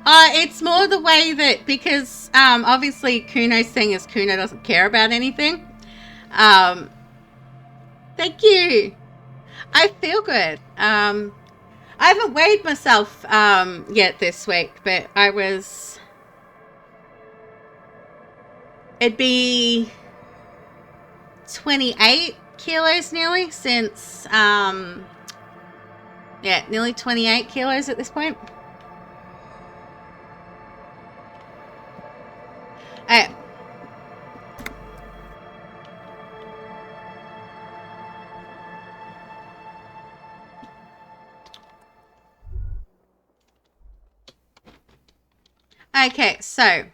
It's more the way that, because obviously Kuno's thing is Kuno doesn't care about anything. Um, Thank you. I feel good. I haven't weighed myself yet this week, but I was. It'd be 28 kilos nearly since yeah, nearly 28 kilos at this point. I, okay, so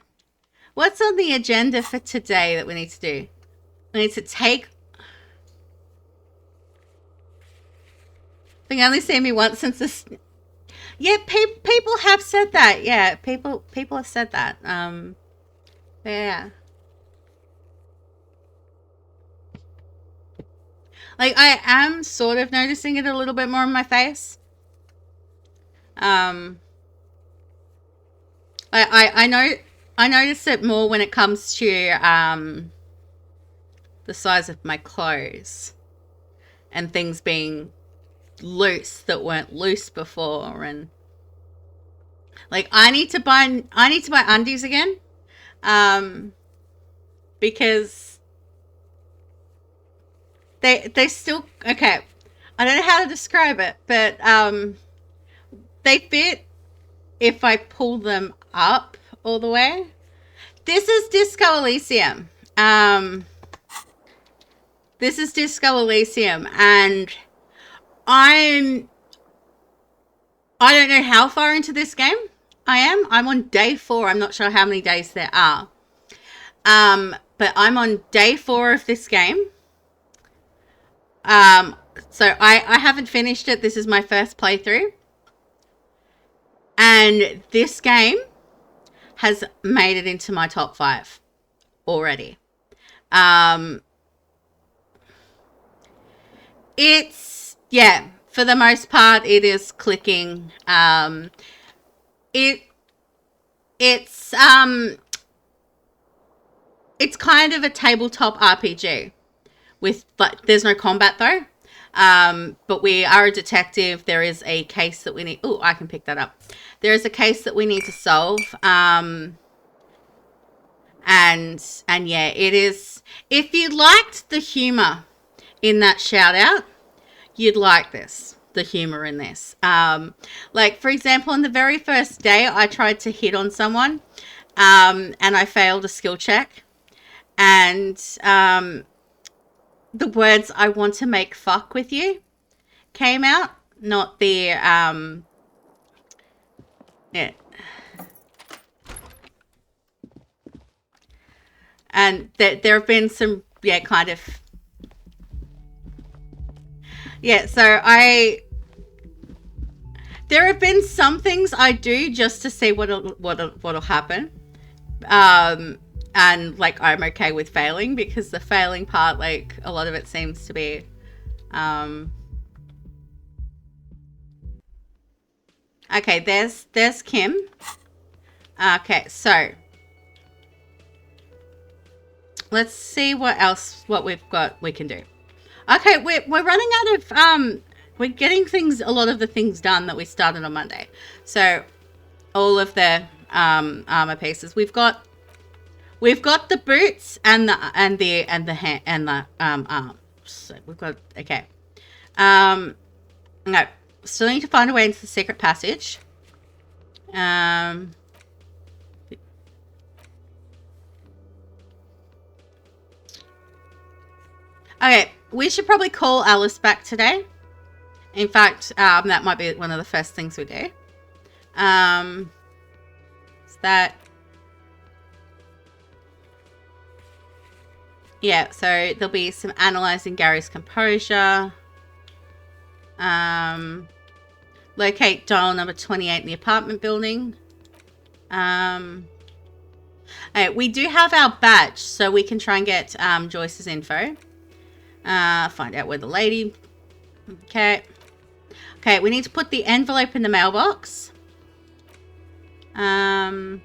what's on the agenda for today that we need to do? We need to take. They only seen me once since this. Yeah, people have said that. Yeah, people have said that. Yeah. Like I am sort of noticing it a little bit more in my face. Um, I know I notice it more when it comes to the size of my clothes and things being loose that weren't loose before, and like I need to buy undies again. Um, because they still okay. I don't know how to describe it, but they fit if I pull them up all the way. This is Disco Elysium. Um, this is Disco Elysium, and I'm I don't know how far into this game I am. I'm on day 4. I'm not sure how many days there are. But I'm on day 4 of this game. Um, so I haven't finished it. This is my first playthrough. And this game has made it into my top 5 already. Um, it's, yeah, for the most part, it is clicking. It, it's, um, it's kind of a tabletop RPG with, but there's no combat though. But we are a detective. There is a case that we need. Oh, I can pick that up. There is a case that we need to solve. And yeah, it is. If you liked the humor in that shout out, you'd like this. The humor in this. Like for example, on the very first day, I tried to hit on someone, and I failed a skill check, and the words "I want to make fuck with you" came out, not the yeah. And there have been some yeah kind of yeah. So there have been some things I do just to see what'll happen. Um, and like I'm okay with failing because the failing part, like a lot of it seems to be um okay, there's Kim. Okay, so let's see what we've got we can do. Okay, we're running out of we're getting things a lot of the things done that we started on Monday. So all of the armor pieces. We've got the boots and the hand and the arms. So we've got okay. No. Still need to find a way into the secret passage. Okay, we should probably call Alice back today. In fact, that might be one of the first things we do. Is that... Yeah, so there'll be some analysing Gary's composure. Locate dial number 28 in the apartment building. Okay, we do have our badge, so we can try and get Joyce's info. Find out where the lady... Okay. Okay, we need to put the envelope in the mailbox. Um...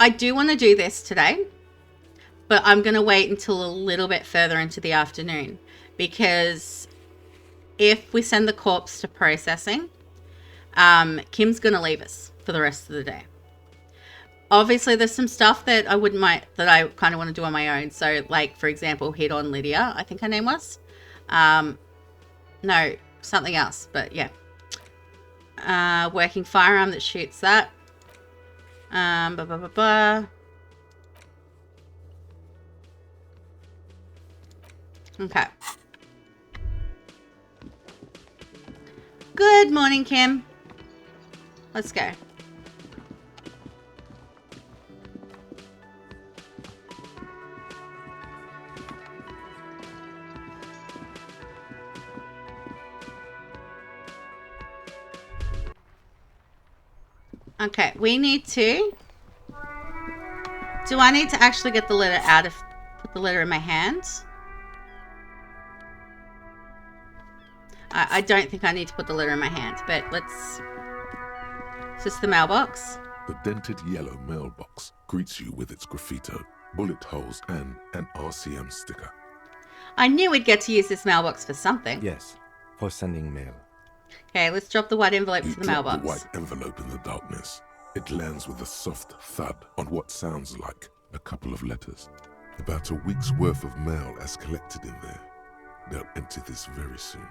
I do want to do this today, but I'm going to wait until a little bit further into the afternoon, because if we send the corpse to processing, Kim's going to leave us for the rest of the day. Obviously, there's some stuff that I kind of want to do on my own. So, like, for example, hit on Lydia, I think her name was. No, something else, but yeah. Working firearm that shoots that. Okay. Good morning, Kim. Let's go. Okay, we need to... Do I need to actually get the letter out of... Put the letter in my hand? I don't think I need to put the letter in my hand, but let's... Is this the mailbox? The dented yellow mailbox greets you with its graffito, bullet holes, and an RCM sticker. I knew we'd get to use this mailbox for something. Yes, for sending mail. Okay, let's drop the white envelope to the mailbox. The white envelope in the darkness. It lands with a soft thud on what sounds like a couple of letters. About a week's worth of mail as collected in there. They'll empty this very soon.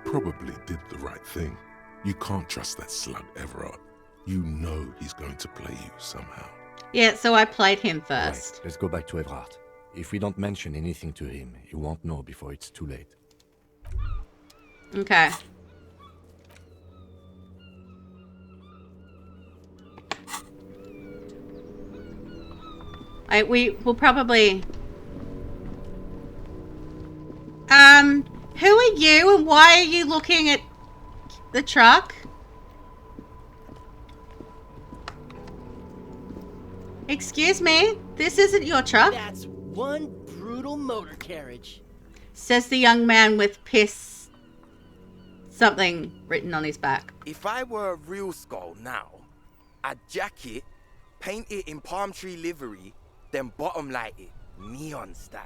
Probably did the right thing. You can't trust that slug, Everard. You know he's going to play you somehow. Yeah, so I played him first. Right, let's go back to Everard. If we don't mention anything to him, he won't know before it's too late. Okay. We will probably... Who are you and why are you looking at the truck? Excuse me, this isn't your truck. That's one brutal motor carriage, says the young man with piss something written on his back. If I were a real skull now, I'd jack it, paint it in palm tree livery, then bottom light it, neon style.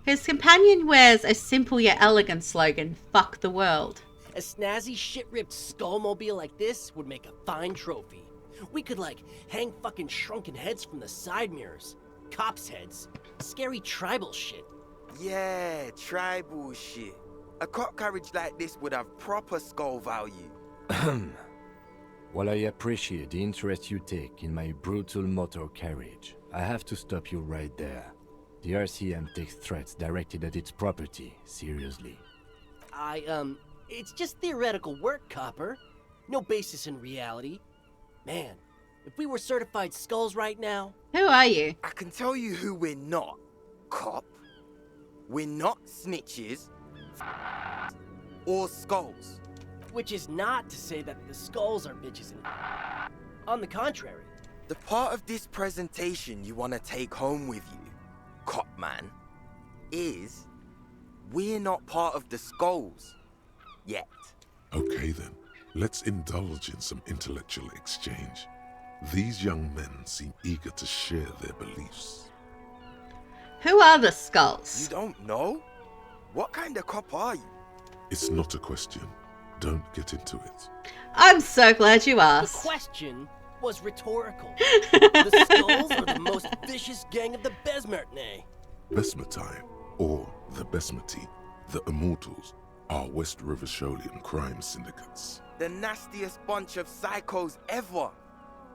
His companion wears a simple yet elegant slogan, "Fuck the world." a snazzy shit-ripped skullmobile like this would make a fine trophy. We could, like, hang fucking shrunken heads from the side mirrors. Cops' heads. Scary tribal shit. Yeah, tribal shit. A cop carriage like this would have proper skull value. While I appreciate the interest you take in my brutal motor carriage, I have to stop you right there. The RCM takes threats directed at its property seriously. It's just theoretical work, Copper. No basis in reality. Man, if we were certified skulls right now... Who are you? I can tell you who we're not, cop. We're not snitches or skulls. Which is not to say that the skulls are bitches and... On the contrary. The part of this presentation you want to take home with you, cop man, is we're not part of the skulls. Yet. Okay then, let's indulge in some intellectual exchange. These young men seem eager to share their beliefs. Who are the skulls? You don't know? What kind of cop are you? It's not a question. Don't get into it. I'm so glad you The asked. question was rhetorical. The skulls are the most vicious gang of the Besmertnay. Besmertine, or the Besmati, the Immortals, are West River Sholian crime syndicates. The nastiest bunch of psychos ever.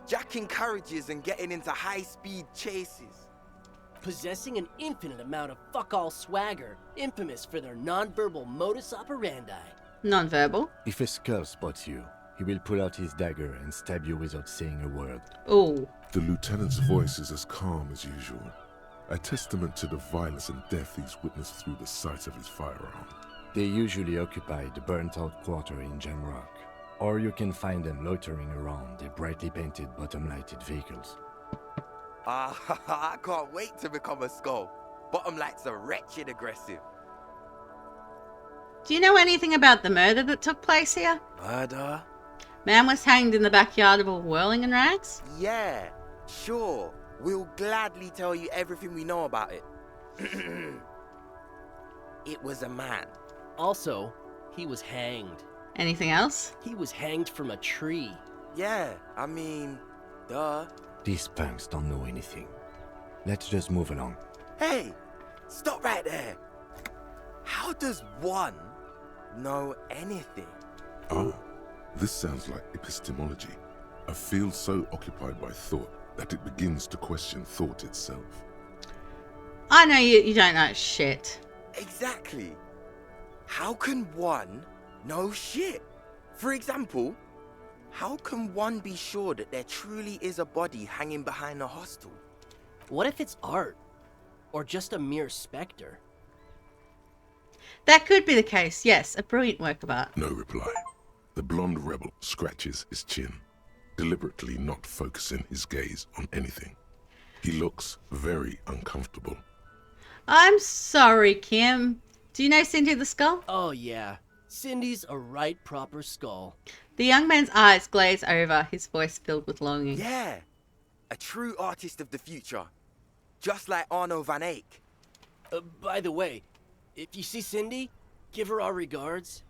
Jacking carriages and getting into high-speed chases. Possessing an infinite amount of fuck-all swagger, infamous for their non-verbal modus operandi. Non-verbal. If a skull spots you, he will pull out his dagger and stab you without saying a word. Oh. The lieutenant's voice is as calm as usual, a testament to the violence and death he's witnessed through the sight of his firearm. They usually occupy the burnt-out quarter in Jamrock, or you can find them loitering around their brightly painted bottom-lighted vehicles. I can't wait to become a skull. Bottom lights are wretched aggressive. Do you know anything about the murder that took place here? Murder? Man was hanged in the backyard of a whirling in rags? Yeah, sure. We'll gladly tell you everything we know about it. It was a man. Also, he was hanged. Anything else? He was hanged from a tree. Yeah, I mean, duh. These punks don't know anything. Let's just move along. Hey, stop right there. How does one know anything? Ah, this sounds like epistemology. A field so occupied by thought that it begins to question thought itself. I know you don't know shit. Exactly. How can one know shit? For example, how can one be sure that there truly is a body hanging behind a hostel? What if it's art? Or just a mere specter? That could be the case, yes. A brilliant work of art. No reply. The blonde rebel scratches his chin, deliberately not focusing his gaze on anything. He looks very uncomfortable. I'm sorry, Kim. Do you know Cindy the Skull? Oh yeah, Cindy's a right proper skull. The young man's eyes glaze over, his voice filled with longing. Yeah, a true artist of the future. Just like Arno van Eyck. By the way, if you see Cindy, give her our regards.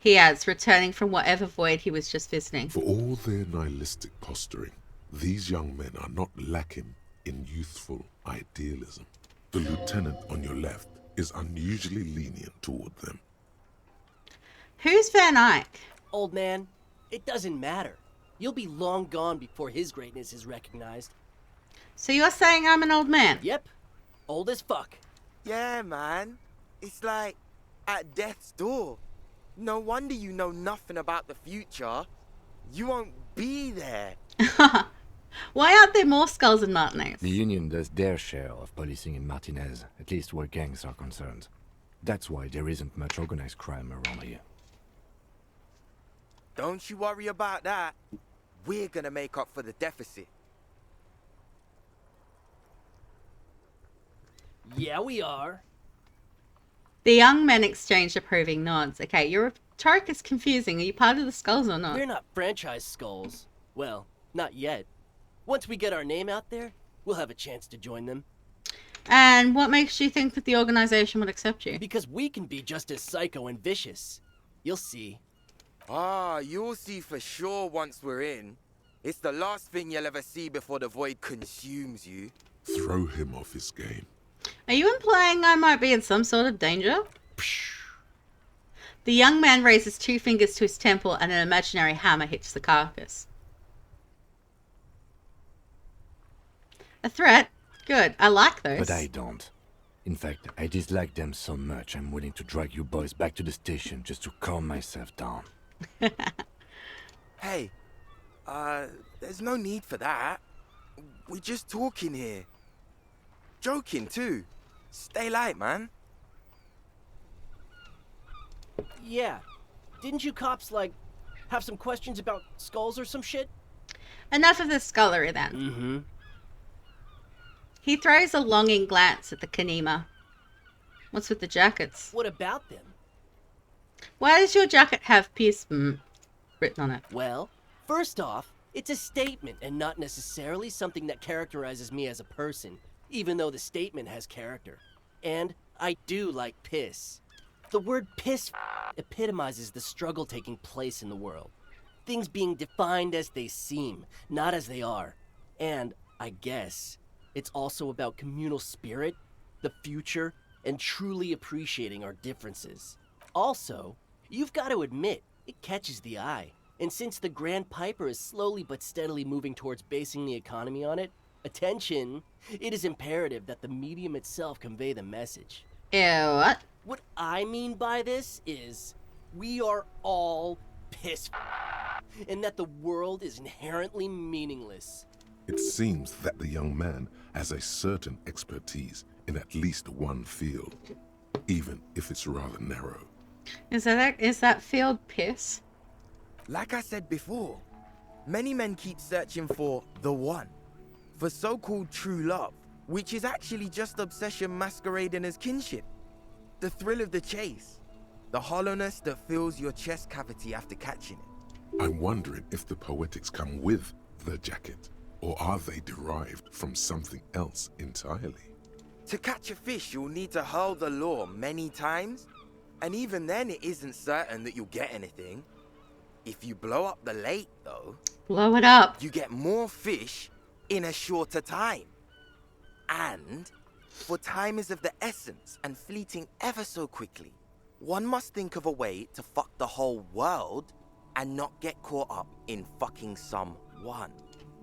He adds, returning from whatever void he was just visiting. For all their nihilistic posturing, these young men are not lacking in youthful idealism. The lieutenant on your left is unusually lenient toward them. Who's Van Eyck? Old man, it doesn't matter. You'll be long gone before his greatness is recognized. So you're saying I'm an old man? Yep, old as fuck. Yeah, man. It's like at death's door. No wonder you know nothing about the future. You won't be there. Why aren't there more skulls in Martinez? The Union does their share of policing in Martinez, at least where gangs are concerned. That's why there isn't much organized crime around here. Don't you worry about that. We're gonna make up for the deficit. Yeah, we are. The young men exchange approving nods. Okay, your rhetoric is confusing. Are you part of the skulls or not? We're not franchise skulls. Well, not yet. Once we get our name out there, we'll have a chance to join them. And what makes you think that the organization would accept you? Because we can be just as psycho and vicious. You'll see. Ah, you'll see for sure once we're in. It's the last thing you'll ever see before the void consumes you. Throw him off his game. Are you implying I might be in some sort of danger? The young man raises 2 fingers to his temple and an imaginary hammer hits the carcass. A threat? Good. I like those. But I don't. In fact, I dislike them so much I'm willing to drag you boys back to the station just to calm myself down. Hey, there's no need for that. We're just talking here. Joking too. Stay light, man. Yeah. Didn't you cops, have some questions about skulls or some shit? Enough of the scullery then. Mm-hmm. He throws a longing glance at the Kanema. What's with the jackets? What about them? Why does your jacket have Pierce written on it? Well, first off, it's a statement and not necessarily something that characterizes me as a person, even though the statement has character. And I do like piss. The word piss epitomizes the struggle taking place in the world. Things being defined as they seem, not as they are. And, I guess, it's also about communal spirit, the future, and truly appreciating our differences. Also, you've got to admit, it catches the eye. And since the Grand Piper is slowly but steadily moving towards basing the economy on it, attention, it is imperative that the medium itself convey the message. Ew, what? What I mean by this is, we are all piss and that the world is inherently meaningless. It seems that the young man has a certain expertise in at least one field, even if it's rather narrow. Is that field piss? Like I said before, many men keep searching for the one, for so-called true love, which is actually just obsession masquerading as kinship. The thrill of the chase, the hollowness that fills your chest cavity after catching it. I'm wondering if the poetics come with the jacket, or are they derived from something else entirely? To catch a fish, you'll need to hurl the lure many times, and even then it isn't certain that you'll get anything. If you blow up the lake, though, Blow it up. you get more fish in a shorter time. And, for time is of the essence and fleeting ever so quickly, one must think of a way to fuck the whole world and not get caught up in fucking someone.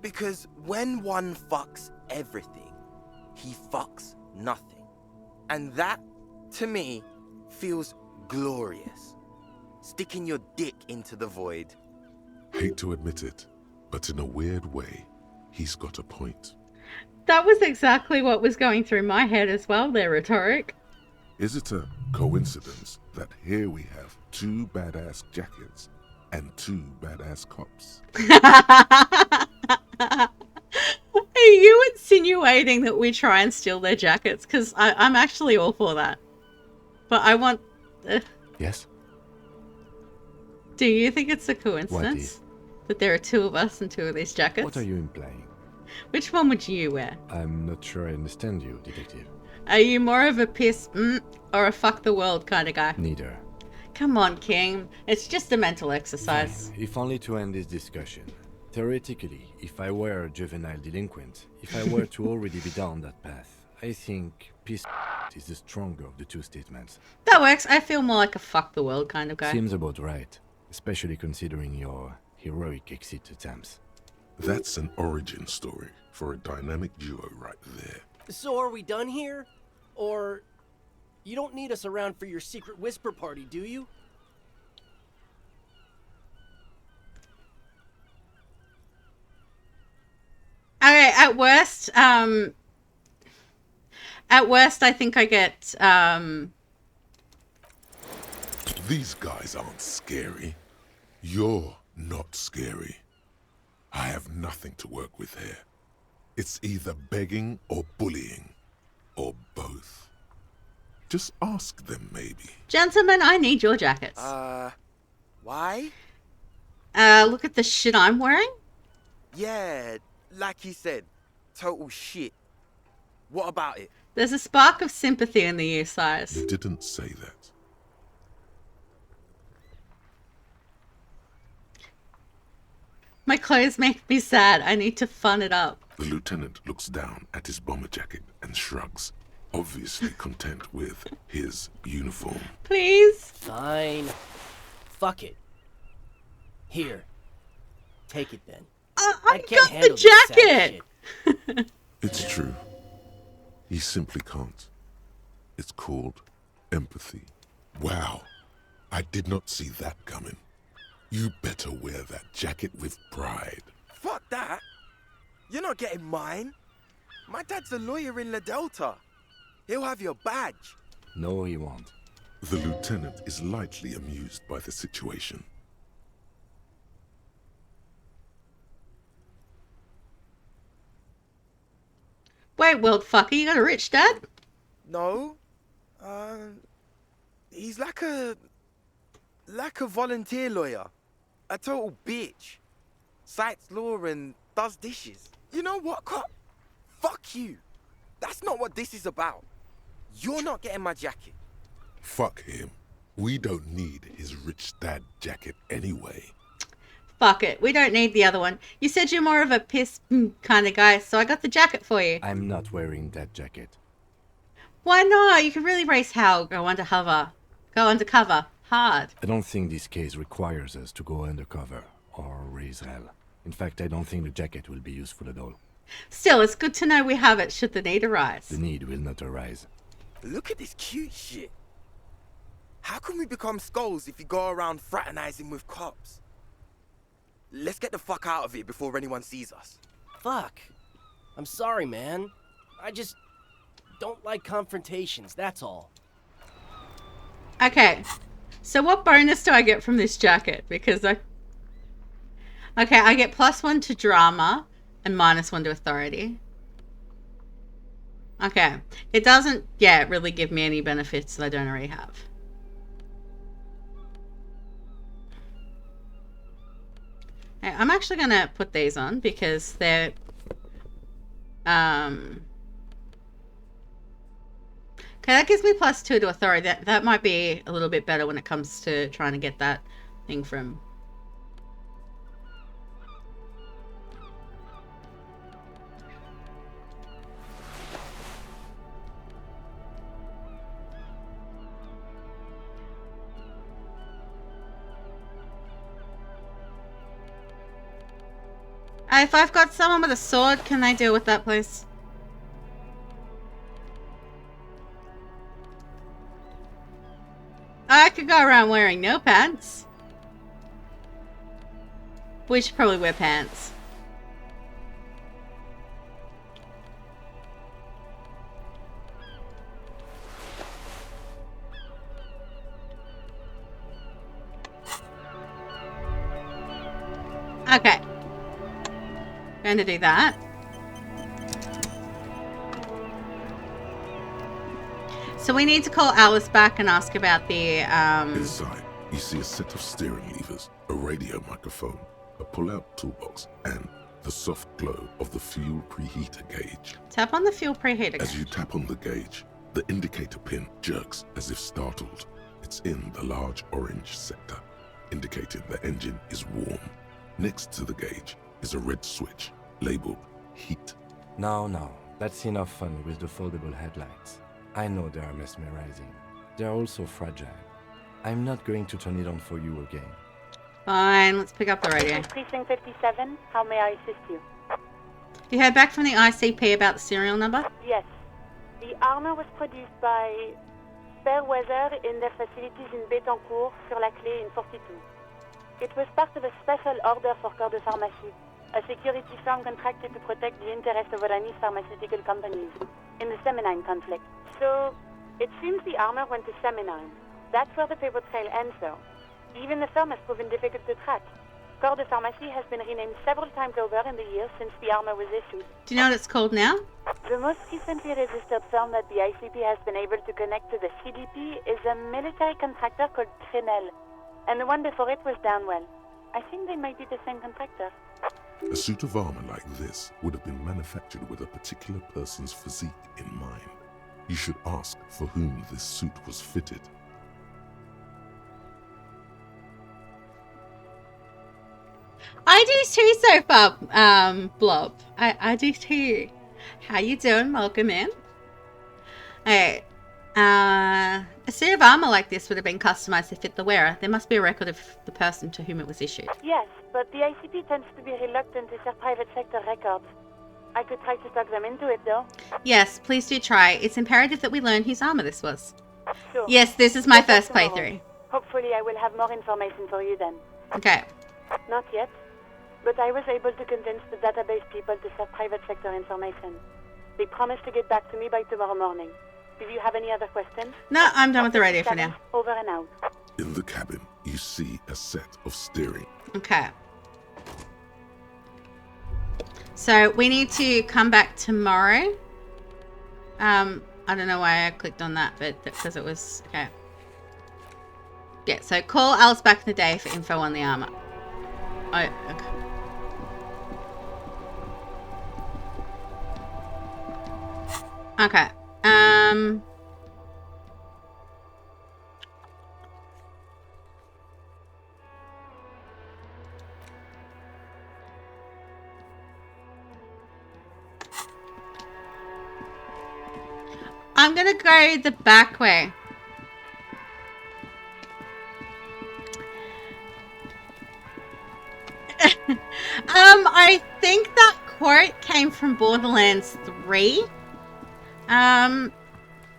Because when one fucks everything, he fucks nothing. And that, to me, feels glorious. Sticking your dick into the void. Hate to admit it, but in a weird way, he's got a point. That was exactly what was going through my head as well there, Rhetoric. Is it a coincidence that here we have 2 badass jackets and 2 badass cops? Are you insinuating that we try and steal their jackets? Because I'm actually all for that. But I want... Yes? Do you think it's a coincidence that there are 2 of us and 2 of these jackets? What are you implying? Which one would you wear? I'm not sure I understand you, detective. Are you more of a piss or a fuck the world kind of guy? Neither. Come on, King. It's just a mental exercise. Fine. If only to end this discussion. Theoretically, if I were a juvenile delinquent, if I were to already be down that path, I think piss is the stronger of the 2 statements. That works. I feel more like a fuck the world kind of guy. Seems about right, especially considering your heroic exit attempts. That's an origin story for a dynamic duo right there. So are we done here? Or you don't need us around for your secret whisper party, do you? Okay, at worst, I think I get, These guys aren't scary. You're not scary. I have nothing to work with here. It's either begging or bullying, or both. Just ask them, maybe. Gentlemen, I need your jackets. Why? Look at the shit I'm wearing. Yeah, like he said, total shit. What about it? There's a spark of sympathy in the U size. You didn't say that. My clothes make me sad. I need to fun it up. The lieutenant looks down at his bomber jacket and shrugs, obviously content with his uniform. Please? Fine. Fuck it. Here. Take it then. I can't got handle the this sad jacket. It's true. He simply can't. It's called empathy. Wow, I did not see that coming. You better wear that jacket with pride. Fuck that. You're not getting mine. My dad's a lawyer in La Delta. He'll have your badge. No, he won't. The lieutenant is lightly amused by the situation. Wait, world fucker, you got a rich dad? No. He's like a volunteer lawyer. A total bitch. Cites law and does dishes. You know what, cop? Fuck you. That's not what this is about. You're not getting my jacket. Fuck him. We don't need his rich dad jacket anyway. Fuck it. We don't need the other one. You said you're more of a piss kind of guy, so I got the jacket for you. I'm not wearing that jacket. Why not? You can really race hell. Go undercover. Hard. I don't think this case requires us to go undercover or raise hell. In fact, I don't think the jacket will be useful at all. Still, it's good to know we have it should the need arise. The need will not arise. Look at this cute shit. How can we become skulls if you go around fraternizing with cops? Let's get the fuck out of here before anyone sees us. Fuck. I'm sorry, man. I just don't like confrontations, that's all. Okay. So what bonus do I get from this jacket? Because I get +1 to drama and -1 to authority. Okay. It doesn't, yeah, really give me any benefits that I don't already have. Okay, I'm actually going to put these on because they're... Okay, that gives me +2 to authority. That might be a little bit better when it comes to trying to get that thing from... If I've got someone with a sword, can they deal with that, please? I could go around wearing no pants. We should probably wear pants. Okay. Going to do that. So we need to call Alice back and ask about the, Inside, you see a set of steering levers, a radio microphone, a pull-out toolbox, and the soft glow of the fuel preheater gauge. Tap on the fuel preheater As you gauge. tap on the gauge, the indicator pin jerks as if startled. It's in the large orange sector, indicating the engine is warm. Next to the gauge is a red switch labeled heat. No, that's enough fun with the foldable headlights. I know they are mesmerizing. They're also fragile. I'm not going to turn it on for you again. Fine, let's pick up the radio. Precinct 57, how may I assist you? You heard back from the ICP about the serial number? Yes. The armor was produced by Fairweather in their facilities in Bétancourt, sur la Clé in 42. It was part of a special order for Corps de Pharmacie, a security firm contracted to protect the interests of Oranese pharmaceutical companies in the Semenine conflict. So, it seems the armor went to Semenine. That's where the paper trail ends, though. Even the firm has proven difficult to track. Corps de Pharmacie has been renamed several times over in the years since the armor was issued. Do you know what it's called now? The most recently registered firm that the ICP has been able to connect to the CDP is a military contractor called Crenel, and the one before it was Downwell. I think they might be the same contractor. A suit of armor like this would have been manufactured with a particular person's physique in mind. You should ask for whom this suit was fitted. I do too so far, Blob. I do too. How you doing? Welcome in. Okay. A suit of armor like this would have been customized to fit the wearer. There must be a record of the person to whom it was issued. Yes, but the ICP tends to be reluctant to share private sector records. I could try to talk them into it, though. Yes, please do try. It's imperative that we learn whose armor this was. Sure. Yes, this is my Get back first tomorrow. playthrough. Hopefully I will have more information for you then. Okay. Not yet, but I was able to convince the database people to share private sector information. They promised to get back to me by tomorrow morning. Do you have any other questions? No, I'm done with the radio for now. Over and out. In the cabin, you see a set of steering. Okay. So we need to come back tomorrow. I don't know why I clicked on that, but because it was okay. Yeah, so call Alice back in the day for info on the armor. Oh, okay. Okay. I'm gonna go the back way. I think that quote came from Borderlands 3.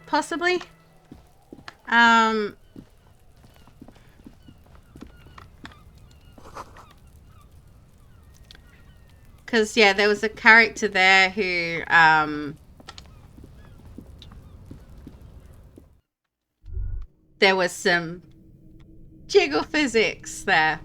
Possibly. Because, yeah, there was a character there who, there was some jiggle physics there.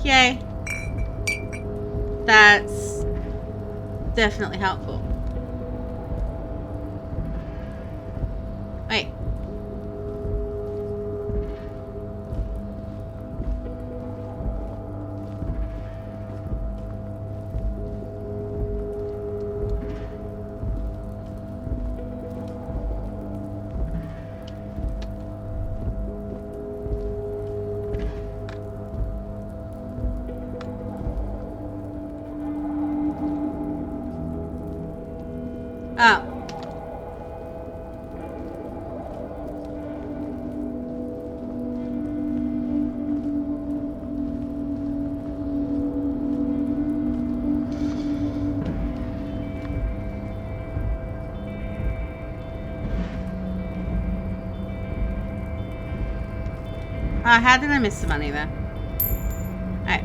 yay. That's definitely helpful. Wait. Oh. How did I miss the money there? Alright.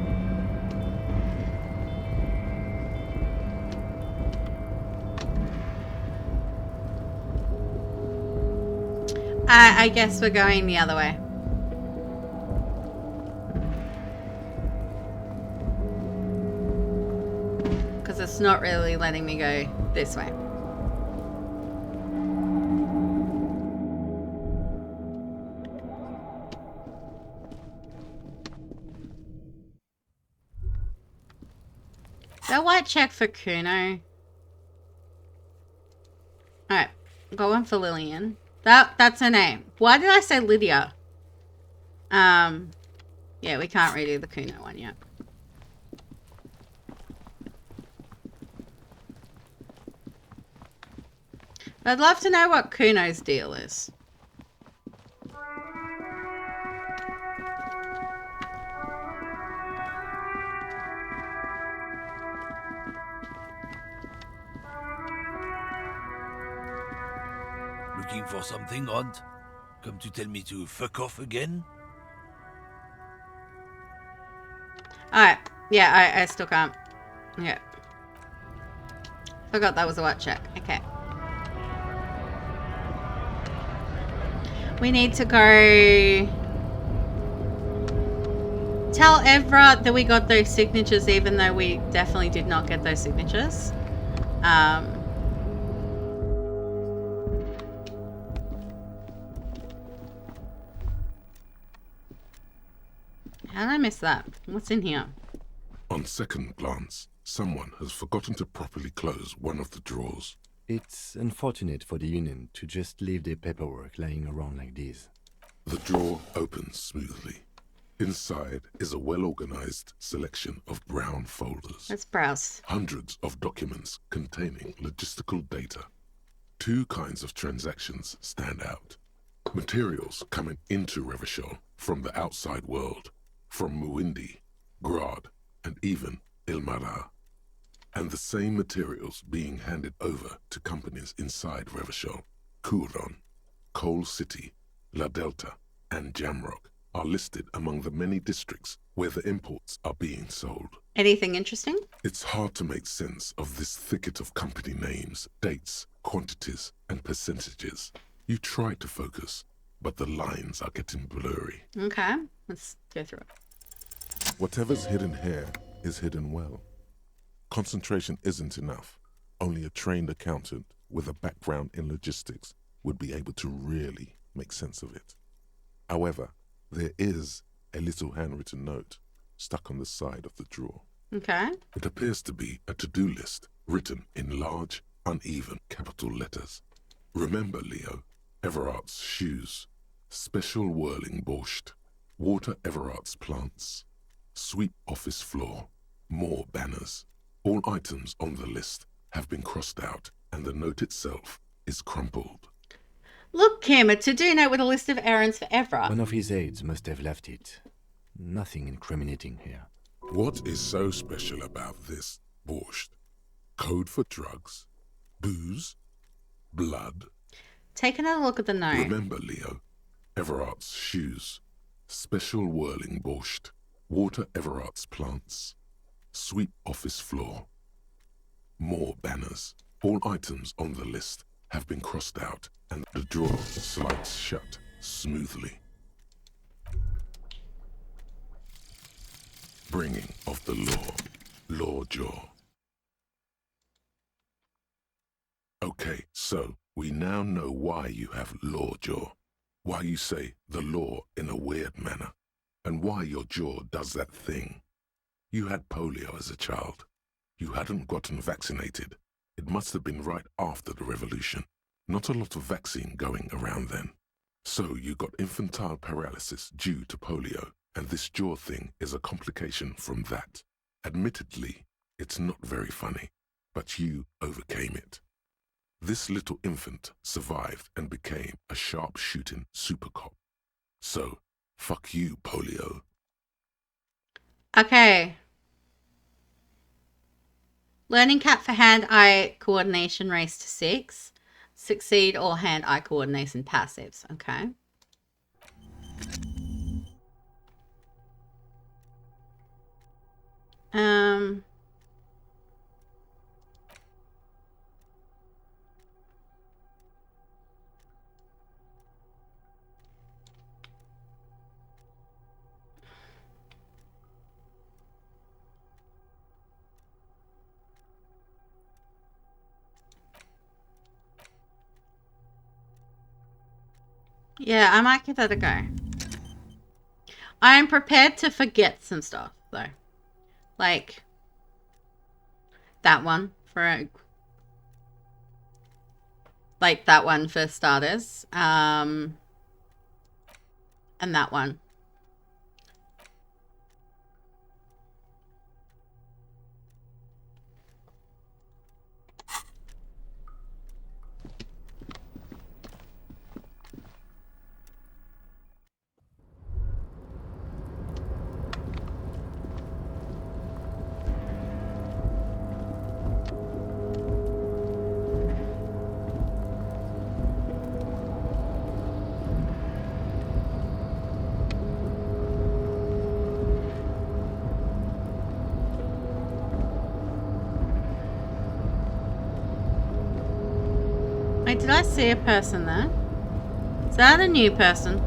I guess we're going the other way. Because it's not really letting me go this way. That white check for Cuno. Alright. Got one for Lillian. That's her name. Why did I say Lydia? Yeah, we can't redo the Cuno one yet. I'd love to know what Cuno's deal is. Looking for something, Hunt? Come to tell me to fuck off again? Alright. Yeah, I still can't. Yeah. Forgot that was a white check. Okay. We need to go... Tell Evra that we got those signatures even though we definitely did not get those signatures. How did I miss that? What's in here? On second glance, someone has forgotten to properly close one of the drawers. It's unfortunate for the Union to just leave their paperwork lying around like this. The drawer opens smoothly. Inside is a well-organized selection of brown folders. Let's browse. Hundreds of documents containing logistical data. Two kinds of transactions stand out. Materials coming into Revachol from the outside world, from Muindi, Grad, and even Ilmara. And the same materials being handed over to companies inside Revachol, Kuron, Coal City, La Delta, and Jamrock are listed among the many districts where the imports are being sold. Anything interesting? It's hard to make sense of this thicket of company names, dates, quantities, and percentages. You try to focus, but the lines are getting blurry. Okay, let's go through it. Whatever's hidden here is hidden well. Concentration isn't enough. Only a trained accountant with a background in logistics would be able to really make sense of it. However, there is a little handwritten note stuck on the side of the drawer. Okay. It appears to be a to-do list written in large, uneven capital letters. Remember, Leo, Everart's shoes, special whirling borscht, water Everart's plants, sweep office floor, more banners. All items on the list have been crossed out and the note itself is crumpled. Look, Kim, a to-do note with a list of errands for Evra. One of his aides must have left it. Nothing incriminating here. What is so special about this borscht? Code for drugs, booze, blood. Take another look at the note. Remember, Leo, Everart's shoes, special whirling borscht, water Everart's plants, sweep office floor, more banners. All items on the list have been crossed out and the drawer slides shut smoothly. bringing of the Lawjaw. Okay, so we now know why you have Lawjaw, why you say the law in a weird manner, and why your jaw does that thing. You had polio as a child. You hadn't gotten vaccinated. It must have been right after the revolution. Not a lot of vaccine going around then. So you got infantile paralysis due to polio, and this jaw thing is a complication from that. Admittedly, it's not very funny, but you overcame it. This little infant survived and became a sharp-shooting super cop. So, fuck you, polio. Okay. Learning cat for hand-eye coordination raised to 6. Succeed all hand-eye coordination passives. Okay. Yeah, I might give that a go. I am prepared to forget some stuff, though. Like, that one for... Like, that one for starters. And that one. Wait, did I see a person there? Is that a new person?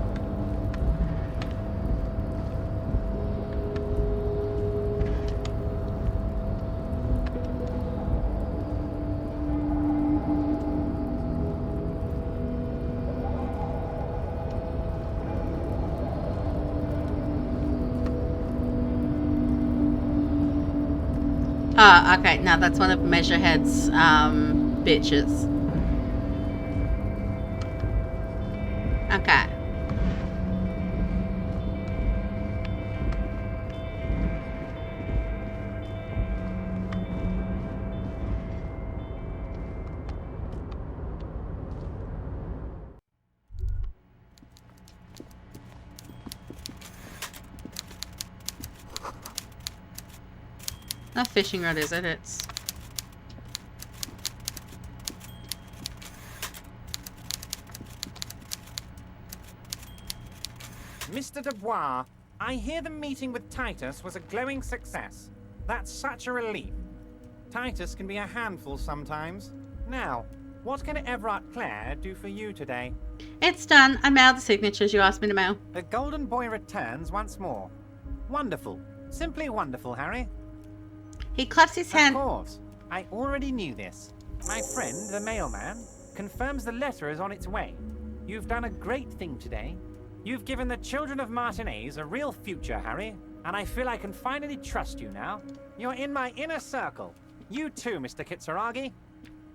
Ah, okay. Now that's one of Measurehead's bitches. Okay. Not fishing rod, is it? It's... Mr. Dubois, I hear the meeting with Titus was a glowing success. That's such a relief. Titus can be a handful sometimes. Now, what can Everard Clare do for you today? It's done. I mailed the signatures you asked me to mail. The Golden Boy returns once more. Wonderful. Simply wonderful, Harry. He claps his hand. Of course. I already knew this. My friend, the mailman, confirms the letter is on its way. You've done a great thing today. You've given the children of Martinez a real future, Harry, and I feel I can finally trust you now. You're in my inner circle. You too, Mr. Kitsuragi.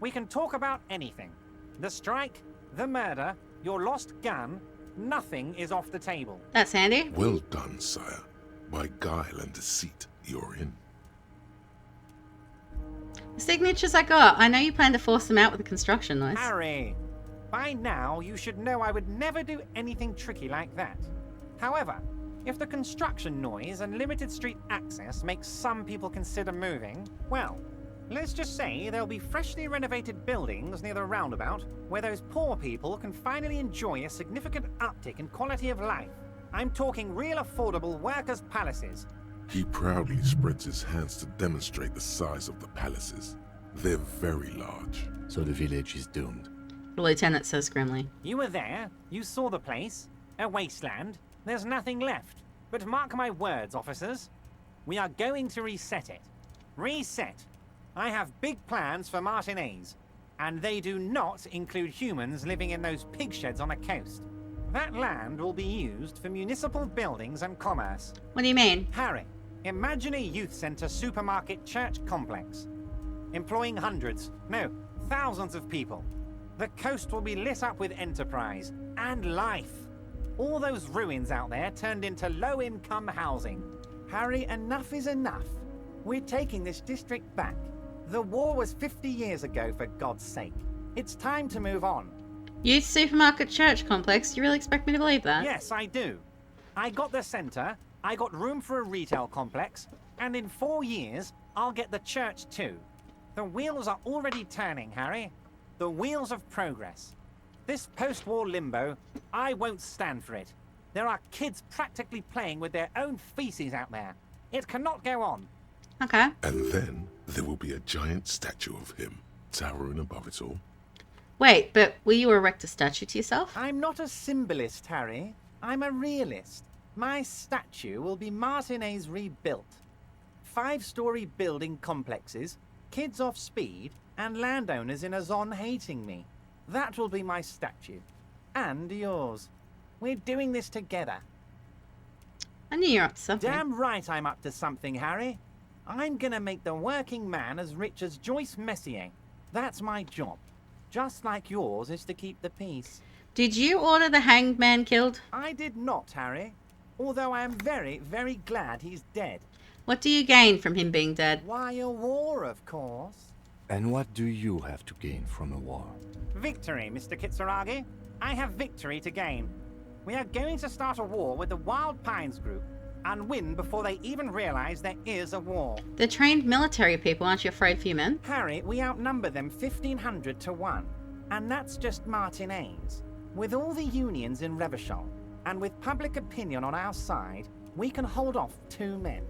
We can talk about anything. The strike, the murder, your lost gun, nothing is off the table. That's handy. Well done, sire. By guile and deceit, you're in. The signatures I got. I know you plan to force them out with the construction noise. Harry, by now you should know I would never do anything tricky like that. However, if the construction noise and limited street access makes some people consider moving, well, let's just say there'll be freshly renovated buildings near the roundabout where those poor people can finally enjoy a significant uptick in quality of life. I'm talking real affordable workers' palaces. He proudly spreads his hands to demonstrate the size of the palaces. They're very large. So the village is doomed. The lieutenant says grimly. You were there, you saw the place, a wasteland, there's nothing left. But mark my words, officers, We are going to reset it. Reset. I have big plans for Martinez, and they do not include humans living in those pig sheds on the coast. That land will be used for municipal buildings and commerce. What do you mean? Harry, imagine a youth centre supermarket church complex, employing hundreds, no, thousands of people. The coast will be lit up with enterprise and life. All those ruins out there turned into low-income housing. Harry, enough is enough. We're taking this district back. The war was 50 years ago, for God's sake. It's time to move on. Youth supermarket church complex? You really expect me to believe that? Yes, I do. I got the centre, I got room for a retail complex, and in 4 years, I'll get the church too. The wheels are already turning, Harry. The wheels of progress. This post-war limbo, I won't stand for it. There are kids practically playing with their own feces out there. It cannot go on. Okay. And then there will be a giant statue of him, towering above it all. Wait, but will you erect a statue to yourself? I'm not a symbolist, Harry. I'm a realist. My statue will be Martinez rebuilt. 5-story building complexes, kids off speed, and landowners in a zone hating me. That will be my statue. And yours. We're doing this together. I knew you were up to something. Damn right I'm up to something, Harry. I'm gonna make the working man as rich as Joyce Messier. That's my job. Just like yours is to keep the peace. Did you order the hanged man killed? I did not, Harry. Although I am very, very glad he's dead. What do you gain from him being dead? Why, a war, of course. And what do you have to gain from a war? Victory, Mr. Kitsuragi. I have victory to gain. We are going to start a war with the Wild Pines group and win before they even realize there is a war. They're trained military people. Aren't you afraid for your men? Harry, we outnumber them 1,500 to 1. And that's just Martinez. With all the unions in Revachol, and with public opinion on our side, we can hold off 2 men,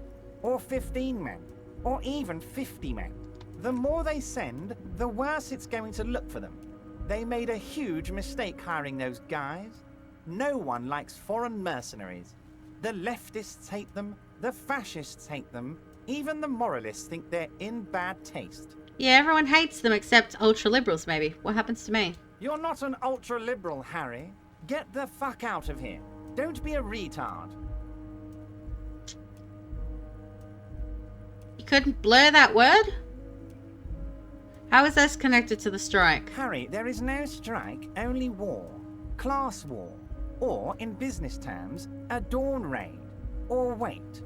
or 15 men, or even 50 men. The more they send, the worse it's going to look for them. They made a huge mistake hiring those guys. No one likes foreign mercenaries. The leftists hate them, the fascists hate them, even the moralists think they're in bad taste. Yeah, everyone hates them except ultra-liberals, maybe. What happens to me? You're not an ultra-liberal, Harry. Get the fuck out of here. Don't be a retard. You couldn't blur that word? How is this connected to the strike? Harry, there is no strike, only war. Class war. Or, in business terms, a dawn raid. Or wait.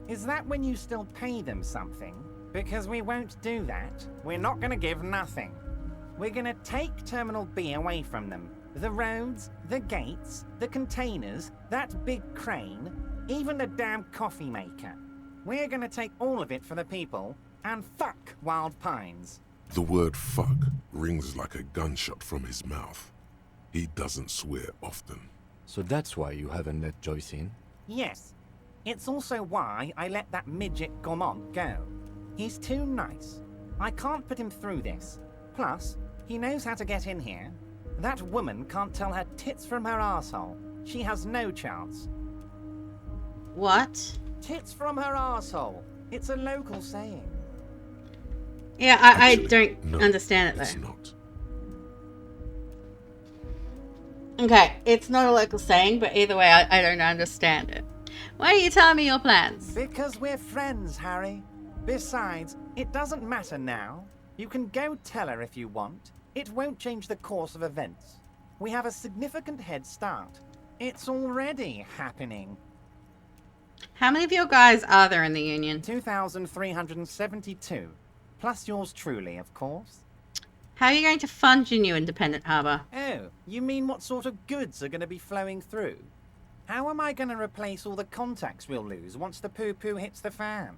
Is that when you still pay them something? Because we won't do that. We're not going to give nothing. We're going to take Terminal B away from them. The roads, the gates, the containers, that big crane, even the damn coffee maker. We're going to take all of it for the people, and fuck Wild Pines. The word fuck rings like a gunshot from his mouth. He doesn't swear often. So that's why you haven't let Joyce in? Yes. It's also why I let that midget Gaumont go. He's too nice. I can't put him through this. Plus, he knows how to get in here. That woman can't tell her tits from her arsehole. She has no chance. What? Tits from her arsehole. It's a local saying. Yeah, Actually, I don't understand it, it's though. not. Okay, it's not a local saying, but either way, I don't understand it. Why are you telling me your plans? Because we're friends, Harry. Besides, it doesn't matter now. You can go tell her if you want. It won't change the course of events. We have a significant head start. It's already happening. How many of your guys are there in the Union? 2,372. Plus yours truly, of course. How are you going to fund your new independent harbour? Oh, you mean what sort of goods are going to be flowing through? How am I going to replace all the contacts we'll lose once the poo-poo hits the fan?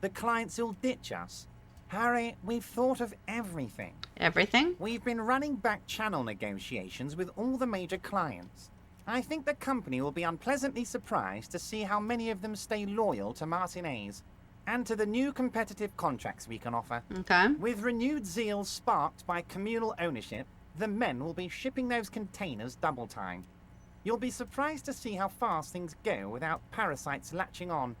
The clients will ditch us. Harry, we've thought of everything. Everything? We've been running back channel negotiations with all the major clients. I think the company will be unpleasantly surprised to see how many of them stay loyal to Martinez and to the new competitive contracts we can offer. Okay. With renewed zeal sparked by communal ownership, the men will be shipping those containers double time. You'll be surprised to see how fast things go without parasites latching on.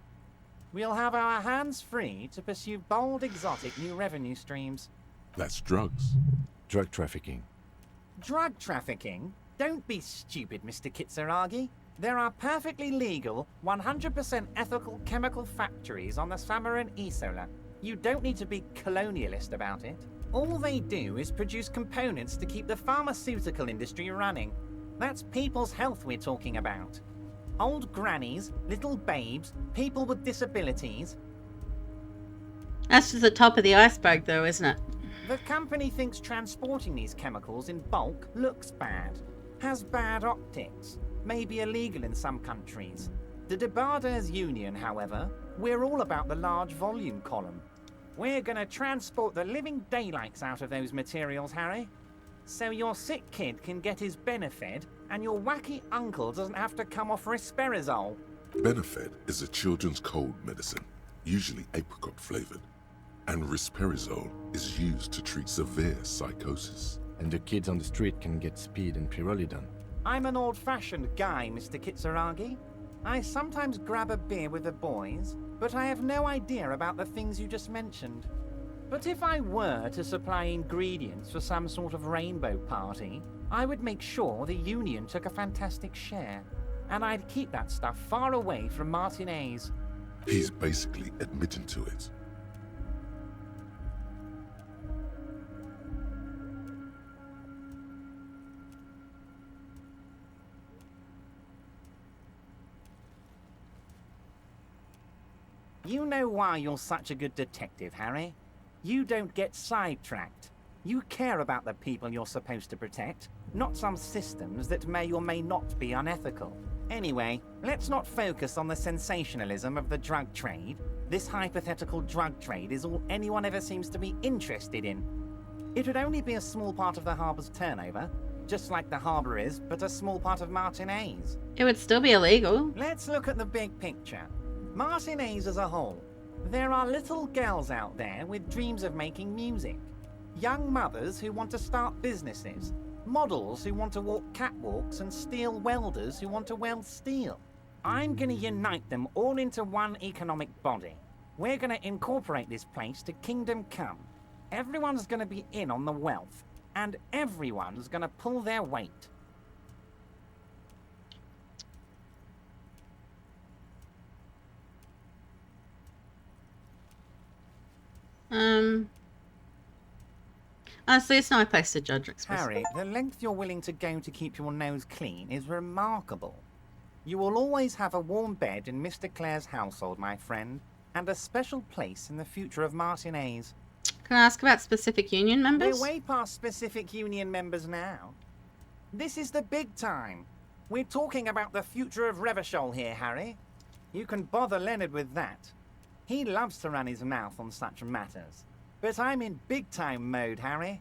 We'll have our hands free to pursue bold, exotic new revenue streams. That's drugs. Drug trafficking. Drug trafficking? Don't be stupid, Mr. Kitsuragi. There are perfectly legal, 100% ethical chemical factories on the Samaran Isola. You don't need to be colonialist about it. All they do is produce components to keep the pharmaceutical industry running. That's people's health we're talking about. Old grannies, little babes, people with disabilities. That's just the top of the iceberg, though, isn't it? The company thinks transporting these chemicals in bulk looks bad, has bad optics, may be illegal in some countries. The Debarders Union, however, we're all about the large volume column. We're gonna transport the living daylights out of those materials, Harry. So your sick kid can get his Benefed, and your wacky uncle doesn't have to come off risperidone. Benefed is a children's cold medicine, usually apricot flavored, and risperidone is used to treat severe psychosis. And the kids on the street can get speed and pyrrolidone. I'm an old-fashioned guy, Mr. Kitsuragi. I sometimes grab a beer with the boys, but I have no idea about the things you just mentioned. But if I were to supply ingredients for some sort of rainbow party, I would make sure the Union took a fantastic share. And I'd keep that stuff far away from Martinez. He's basically admitting to it. You know why you're such a good detective, Harry? You don't get sidetracked. You care about the people you're supposed to protect, not some systems that may or may not be unethical. Anyway, let's not focus on the sensationalism of the drug trade. This hypothetical drug trade is all anyone ever seems to be interested in. It would only be a small part of the harbor's turnover, just like the harbor is, but a small part of Martinez. It would still be illegal. Let's look at the big picture. Martinez as a whole. There are little girls out there with dreams of making music. Young mothers who want to start businesses. Models who want to walk catwalks and steel welders who want to weld steel. I'm going to unite them all into one economic body. We're going to incorporate this place to Kingdom Come. Everyone's going to be in on the wealth, and everyone's going to pull their weight. Honestly, it's not my place to judge express. Harry, the length you're willing to go to keep your nose clean is remarkable. You will always have a warm bed in Mr. Clare's household, my friend, and a special place in the future of Martinez. Can I ask about specific union members? We're way past specific union members now. This is the big time. We're talking about the future of Revachol here, Harry. You can bother Leonard with that. He loves to run his mouth on such matters. But I'm in big-time mode, Harry.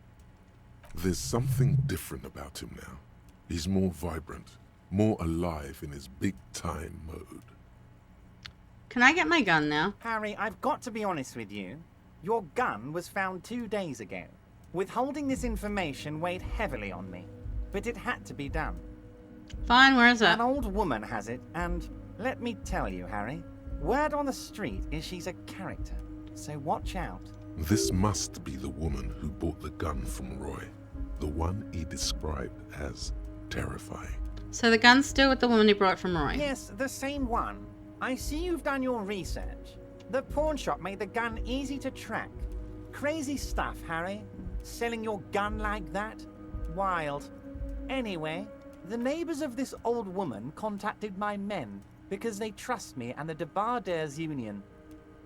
There's something different about him now. He's more vibrant, more alive in his big-time mode. Can I get my gun now? Harry, I've got to be honest with you. Your gun was found 2 days ago. Withholding this information weighed heavily on me. But it had to be done. Fine, where is it? An old woman has it, and let me tell you, Harry, word on the street is she's a character. So watch out. This must be the woman who bought the gun from Roy. The one he described as terrifying. So the gun's still with the woman who brought it from Roy? Yes, the same one. I see you've done your research. The pawn shop made the gun easy to track. Crazy stuff, Harry. Selling your gun like that? Wild. Anyway, the neighbors of this old woman contacted my men because they trust me and the Debarders Union.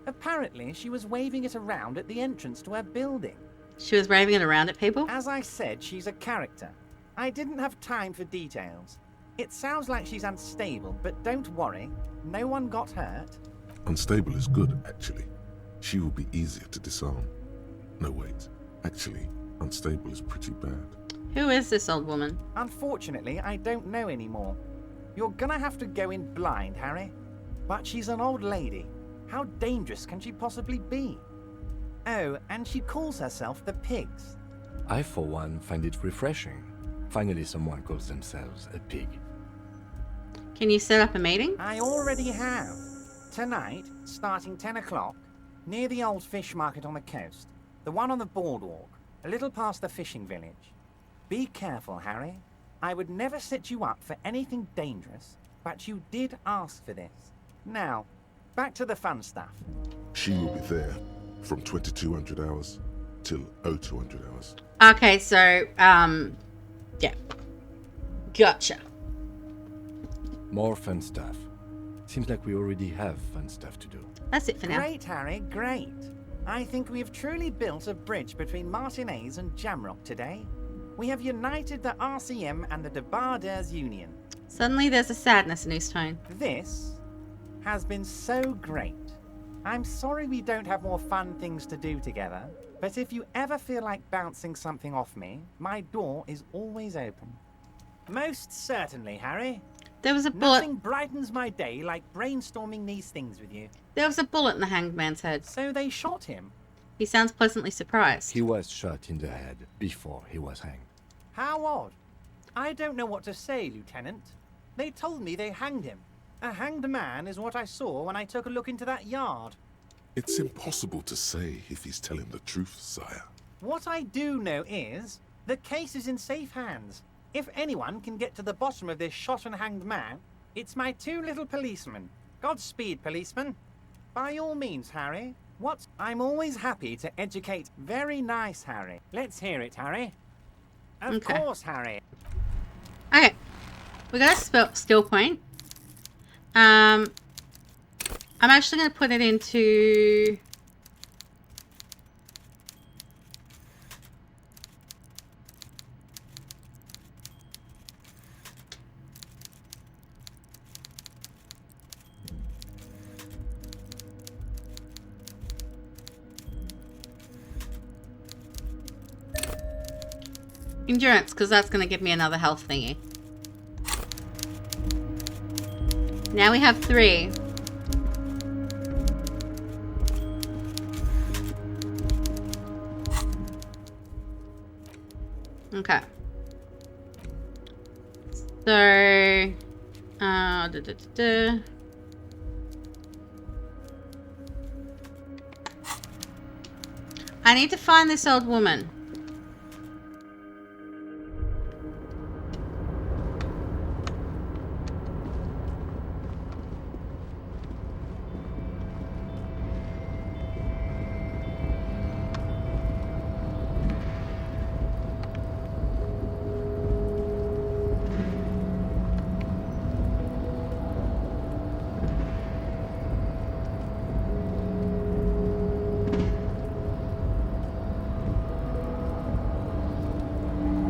Apparently, she was waving it around at the entrance to her building. She was waving it around at people? As I said, she's a character. I didn't have time for details. It sounds like she's unstable, but don't worry. No one got hurt. Unstable is good, actually. She will be easier to disarm. No, wait. Actually, unstable is pretty bad. Who is this old woman? Unfortunately, I don't know anymore. You're gonna have to go in blind, Harry. But she's an old lady. How dangerous can she possibly be? Oh, and she calls herself the Pigs. I, for one, find it refreshing. Finally, someone calls themselves a pig. Can you set up a meeting? I already have. Tonight, starting 10 o'clock, near the old fish market on the coast, the one on the boardwalk, a little past the fishing village. Be careful, Harry. I would never set you up for anything dangerous, but you did ask for this. Now, back to the fun stuff. She will be there from 2200 hours till 0200 hours. Okay, so, yeah. Gotcha. More fun stuff. Seems like we already have fun stuff to do. That's it for now. Great, Harry, great. I think we have truly built a bridge between Martinez and Jamrock today. We have united the RCM and the Debarders Union. Suddenly there's a sadness in his tone. This has been so great. I'm sorry we don't have more fun things to do together, but if you ever feel like bouncing something off me, my door is always open. Most certainly, Harry. There was a bullet. Nothing brightens my day like brainstorming these things with you. There was a bullet in the hanged man's head. So they shot him. He sounds pleasantly surprised. He was shot in the head before he was hanged. How odd. I don't know what to say, Lieutenant. They told me they hanged him. A hanged man is what I saw when I took a look into that yard. It's impossible to say if he's telling the truth, sire. What I do know is, the case is in safe hands. If anyone can get to the bottom of this shot and hanged man, it's my two little policemen. Godspeed, policeman. By all means, Harry. I'm always happy to educate. Very nice, Harry. Let's hear it, Harry. Of course, Harry. Okay. We got a skill point. I'm actually going to put it into... endurance, because that's going to give me another health thingy. Now we have 3. Okay. So, I need to find this old woman.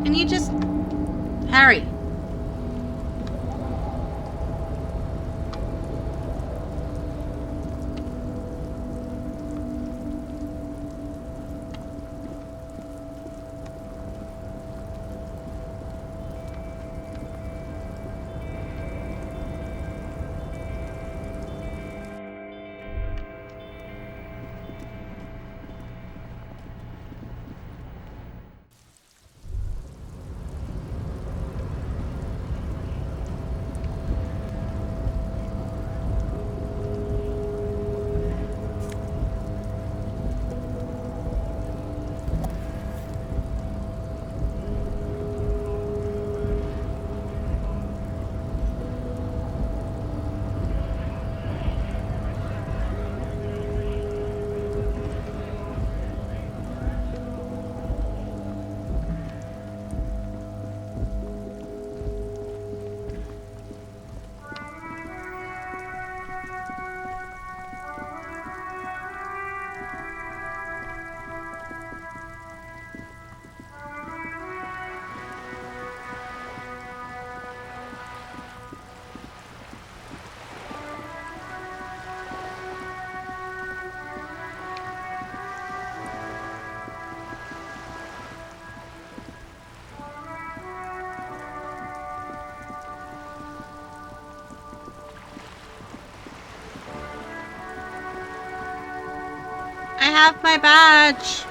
Can you just... Harry. I have my badge.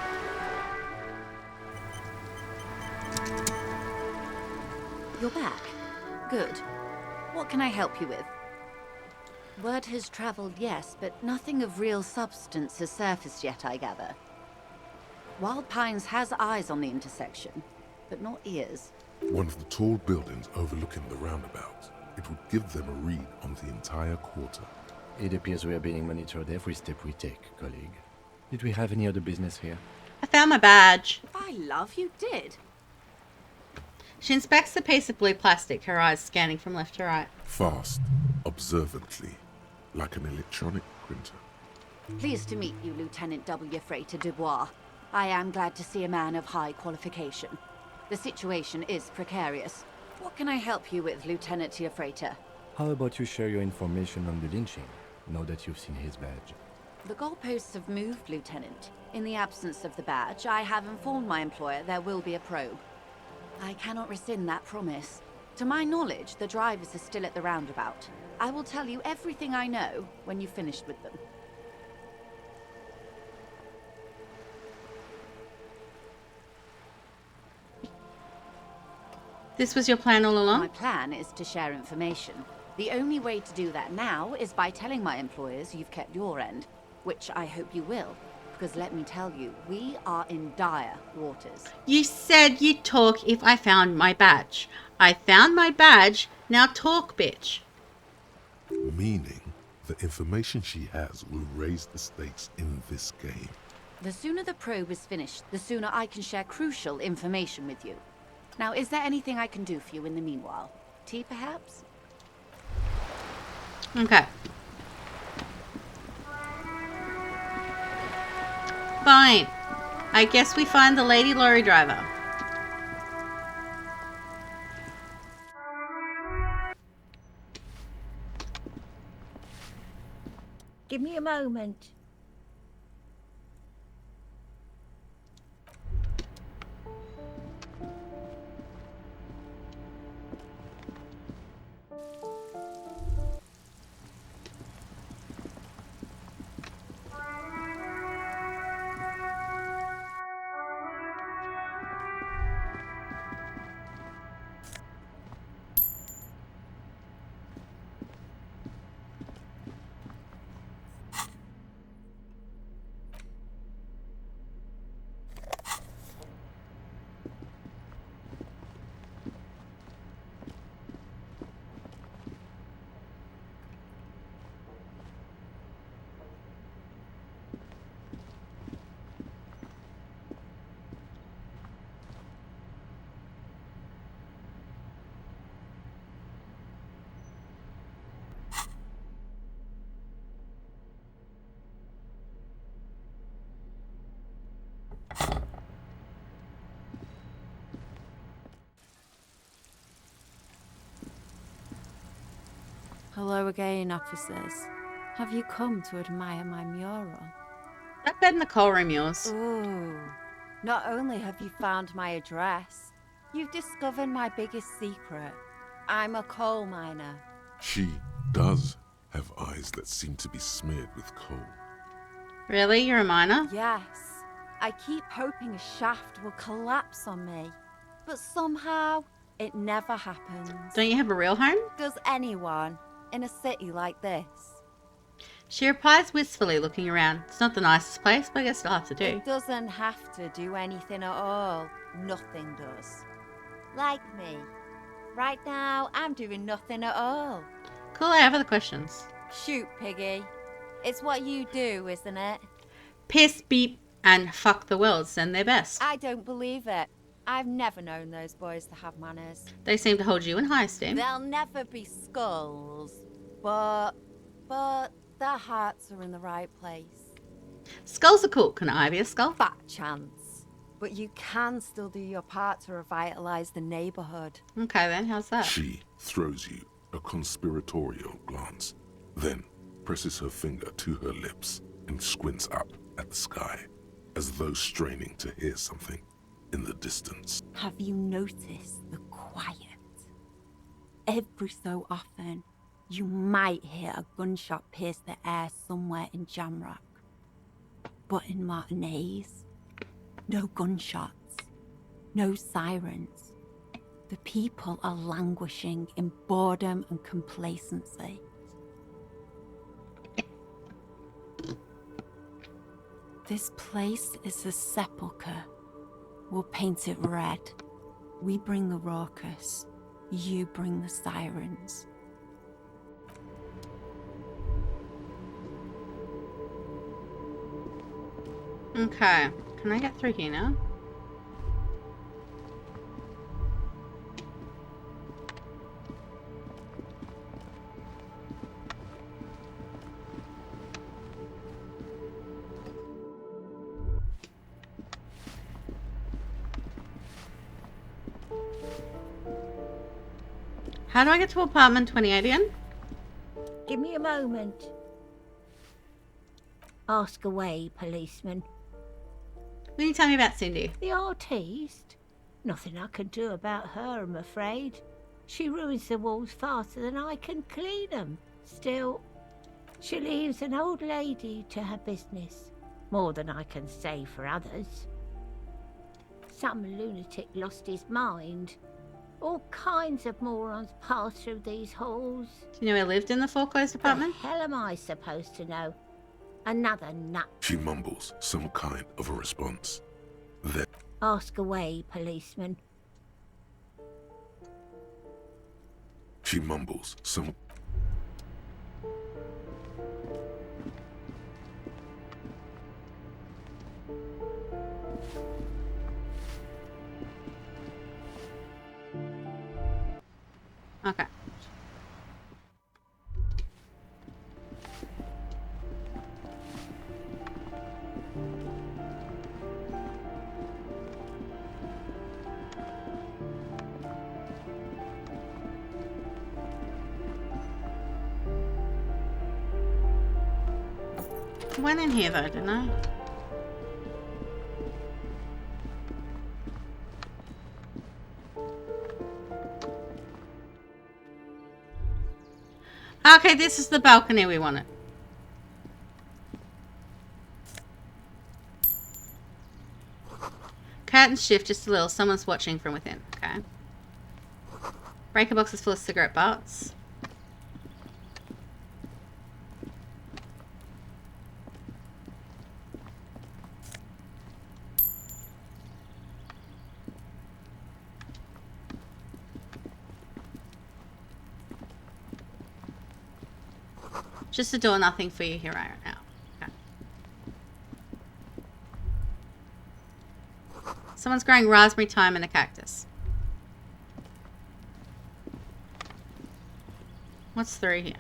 You're back. Good. What can I help you with? Word has traveled, yes, but nothing of real substance has surfaced yet, I gather. Wild Pines has eyes on the intersection, but not ears. One of the tall buildings overlooking the roundabout. It would give them a read on the entire quarter. It appears we are being monitored every step we take, colleague. Did we have any other business here? I found my badge. By love, you did. She inspects the piece of blue plastic, her eyes scanning from left to right. Fast, observantly, like an electronic printer. Pleased to meet you, Lieutenant W. Freighter Dubois. I am glad to see a man of high qualification. The situation is precarious. What can I help you with, Lieutenant Freighter? How about you share your information on the lynching, now that you've seen his badge? The goalposts have moved, Lieutenant. In the absence of the badge, I have informed my employer there will be a probe. I cannot rescind that promise. To my knowledge, the drivers are still at the roundabout. I will tell you everything I know when you've finished with them. This was your plan all along? My plan is to share information. The only way to do that now is by telling my employers you've kept your end, which I hope you will, because let me tell you, we are in dire waters. You said you'd talk if I found my badge. I found my badge, now talk, bitch. Meaning, the information she has will raise the stakes in this game. The sooner the probe is finished, the sooner I can share crucial information with you. Now, is there anything I can do for you in the meanwhile? Tea, perhaps? Okay. Fine. I guess we find the lady lorry driver. Give me a moment. Hello again, officers. Have you come to admire my mural? That bed in the coal room yours. Ooh. Not only have you found my address, you've discovered my biggest secret. I'm a coal miner. She does have eyes that seem to be smeared with coal. Really? You're a miner? Yes. I keep hoping a shaft will collapse on me. But somehow, it never happens. Don't you have a real home? Does anyone in a city like this? She replies wistfully, looking around. It's not the nicest place, but I guess it'll have to do. It doesn't have to do anything at all. Nothing does. Like me. Right now, I'm doing nothing at all. Cool, I have other questions. Shoot, Piggy. It's what you do, isn't it? Piss, beep, and fuck the world. Send their best. I don't believe it. I've never known those boys to have manners. They seem to hold you in high esteem. They'll never be skulls, but their hearts are in the right place. Skulls are cool. Can I be a skull? Fat chance. But you can still do your part to revitalize the neighborhood. Okay then, how's that? She throws you a conspiratorial glance, then presses her finger to her lips and squints up at the sky, as though straining to hear something in the distance. Have you noticed the quiet? Every so often, you might hear a gunshot pierce the air somewhere in Jamrock. But in Martinez, no gunshots, no sirens. The people are languishing in boredom and complacency. This place is a sepulchre. We'll paint it red. We bring the raucous. You bring the sirens. Okay. Can I get through here now? How do I get to apartment 28 again? Give me a moment. Ask away, policeman. What can you tell me about Cindy? The artiste? Nothing I can do about her, I'm afraid. She ruins the walls faster than I can clean them. Still, she leaves an old lady to her business. More than I can say for others. Some lunatic lost his mind. All kinds of morons pass through these halls. Do you know who lived in the foreclosed apartment? The hell am I supposed to know? Another nut. She mumbles some kind of a response. Then Ask away, policeman. she mumbles some. Okay. I went in here though, didn't I? Okay, this is the balcony we wanted. Curtains shift just a little. Someone's watching from within. Okay. Breaker box is full of cigarette butts. Just a door, nothing for you here right now. Okay. Someone's growing raspberry thyme in a cactus. What's through here?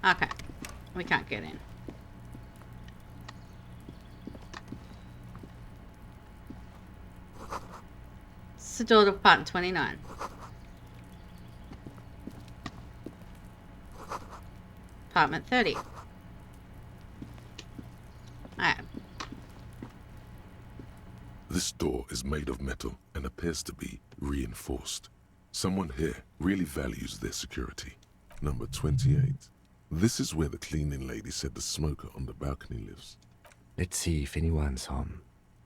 Okay. We can't get in. It's the door to apartment 29. Apartment 30. Alright. This door is made of metal and appears to be reinforced. Someone here really values their security. Number 28. This is where the cleaning lady said the smoker on the balcony lives. Let's see if anyone's home.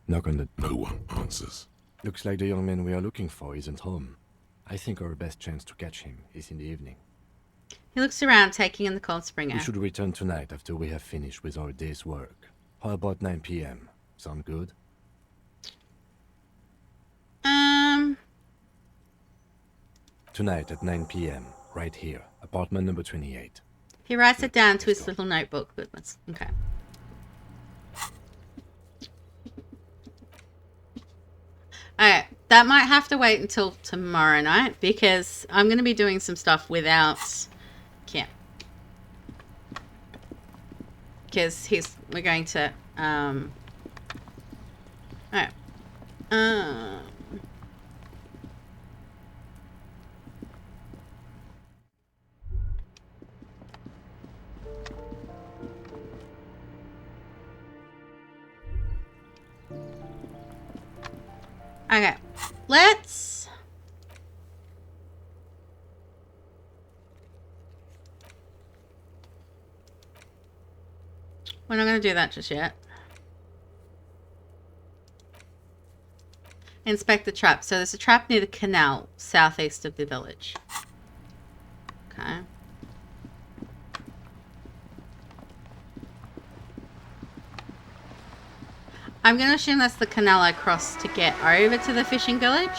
Knock on the... No one answers. Looks like the young man we are looking for isn't home. I think our best chance to catch him is in the evening. He looks around, taking in the cold spring air. We should return tonight after we have finished with our day's work. How about 9 p.m.? Sound good? Tonight at 9 p.m., right here, apartment number 28. He writes it down to his little notebook. Goodness. Okay. Alright, that might have to wait until tomorrow night because I'm going to be doing some stuff without Kim. Because we're going to, alright. Okay, let's... We're not going to do that just yet. Inspect the trap. So there's a trap near the canal, southeast of the village. Okay. I'm going to assume that's the canal I crossed to get over to the fishing village.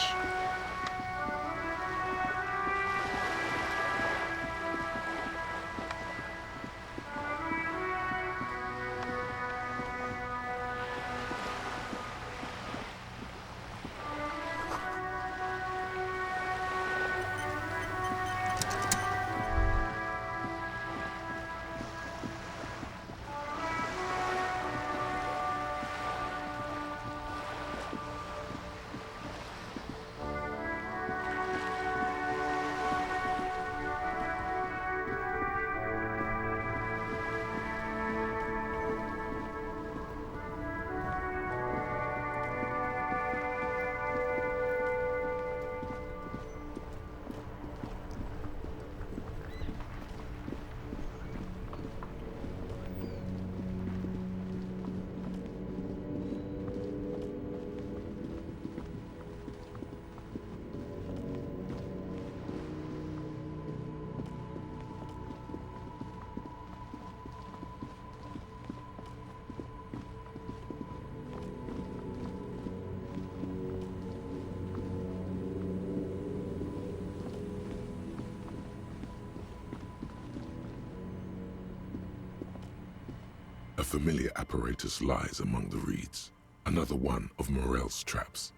A familiar apparatus lies among the reeds, another one of Morel's traps,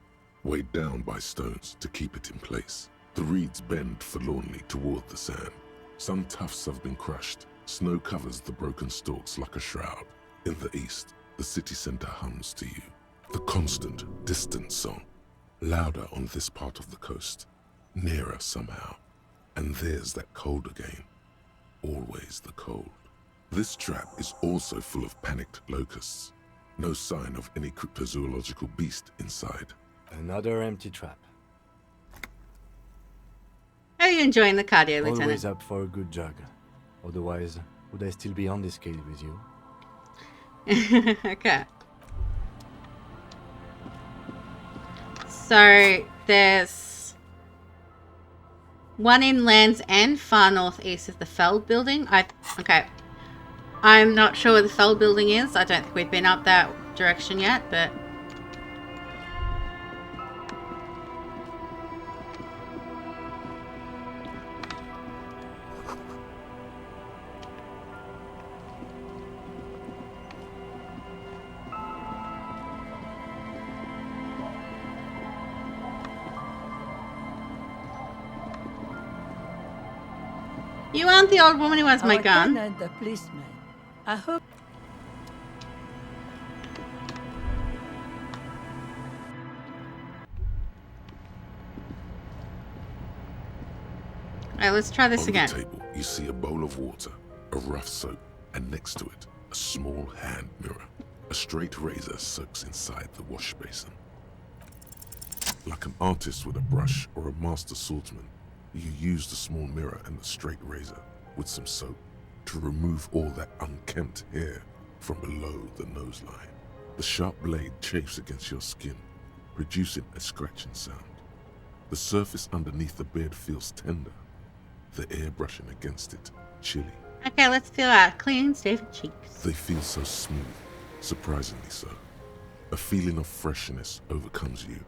weighed down by stones to keep it in place. The reeds bend forlornly toward the sand. Some tufts have been crushed. Snow covers the broken stalks like a shroud. In the east, the city center hums to you. The constant, distant song, louder on this part of the coast, nearer somehow. And there's that cold again. Always the cold. This trap is also full of panicked locusts. No sign of any cryptozoological beast inside. Another empty trap. Are you enjoying the cardio, Always Lieutenant? up for a good jog. Otherwise, would I still be on this case with you? Okay. So there's one in Land's End, far northeast of the Feld building. Okay. I'm not sure where the Feld building is. I don't think we've been up that direction yet, but you aren't the old woman who has my gun. The policeman. I hope. Alright, let's try this On again. the table, you see a bowl of water, a rough soap, and next to it, a small hand mirror. A straight razor soaks inside the wash basin. Like an artist with a brush or a master swordsman, you use the small mirror and the straight razor with some soap to remove all that unkempt hair from below the nose line. The sharp blade chafes against your skin, producing a scratching sound. The surface underneath the beard feels tender, the air brushing against it chilly. Okay, let's feel our clean, safe cheeks. They feel so smooth, surprisingly so. A feeling of freshness overcomes you,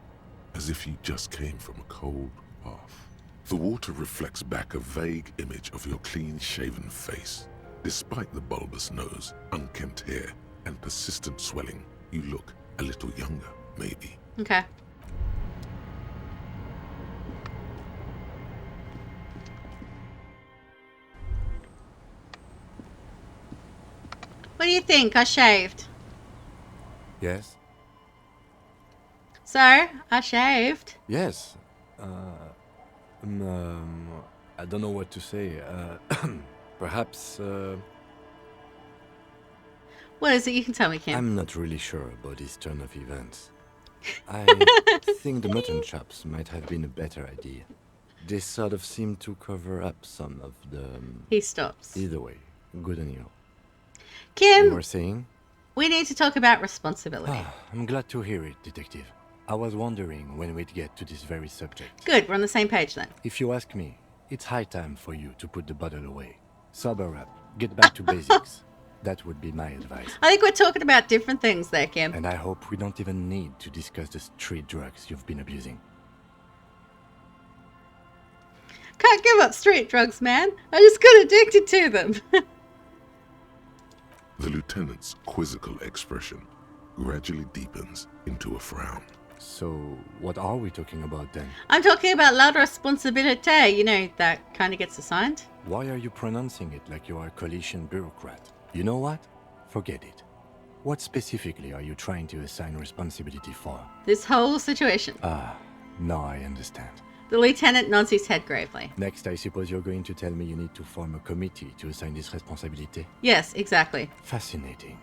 as if you just came from a cold bath. The water reflects back a vague image of your clean-shaven face. Despite the bulbous nose, unkempt hair, and persistent swelling, you look a little younger, maybe. Okay. What do you think? I shaved. Yes? So, I shaved. Yes. I don't know what to say. Perhaps, What is it? You can tell me, Kim. I'm not really sure about this turn of events. I think the mutton chops might have been a better idea. They sort of seem to cover up some of the... He stops. Either way, good on you. Kim, You were saying? we need to talk about responsibility. I'm glad to hear it, Detective. I was wondering when we'd get to this very subject. Good, we're on the same page then. If you ask me, it's high time for you to put the bottle away. Sober up. Get back to basics. That would be my advice. I think we're talking about different things there, Kim. And I hope we don't even need to discuss the street drugs you've been abusing. Can't give up street drugs, man. I just got addicted to them. The lieutenant's quizzical expression gradually deepens into a frown. So, what are we talking about then? I'm talking about la responsabilité. You know, that kind of gets assigned. Why are you pronouncing it like you are a coalition bureaucrat? You know what? Forget it. What specifically are you trying to assign responsibility for? This whole situation. Ah, now I understand. The lieutenant nods his head gravely. Next, I suppose you're going to tell me you need to form a committee to assign this responsibility? Yes, exactly. Fascinating.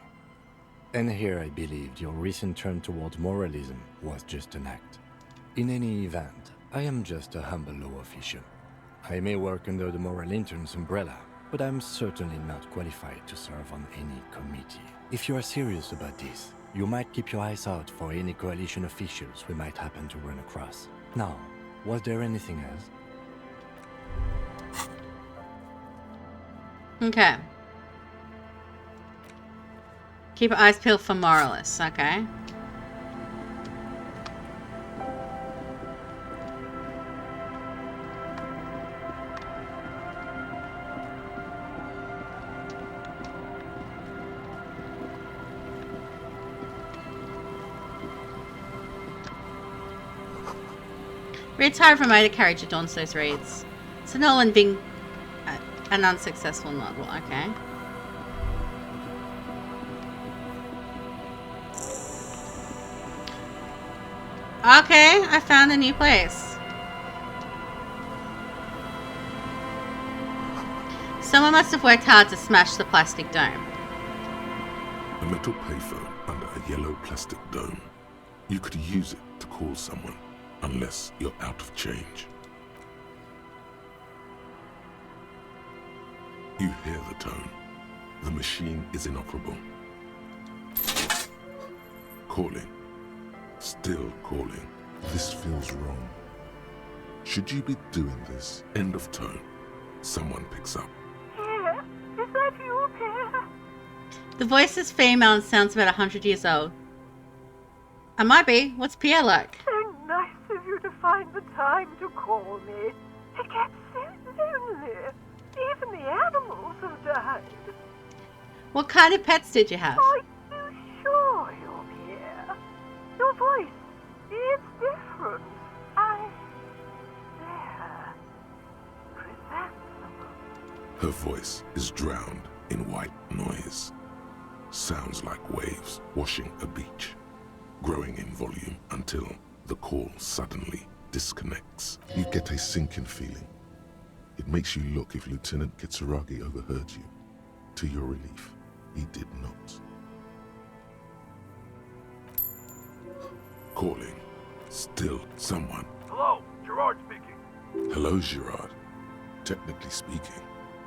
And here I believed your recent turn towards moralism was just an act. In any event, I am just a humble law official. I may work under the moral intern's umbrella, but I'm certainly not qualified to serve on any committee. If you are serious about this, you might keep your eyes out for any coalition officials we might happen to run across. Now, was there anything else? Okay. Keep your eyes peeled for moralists, okay. Reed's hired from motor carriage adorns those reeds. So Nolan being an unsuccessful model, okay. Okay, I found a new place. Someone must have worked hard to smash the plastic dome. A metal payphone under a yellow plastic dome. You could use it to call someone, unless you're out of change. You hear the tone. The machine is inoperable. Calling. Still calling. This feels wrong. Should you be doing this? End of tone. Someone picks up. Pierre, is that you, Pierre? The voice is female and sounds about 100 years old. I might be. What's Pierre like? So nice of you to find the time to call me. It gets so lonely. Even the animals have died. What kind of pets did you have? Are you sure you're Pierre? Your voice, it's different. There. Presentable. Her voice is drowned in white noise. Sounds like waves washing a beach, growing in volume until the call suddenly disconnects. You get a sinking feeling. It makes you look if Lieutenant Kitsuragi overheard you. To your relief, he did not. Calling. Still someone. Hello, Gerard speaking. Hello, Gerard. Technically speaking,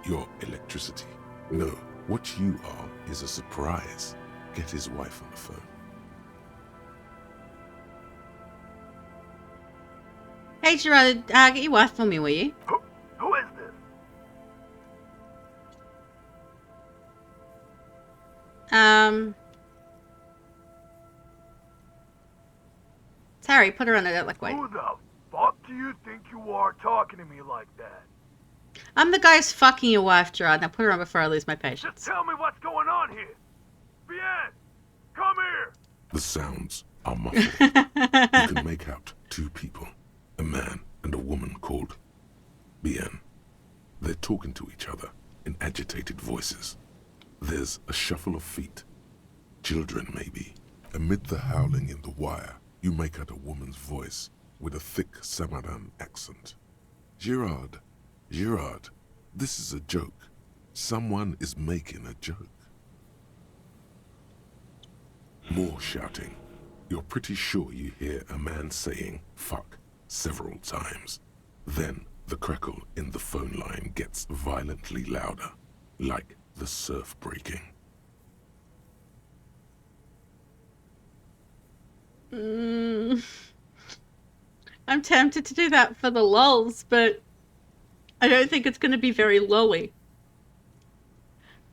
you're electricity. No, what you are is a surprise. Get his wife on the phone. Hey Gerard, get your wife for me, will you? Who is this? It's Harry, put her on it like wait. Who the fuck do you think you are talking to me like that? I'm the guy who's fucking your wife, Gerard. Now put her on before I lose my patience. Just tell me what's going on here. Bien, come here. The sounds are muffled. You can make out two people, a man and a woman called Bien. They're talking to each other in agitated voices. There's a shuffle of feet. Children, maybe. Amid the howling in the wire, you make out a woman's voice with a thick Samaran accent. Gerard, this is a joke. Someone is making a joke. More shouting. You're pretty sure you hear a man saying fuck several times. Then the crackle in the phone line gets violently louder, like the surf breaking. I'm tempted to do that for the lulz, but I don't think it's going to be very lolly.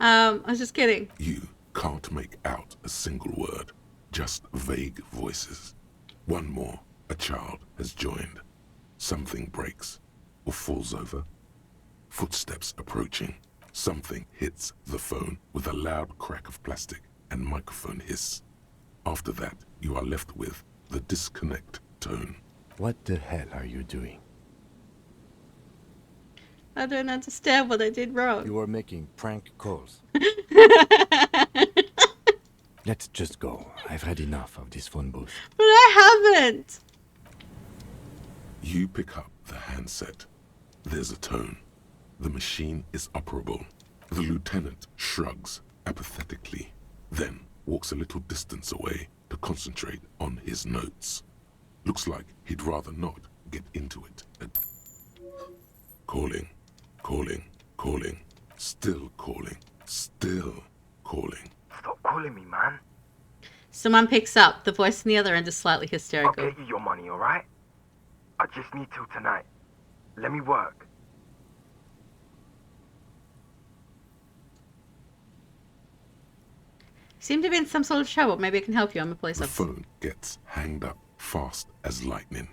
I was just kidding. You can't make out a single word, just vague voices. One more, a child has joined. Something breaks or falls over. Footsteps approaching. Something hits the phone with a loud crack of plastic and microphone hiss. After that, you are left with the disconnect tone. What the hell are you doing? I don't understand what I did wrong. You are making prank calls. Let's just go. I've had enough of this phone booth. But I haven't. You pick up the handset. There's a tone. The machine is operable. The lieutenant shrugs apathetically, then walks a little distance away to concentrate on his notes. Looks like he'd rather not get into it. Calling, calling, calling, still calling, still calling. Stop calling me, man. Someone picks up. The voice on the other end is slightly I'll hysterical. get you your money, alright? I just need till tonight. Let me work. Seem to be in some sort of trouble. Maybe I can help you. I'm a police The officer. phone gets hanged up fast as lightning.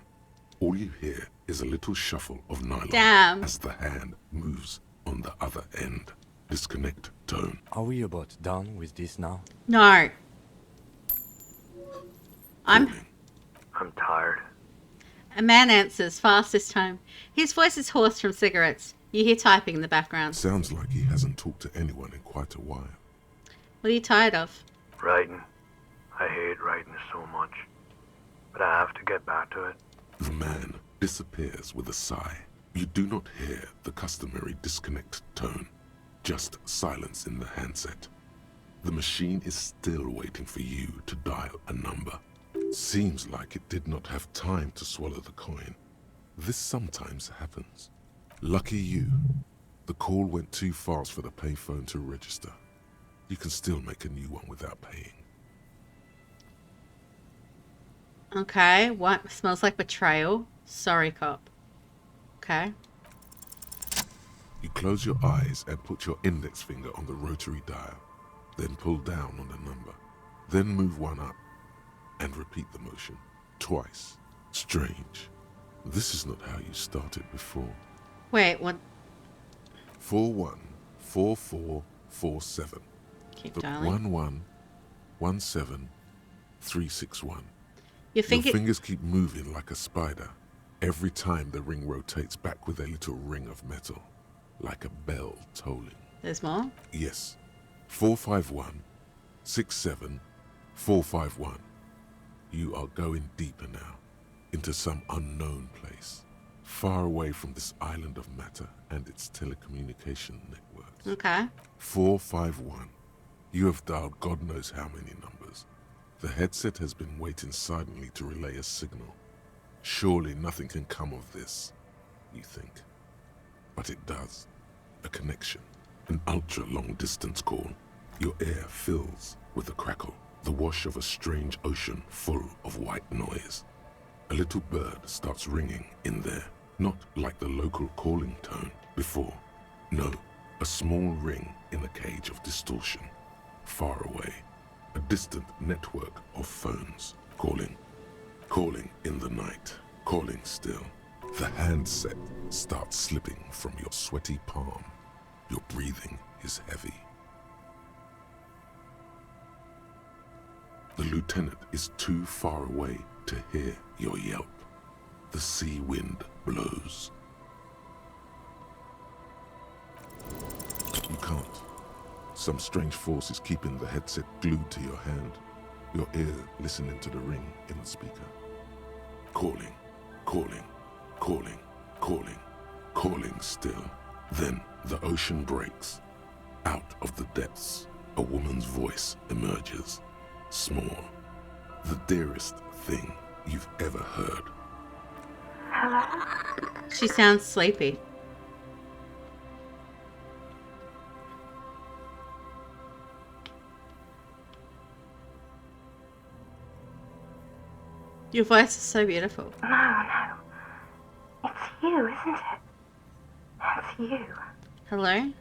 All you hear is a little shuffle of nylon Damn. as the hand moves on the other end. Disconnect tone. Are we about done with this now? No. Calling. I'm tired. A man answers, fast this time. His voice is hoarse from cigarettes. You hear typing in the background. Sounds like he hasn't talked to anyone in quite a while. What are you tired of? Writing. I hate writing so much. But I have to get back to it. The man disappears with a sigh. You do not hear the customary disconnect tone, just silence in the handset. The machine is still waiting for you to dial a number. Seems like it did not have time to swallow the coin. This sometimes happens. Lucky you. The call went too fast for the payphone to register. You can still make a new one without paying. Okay. What? Smells like betrayal. Sorry, cop. Okay. You close your eyes and put your index finger on the rotary dial. Then pull down on the number. Then move one up. And repeat the motion. Twice. Strange. This is not how you started before. Wait, what? 414447. Keep The dialing. 1117361. Your finger... Your fingers keep moving like a spider. Every time the ring rotates back with a little ring of metal. Like a bell tolling. There's more? Yes. 451-67451. You are going deeper now. Into some unknown place. Far away from this island of matter and its telecommunication networks. Okay. 451. You have dialed God knows how many numbers. The headset has been waiting silently to relay a signal. Surely nothing can come of this, you think. But it does. A connection. An ultra-long distance call. Your air fills with a crackle. The wash of a strange ocean full of white noise. A little bird starts ringing in there. Not like the local calling tone before. No, a small ring in a cage of distortion. Far away. A distant network of phones. Calling. Calling in the night. Calling still. The handset starts slipping from your sweaty palm. Your breathing is heavy. The lieutenant is too far away to hear your yelp. The sea wind blows. You can't. Some strange force is keeping the headset glued to your hand. Your ear listening to the ring in the speaker. Calling, calling, calling, calling, calling still. Then the ocean breaks. Out of the depths, a woman's voice emerges. Small. The dearest thing you've ever heard. She sounds sleepy. Your voice is so beautiful. No. It's you, isn't it? It's you. Hello?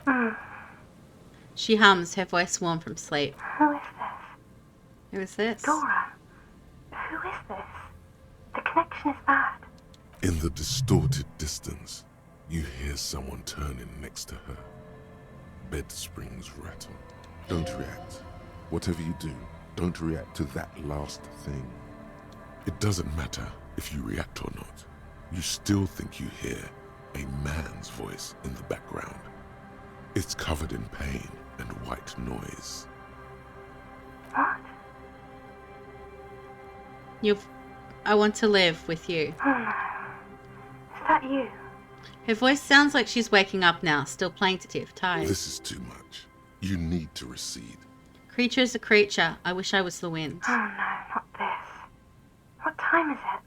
She hums, her voice warm from sleep. Who is this? Who is this? Dora. Who is this? The connection is bad. In the distorted distance, you hear someone turning next to her. Bed springs rattle. Don't react. Whatever you do, don't react to that last thing. It doesn't matter if you react or not. You still think you hear a man's voice in the background. It's covered in pain and white noise. What? I want to live with you. Oh no. Is that you? Her voice sounds like she's waking up now, still plaintive, tired. This is too much. You need to recede. Creature is a creature. I wish I was the wind. Oh no, not this. What time is it?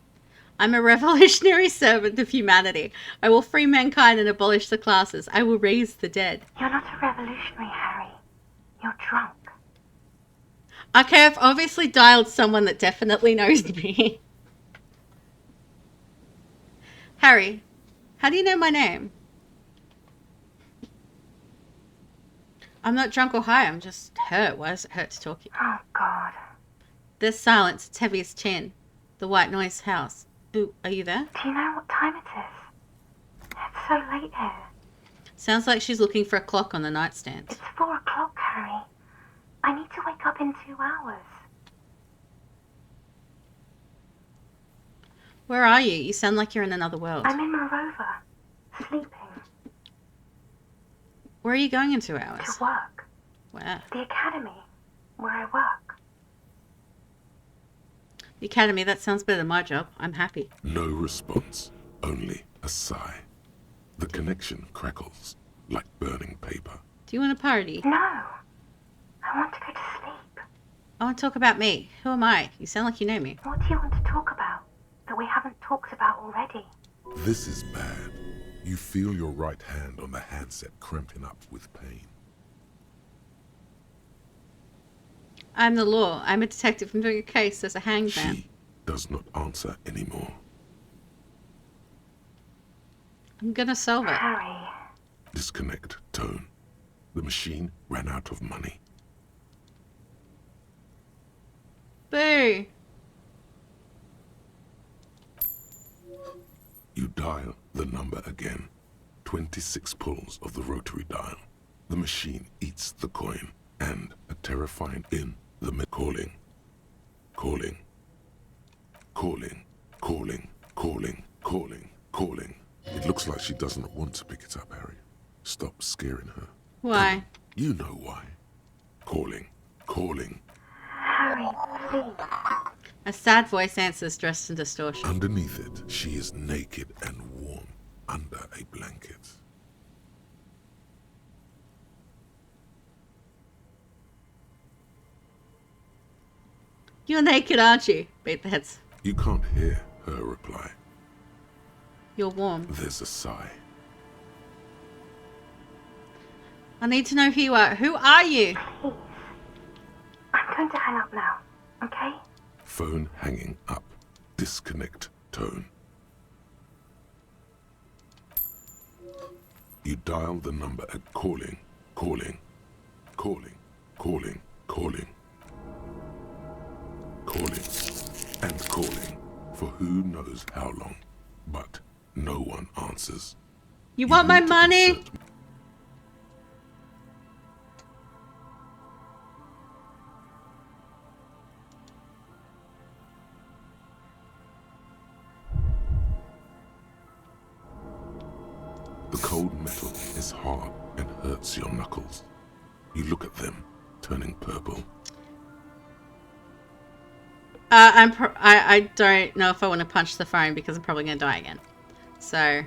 I'm a revolutionary servant of humanity. I will free mankind and abolish the classes. I will raise the dead. You're not a revolutionary, Harry. You're drunk. Okay, I've obviously dialed someone that definitely knows me. Harry, how do you know my name? I'm not drunk or high, I'm just hurt. Why does it hurt to talk to you? Oh, God. There's silence, it's heavy as tin. The white noise house. Ooh, are you there? Do you know what time it is? It's so late here. Sounds like she's looking for a clock on the nightstand. It's 4 o'clock, Harry. I need to wake up in 2 hours. Where are you? You sound like you're in another world. I'm in Morova, sleeping. Where are you going in 2 hours? To work. Where? The academy, where I work. The academy, that sounds better than my job. I'm happy. No response, only a sigh. The connection crackles like burning paper. Do you want a party? No. I want to go to sleep. I want to talk about me. Who am I? You sound like you know me. What do you want to talk about that we haven't talked about already? This is bad. You feel your right hand on the handset cramping up with pain. I'm the law. I'm a detective. I'm doing a case as a hangman. She does not answer anymore. I'm gonna solve it. Harry. Disconnect tone. The machine ran out of money. Boo! You dial the number again. 26 pulls of the rotary dial. The machine eats the coin, and a terrifying in the calling. Calling. Calling. Calling. Calling. Calling. Calling. It looks like she doesn't want to pick it up, Harry. Stop scaring her. Why? You know why. Calling. Calling. Harry, please. A sad voice answers, dressed in distortion. Underneath it, she is naked and warm under a blanket. You're naked, aren't you? Beat the heads. You can't hear her reply. You're warm. There's a sigh. I need to know who you are. Who are you? Please. I'm going to hang up now, okay? Phone hanging up. Disconnect tone. You dial the number at calling, calling, calling, calling, calling, calling, and calling for who knows how long, but no one answers. You want my money? The cold metal is hard and hurts your knuckles. You look at them, turning purple. I don't know if I want to punch the phone because I'm probably going to die again. So.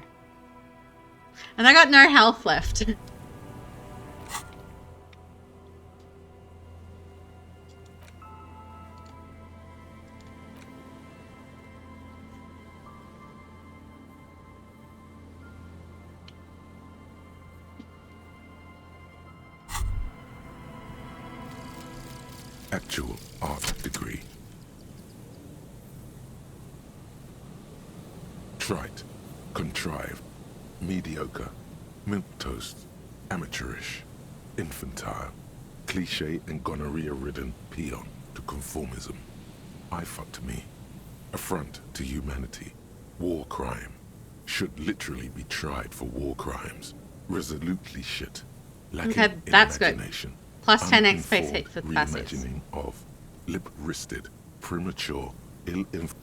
And I got no health left. Actual art degree. Trite, contrived, mediocre, milquetoast, amateurish. infantile, cliché and gonorrhea-ridden peon to conformism. I fucked me. Affront to humanity. War crime. Should literally be tried for war crimes. Resolutely shit. Lacking Okay, that's good. imagination. Plus 10 XP hit for Uninformed passives. reimagining of lip-wristed, premature, ill-informed.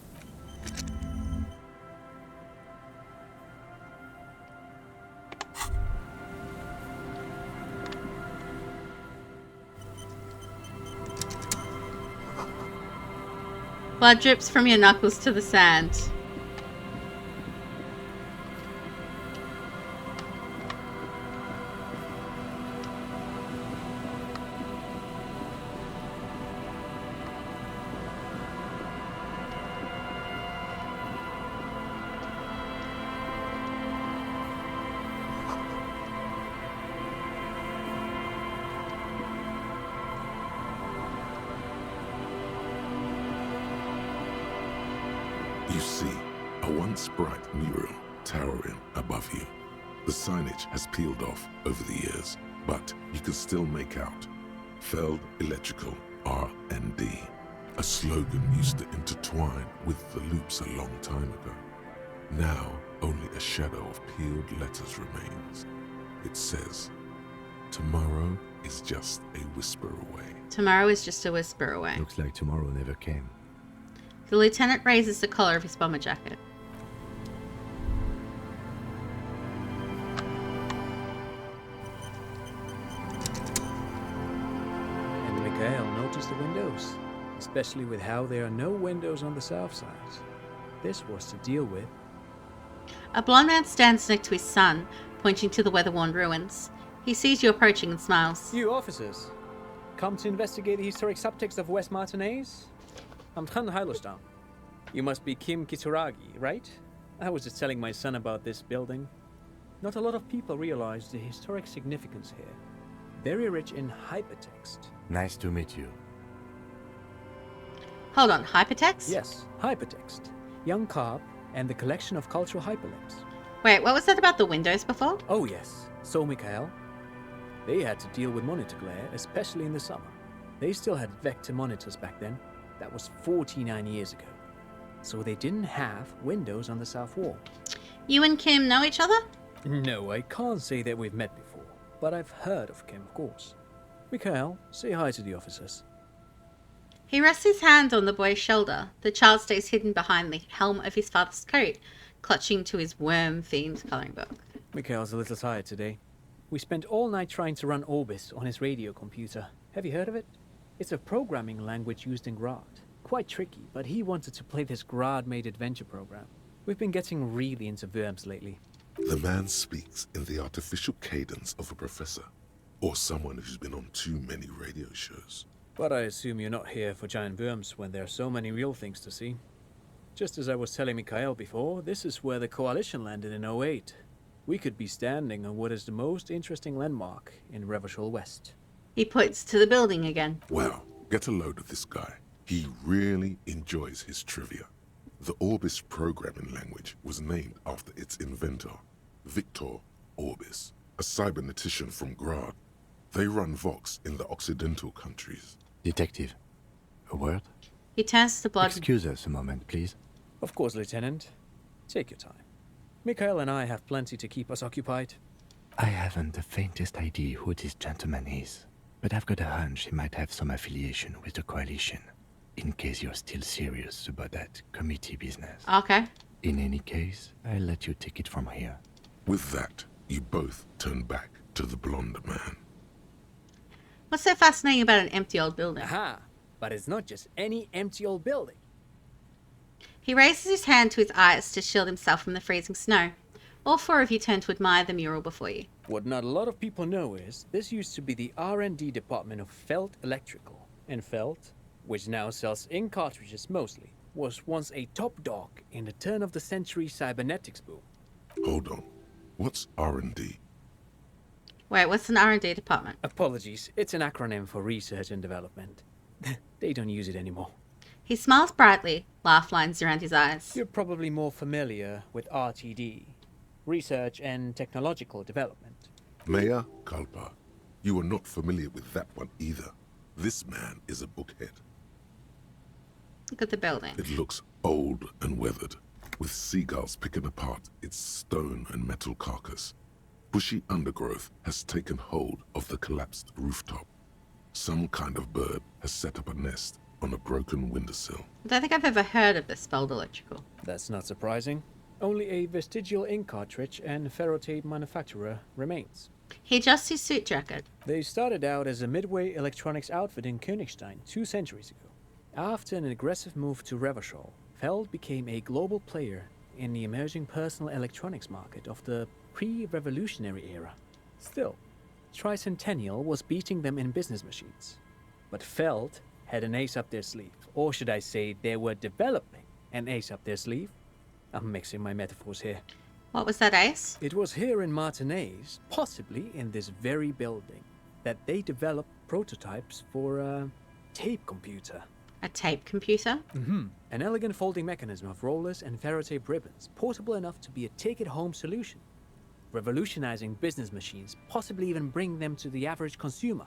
Blood drips from your knuckles to the sand. You see a once bright mural towering above you. The signage has peeled off over the years, but you can still make out Feld Electrical R&D. A slogan used to intertwine with the loops a long time ago. Now, only a shadow of peeled letters remains. It says, tomorrow is just a whisper away. Tomorrow is just a whisper away. Looks like tomorrow never came. The lieutenant raises the collar of his bomber jacket. And Mikhail noticed the windows, especially with how there are no windows on the south side. This was to deal with. A blond man stands next to his son, pointing to the weather-worn ruins. He sees you approaching and smiles. You officers, come to investigate the historic subtext of West Martinez? I'm Tran Heilostam. You must be Kim Kituragi, right? I was just telling my son about this building. Not a lot of people realize the historic significance here. Very rich in hypertext. Nice to meet you. Hold on, hypertext? Yes, hypertext. Young Carp and the collection of cultural hyperlinks. Wait, what was that about the windows before? Oh yes, so Mikhail. They had to deal with monitor glare, especially in the summer. They still had vector monitors back then. That was 49 years ago. So they didn't have windows on the south wall. You and Kim know each other? No, I can't say that we've met before, but I've heard of Kim, of course. Mikhail, say hi to the officers. He rests his hand on the boy's shoulder. The child stays hidden behind the helm of his father's coat, clutching to his worm-themed coloring book. Mikhail's a little tired today. We spent all night trying to run Orbis on his radio computer. Have you heard of it? It's a programming language used in Grad. Quite tricky, but he wanted to play this Grad-made adventure program. We've been getting really into verbs lately. The man speaks in the artificial cadence of a professor, or someone who's been on too many radio shows. But I assume you're not here for giant worms when there are so many real things to see. Just as I was telling Mikhail before, this is where the Coalition landed in '08. We could be standing on what is the most interesting landmark in Revachol West. He points to the building again. Wow, get a load of this guy. He really enjoys his trivia. The Orbis programming language was named after its inventor, Victor Orbis, a cybernetician from Grad. They run Vox in the Occidental countries. Detective, a word? He turns to Blood. Excuse us a moment, please. Of course, Lieutenant. Take your time. Mikhail and I have plenty to keep us occupied. I haven't the faintest idea who this gentleman is, but I've got a hunch he might have some affiliation with the Coalition, in case you're still serious about that committee business. Okay. In any case, I'll let you take it from here. With that, you both turn back to the blonde man. What's so fascinating about an empty old building? Aha! But it's not just any empty old building. He raises his hand to his eyes to shield himself from the freezing snow. All four of you turn to admire the mural before you. What not a lot of people know is, this used to be the R&D department of Feld Electrical. And Feld, which now sells ink cartridges mostly, was once a top dog in the turn-of-the-century cybernetics boom. Hold on. What's R&D? Wait, what's an R&D department? Apologies, it's an acronym for research and development. They don't use it anymore. He smiles brightly, laugh lines around his eyes. You're probably more familiar with RTD, Research and Technological Development. Mea culpa. You are not familiar with that one either. This man is a bookhead. Look at the building. It looks old and weathered, with seagulls picking apart its stone and metal carcass. Bushy undergrowth has taken hold of the collapsed rooftop. Some kind of bird has set up a nest on a broken windowsill. I don't think I've ever heard of this Feld Electrical. That's not surprising. Only a vestigial ink cartridge and ferrotape manufacturer remains. He adjusts his suit jacket. They started out as a midway electronics outfit in Königstein 2 centuries ago. After an aggressive move to Revachol, Feld became a global player in the emerging personal electronics market of the pre-revolutionary era. Still, Tricentennial was beating them in business machines. But Feld had an ace up their sleeve, or should I say they were developing an ace up their sleeve. I'm mixing my metaphors here. What was that ace? It was here in Martinez, possibly in this very building, that they developed prototypes for a tape computer. A tape computer? Mm-hmm. An elegant folding mechanism of rollers and ferrotape ribbons, portable enough to be a take-it-home solution. Revolutionizing business machines, possibly even bring them to the average consumer,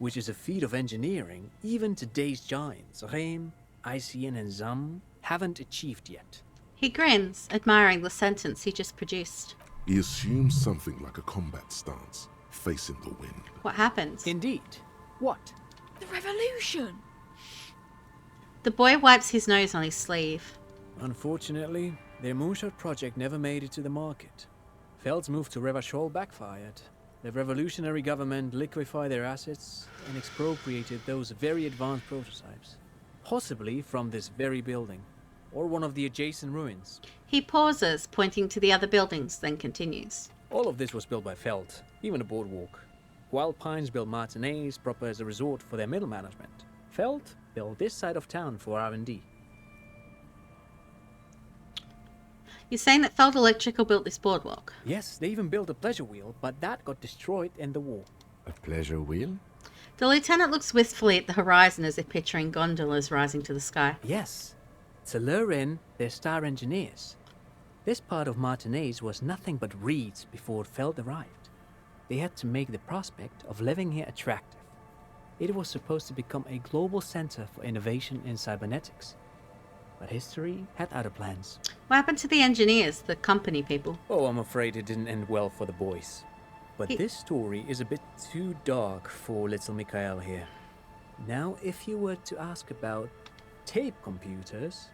which is a feat of engineering even today's giants, Rehm, ICN and ZAM, haven't achieved yet. He grins, admiring the sentence he just produced. He assumes something like a combat stance, facing the wind. What happens? Indeed. What? The revolution! The boy wipes his nose on his sleeve. Unfortunately, their moonshot project never made it to the market. Feld's move to Revachol backfired. The revolutionary government liquefied their assets and expropriated those very advanced prototypes. Possibly from this very building, or one of the adjacent ruins. He pauses, pointing to the other buildings, then continues. All of this was built by Feld, even the boardwalk. Wild Pines built Martinez proper as a resort for their middle management. Feld built this side of town for R&D. You're saying that Feld Electrical built this boardwalk? Yes, they even built a pleasure wheel, but that got destroyed in the war. A pleasure wheel? The lieutenant looks wistfully at the horizon as if picturing gondolas rising to the sky. Yes, to lure in their star engineers. This part of Martinez was nothing but reeds before Feld arrived. They had to make the prospect of living here attractive. It was supposed to become a global center for innovation in cybernetics. But history had other plans. What happened to the engineers, the company people? Oh, I'm afraid it didn't end well for the boys. But this story is a bit too dark for little Mikhail here. Now, if you were to ask about tape computers...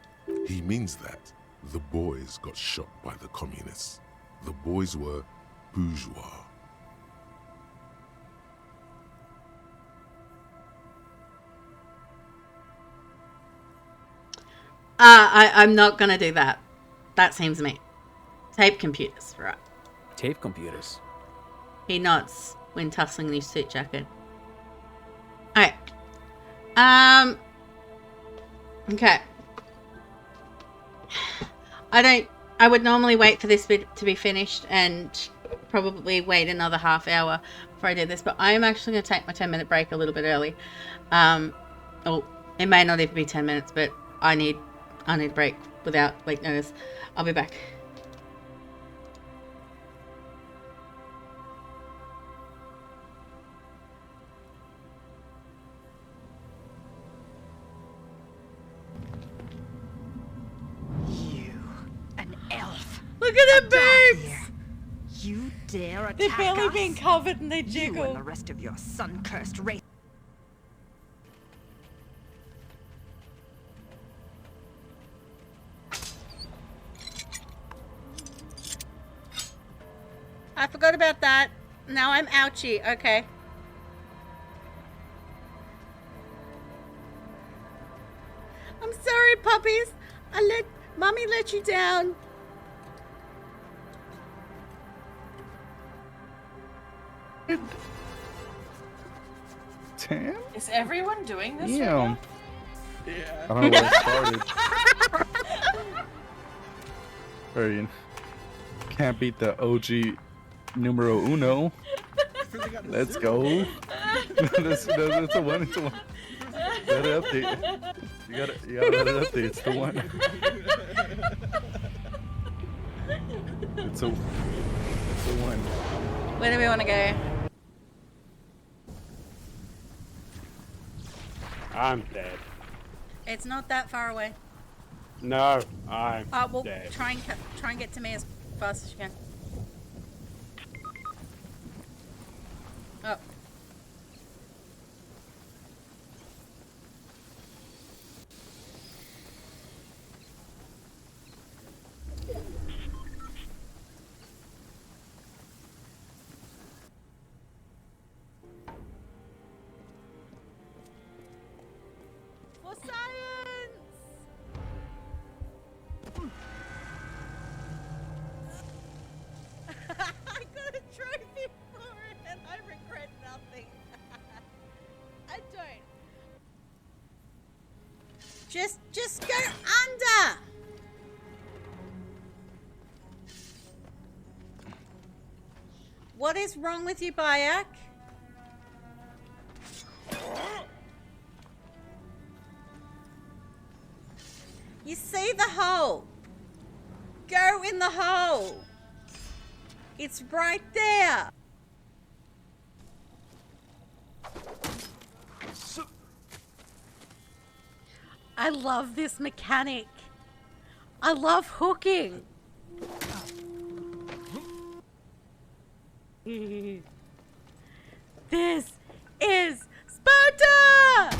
He means that the boys got shot by the communists. The boys were bourgeois. I'm not gonna do that. That seems mean. Tape computers, right? Tape computers. He nods when tussling in his suit jacket. Alright. Okay. I would normally wait for this bit to be finished and probably wait another half hour before I did this, but I am actually going to take my 10-minute break a little bit early. Oh, it may not even be 10 minutes, but I need a break without late notice. I'll be back. Look at their boobs! You dare attack They're barely us? being covered and they You jiggle. and the rest of your sun-cursed race. I forgot about that. Now I'm ouchie. Okay. I'm sorry, puppies. Mommy let you down. Damn. Is everyone doing this? Yeah. Right now? Yeah. I don't know where it started. Very. Can't beat the OG numero uno. Let's go. that's a one. It's a one. You gotta update. You gotta let it update. It's the one. It's a one. Where do we want to go? I'm dead. It's not that far away. No, I'm Well, dead. try and get to me as fast as you can. Oh. For science! I got a trophy for it and I regret nothing. I don't. Just go under! What is wrong with you, Bayak? You see the hole? Go in the hole. It's right there. I love this mechanic. I love hooking. This is Sparta!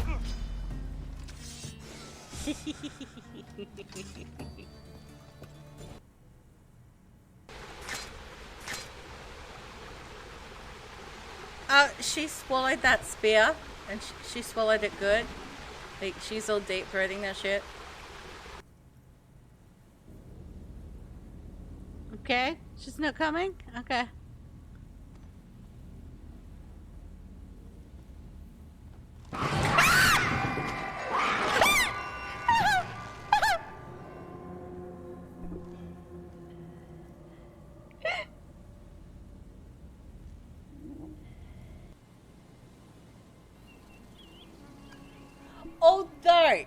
She swallowed that spear, and she swallowed it good. Like, she's all deep throating that shit. Okay, she's not coming? Okay. Although,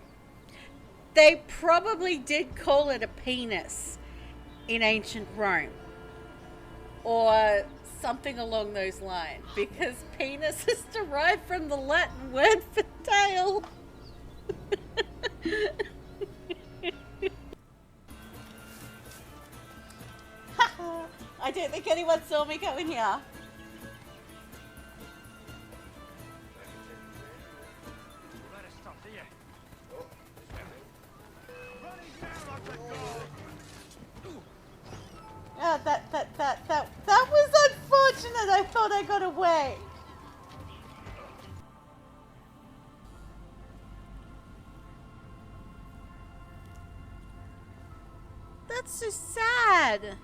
they probably did call it a penis in ancient Rome. Or something along those lines. Because penis is derived from the Latin word for tail. I don't think anyone saw me go in here. Oh, that was unfortunate. I thought I got away. That's so sad.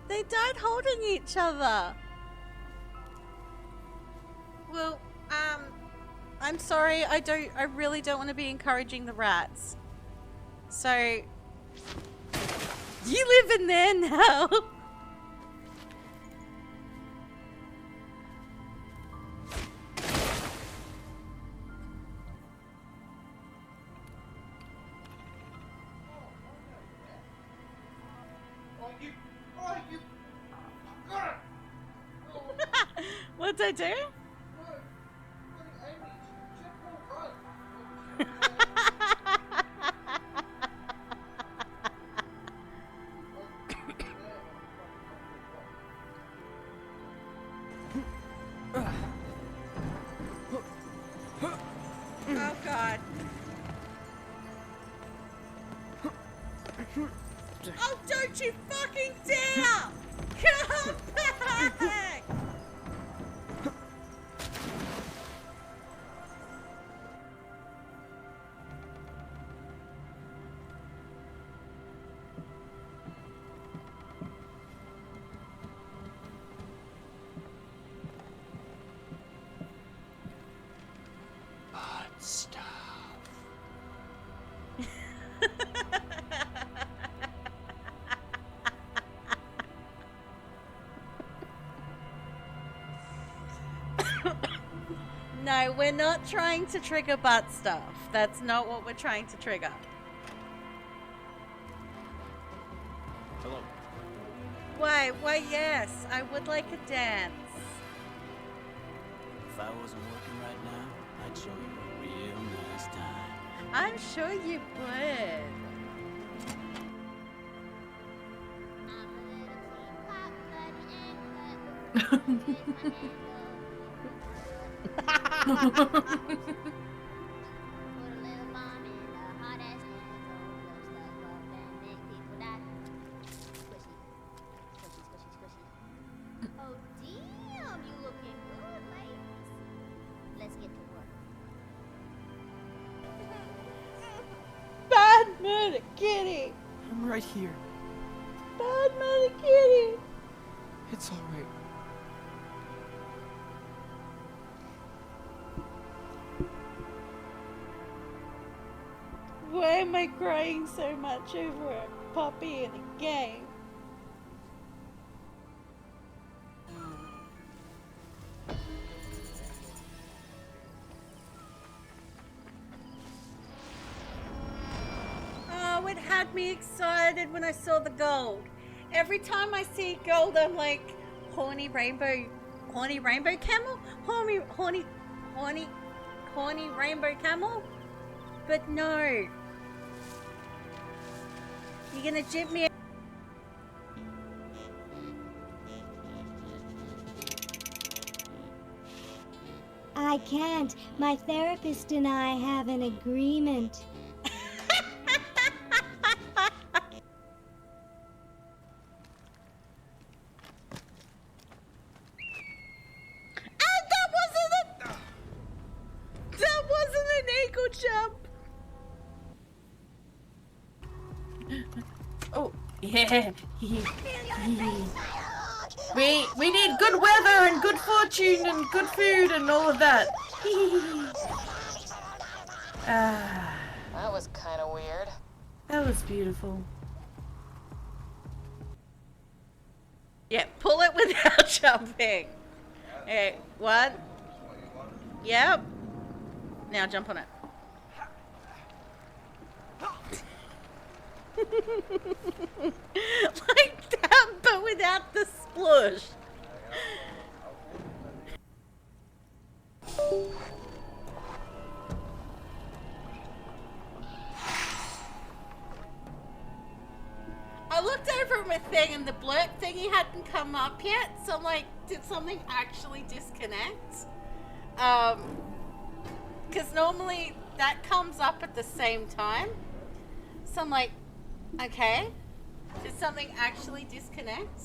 They died holding each other. Well, I'm sorry, I really don't want to be encouraging the rats. So, you live in there now. What'd I do? Oh God. Oh, don't you fucking dare! Come back! No, we're not trying to trigger butt stuff. That's not what we're trying to trigger. Hello. Why, yes, I would like a dance. If I wasn't working right now, I'd show you a real nice time. I'm sure you would. Oh, damn, you looking good, ladies. Let's get to work. Bad murder kitty. I'm right here. Bad murder kitty. It's all right. Why am I crying so much over a puppy in a game? Oh, it had me excited when I saw the gold. Every time I see gold, I'm like, horny rainbow camel? Horny rainbow camel? But no. You're gonna jip me. I can't. My therapist and I have an agreement. That wasn't an eagle jump. Oh, yeah. We need good weather and good fortune and good food and all of that. That was kind of weird. That was beautiful. Yeah, pull it without jumping. Okay, 1. Yep. Now jump on it. Like that, but without the splush. I looked over at my thing and the blurb thingy hadn't come up yet, so I'm like, did something actually disconnect? Because normally that comes up at the same time. So I'm like, okay, did something actually disconnect?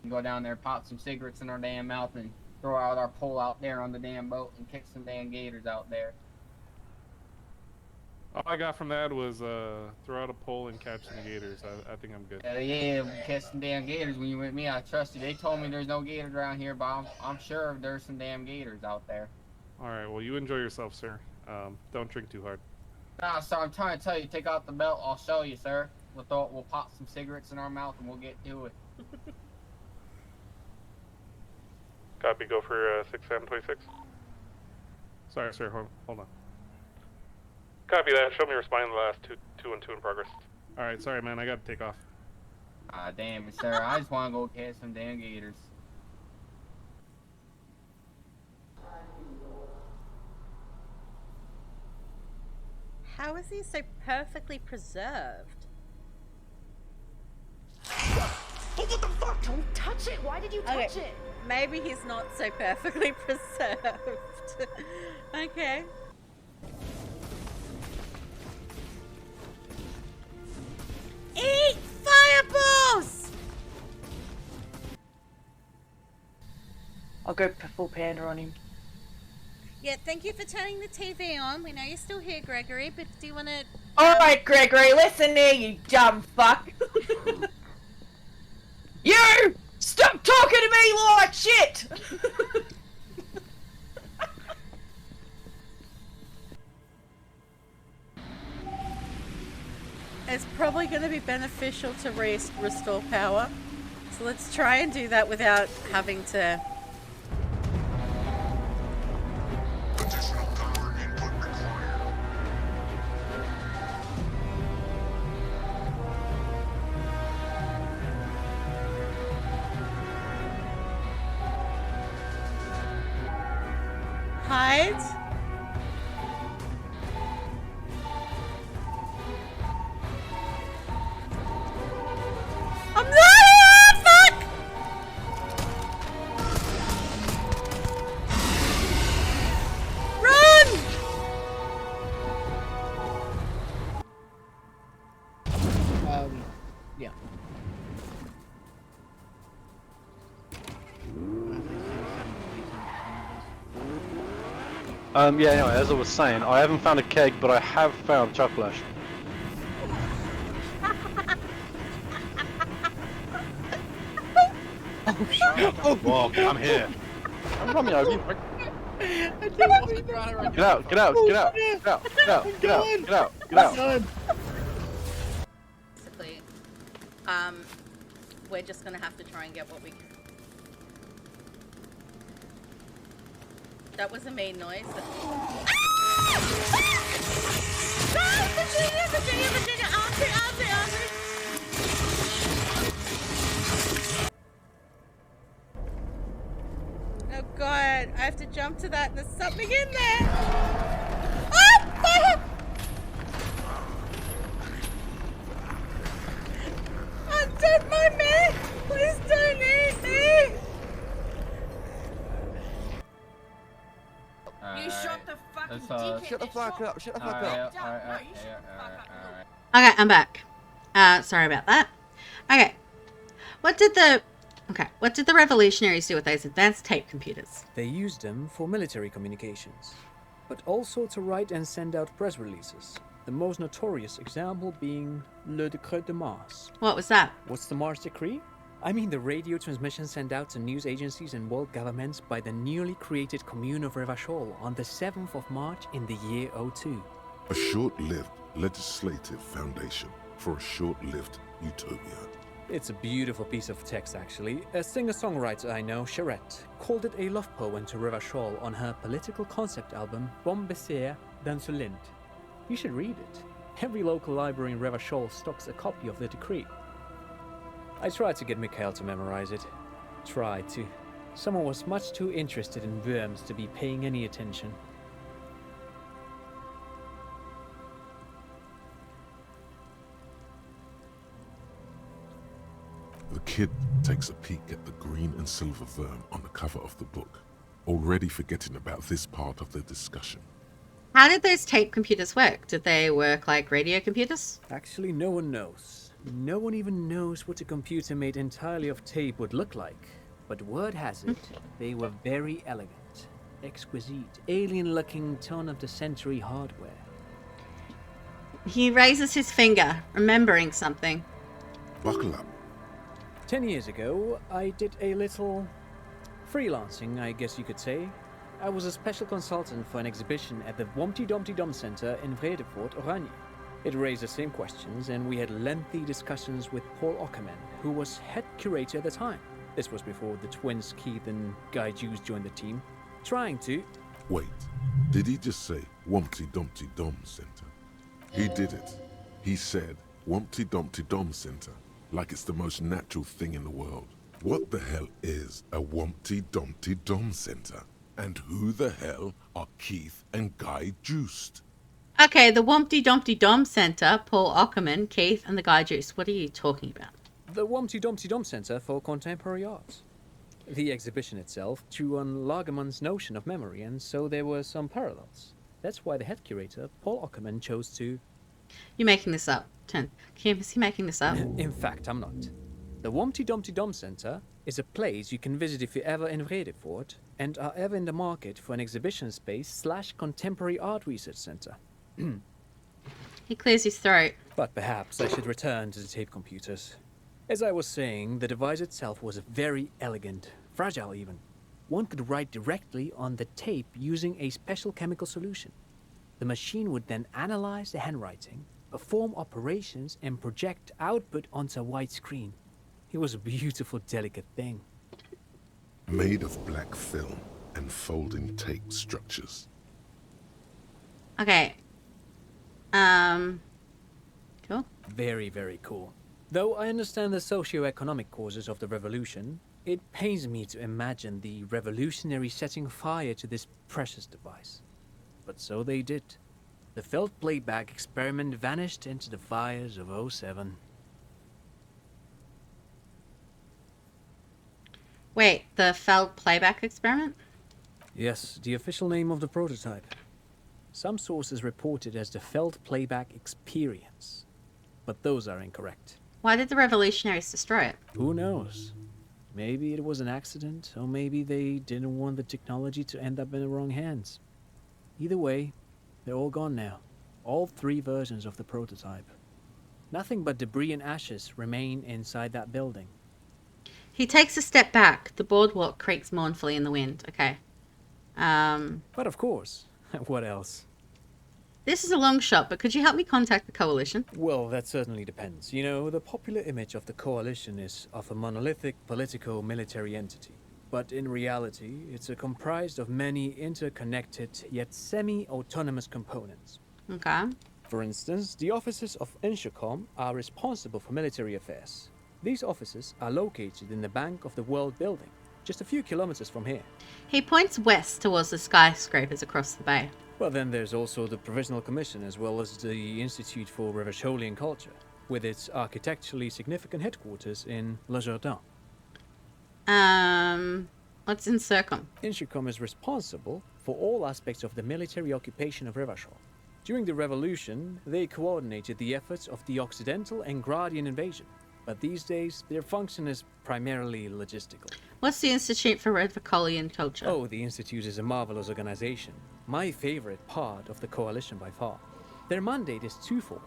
Go down there, pop some cigarettes in our damn mouth, and throw out our pole out there on the damn boat and kick some damn gators out there. All I got from that was throw out a pole and catch some gators. I think I'm good. Yeah, we catch some damn gators when you with me. I trust you. They told me there's no gators around here, but I'm sure there's some damn gators out there. All right, well, you enjoy yourself, sir. Don't drink too hard. Nah, sir, I'm trying to tell you, take out the belt. I'll show you, sir. We'll pop some cigarettes in our mouth and we'll get to it. Copy, go for 6726. Sorry, sir, hold on. Copy that. Show me responding to the last 212 in progress. Alright, sorry, man. I gotta take off. Ah, damn it, sir. I just want to go catch some damn gators. How is he so perfectly preserved? What the fuck? Don't touch it. Why did you touch it? Maybe he's not so perfectly preserved. Okay. Eat fireballs! I'll go full panda on him. Yeah, thank you for turning the TV on. We know you're still here, Gregory, but do you want to... Alright, Gregory, listen here, you dumb fuck. You! Stop talking to me like shit! It's probably going to be beneficial to restore power. So let's try and do that without having to... Hide. I'm not here! Fuck! Run! Yeah. Yeah, anyway, as I was saying, I haven't found a keg, but I have found chocolate. Oh shit! Oh, well, I'm here. I'm coming over you. I can't believe that. Get out, get out, get out, get out, get out, get out, get out, get out. Basically, we're just gonna have to try and get what we can. That was a main noise. Virginia, Auntie. Oh god, I have to jump to that and there's something in there! Oh, fuck! Oh, don't mind me! Please don't eat me! You shot the fucking dickhead. Shut the fuck up, shut the fuck up. Okay, I'm back. Sorry about that. Okay. What did the revolutionaries do with those advanced tape computers? They used them for military communications, but also to write and send out press releases. The most notorious example being Le Decret de Mars. What was that? What's the Mars Decree? I mean the radio transmission sent out to news agencies and world governments by the newly created Commune of Revachol on the 7th of March in the year 02. A short-lived legislative foundation for a short-lived utopia. It's a beautiful piece of text, actually. A singer-songwriter I know, Charette, called it a love poem to Revachol on her political concept album, Bon Baiser d'Insolente. You should read it. Every local library in Revachol stocks a copy of the decree. I tried to get Mikhail to memorize it. Tried to. Someone was much too interested in worms to be paying any attention. The kid takes a peek at the green and silver worm on the cover of the book, already forgetting about this part of the discussion. How did those tape computers work? Did they work like radio computers? Actually, no one knows. No one even knows what a computer made entirely of tape would look like. But word has it, they were very elegant, exquisite, alien-looking turn-of-the-century hardware. He raises his finger, remembering something. Buckle up. 10 years ago, I did a little freelancing, I guess you could say. I was a special consultant for an exhibition at the Wompty Dumpty Dum Center in Vredefort, Oranje. It raised the same questions, and we had lengthy discussions with Paul Ockerman, who was head curator at the time. This was before the twins Keith and Guy Juice joined the team, trying to... Wait, did he just say Wompty Dumpty Dum Center? He did it. He said Wompty Dumpty Dum Center, like it's the most natural thing in the world. What the hell is a Wompty Dumpty Dum Center? And who the hell are Keith and Guy Juiced? Okay, the Wompty Dumpty Dum Center, Paul Ockerman, Keith, and the Guy Juice. What are you talking about? The Wompty Dumpty Dum Center for Contemporary Art. The exhibition itself drew on Lagerman's notion of memory, and so there were some parallels. That's why the head curator, Paul Ockerman, chose to... You're making this up. Kim, is he making this up? In fact, I'm not. The Wompty Dumpty Dum Center is a place you can visit if you're ever in Vredefort and are ever in the market for an exhibition space / contemporary art research center. He clears his throat. But perhaps I should return to the tape computers. As I was saying, the device itself was very elegant, fragile even. One could write directly on the tape using a special chemical solution. The machine would then analyze the handwriting, perform operations, and project output onto a white screen. It was a beautiful, delicate thing. Made of black film and folding tape structures. Okay. Cool. Very, very cool. Though I understand the socio-economic causes of the revolution, It pains me to imagine the revolutionaries setting fire to this precious device. But so they did. The felt playback experiment vanished into the fires of '07. Wait, the failed playback experiment? Yes, the official name of the prototype. Some sources report it as the felt playback experience, but those are incorrect. Why did the revolutionaries destroy it? Who knows? Maybe it was an accident, or maybe they didn't want the technology to end up in the wrong hands. Either way, they're all gone now. All 3 versions of the prototype. Nothing but debris and ashes remain inside that building. He takes a step back. The boardwalk creaks mournfully in the wind. Okay. But of course, what else? This is a long shot, but could you help me contact the Coalition? Well, that certainly depends. You know, the popular image of the Coalition is of a monolithic politico-military entity. But in reality, it's comprised of many interconnected yet semi-autonomous components. Okay. For instance, the offices of Inchicom are responsible for military affairs. These offices are located in the Bank of the World building, just a few kilometers from here. He points west towards the skyscrapers across the bay. Well, then there's also the Provisional Commission, as well as the Institute for Revacholian Culture, with its architecturally significant headquarters in Le Jardin. What's in Circum? Inchicom is responsible for all aspects of the military occupation of Revachol. During the revolution, they coordinated the efforts of the Occidental and Gradian invasion. But these days, their function is primarily logistical. What's the Institute for Revacholian Culture? Oh, the Institute is a marvelous organization. My favorite part of the Coalition by far. Their mandate is twofold.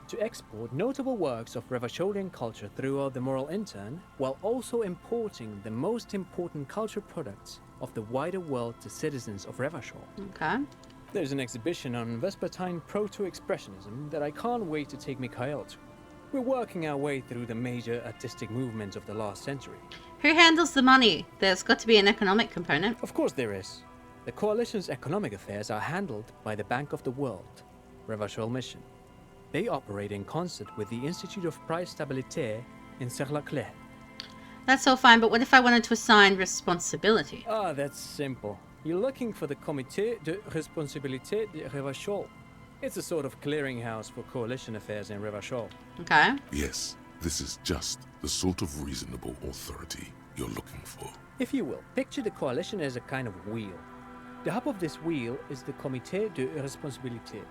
To export notable works of Revacholian culture throughout the moral intern, while also importing the most important culture products of the wider world to citizens of Revachol. Okay. There's an exhibition on Vespertine Proto-Expressionism that I can't wait to take Mikhail to. We're working our way through the major artistic movements of the last century. Who handles the money? There's got to be an economic component. Of course there is. The Coalition's economic affairs are handled by the Bank of the World, Revachol Mission. They operate in concert with the Institute of Price Stabilité in Serre-la-Claire. That's all fine, but what if I wanted to assign responsibility? Ah, that's simple. You're looking for the Comité de Responsabilité de Revachol. It's a sort of clearinghouse for coalition affairs in Revachol. Okay. Yes, this is just the sort of reasonable authority you're looking for. If you will, picture the coalition as a kind of wheel. The hub of this wheel is the Comité de Responsabilité.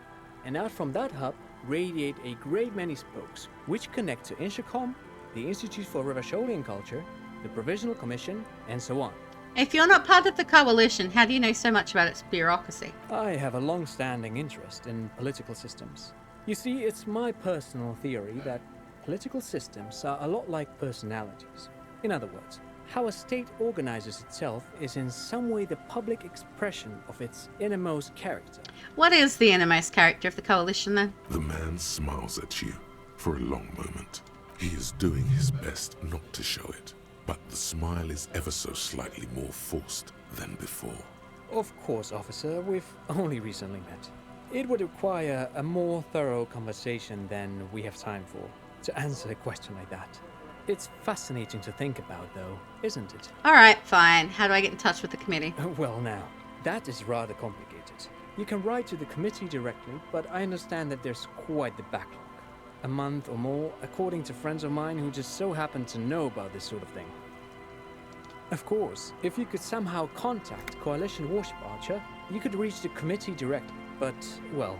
And out from that hub radiate a great many spokes, which connect to Inchicom, the Institute for Revacholian Culture, the Provisional Commission, and so on. If you're not part of the Coalition, how do you know so much about its bureaucracy? I have a long-standing interest in political systems. You see, it's my personal theory that political systems are a lot like personalities. In other words, how a state organizes itself is in some way the public expression of its innermost character. What is the innermost character of the Coalition, then? The man smiles at you for a long moment. He is doing his best not to show it, but the smile is ever so slightly more forced than before. Of course, officer, we've only recently met. It would require a more thorough conversation than we have time for to answer a question like that. It's fascinating to think about, though, isn't it? All right, fine. How do I get in touch with the committee? Well, now, that is rather complicated. You can write to the committee directly, but I understand that there's quite the backlog. A month or more, according to friends of mine who just so happen to know about this sort of thing. Of course, if you could somehow contact Coalition Warship Archer, you could reach the committee directly. But, well,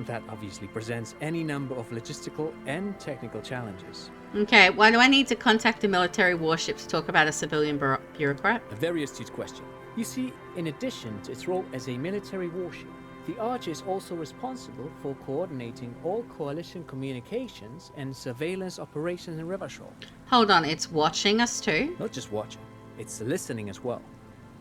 that obviously presents any number of logistical and technical challenges. Okay, why do I need to contact a military warship to talk about a civilian bureaucrat? A very astute question. You see, in addition to its role as a military warship, the Archer is also responsible for coordinating all Coalition communications and surveillance operations in Revachol. Hold on, it's watching us too? Not just watching, it's listening as well.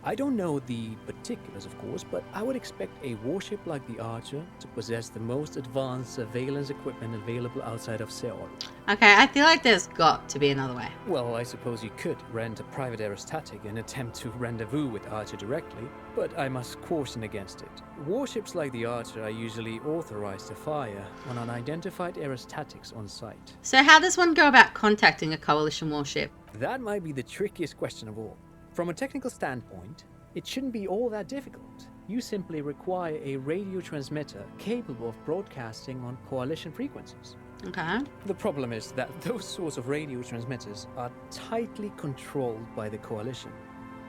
I don't know the particulars, of course, but I would expect a warship like the Archer to possess the most advanced surveillance equipment available outside of Seoul. Okay, I feel like there's got to be another way. Well, I suppose you could rent a private aerostatic and attempt to rendezvous with Archer directly, but I must caution against it. Warships like the Archer are usually authorized to fire on unidentified aerostatics on site. So how does one go about contacting a Coalition warship? That might be the trickiest question of all. From a technical standpoint, it shouldn't be all that difficult. You simply require a radio transmitter capable of broadcasting on Coalition frequencies. Okay. The problem is that those sorts of radio transmitters are tightly controlled by the Coalition.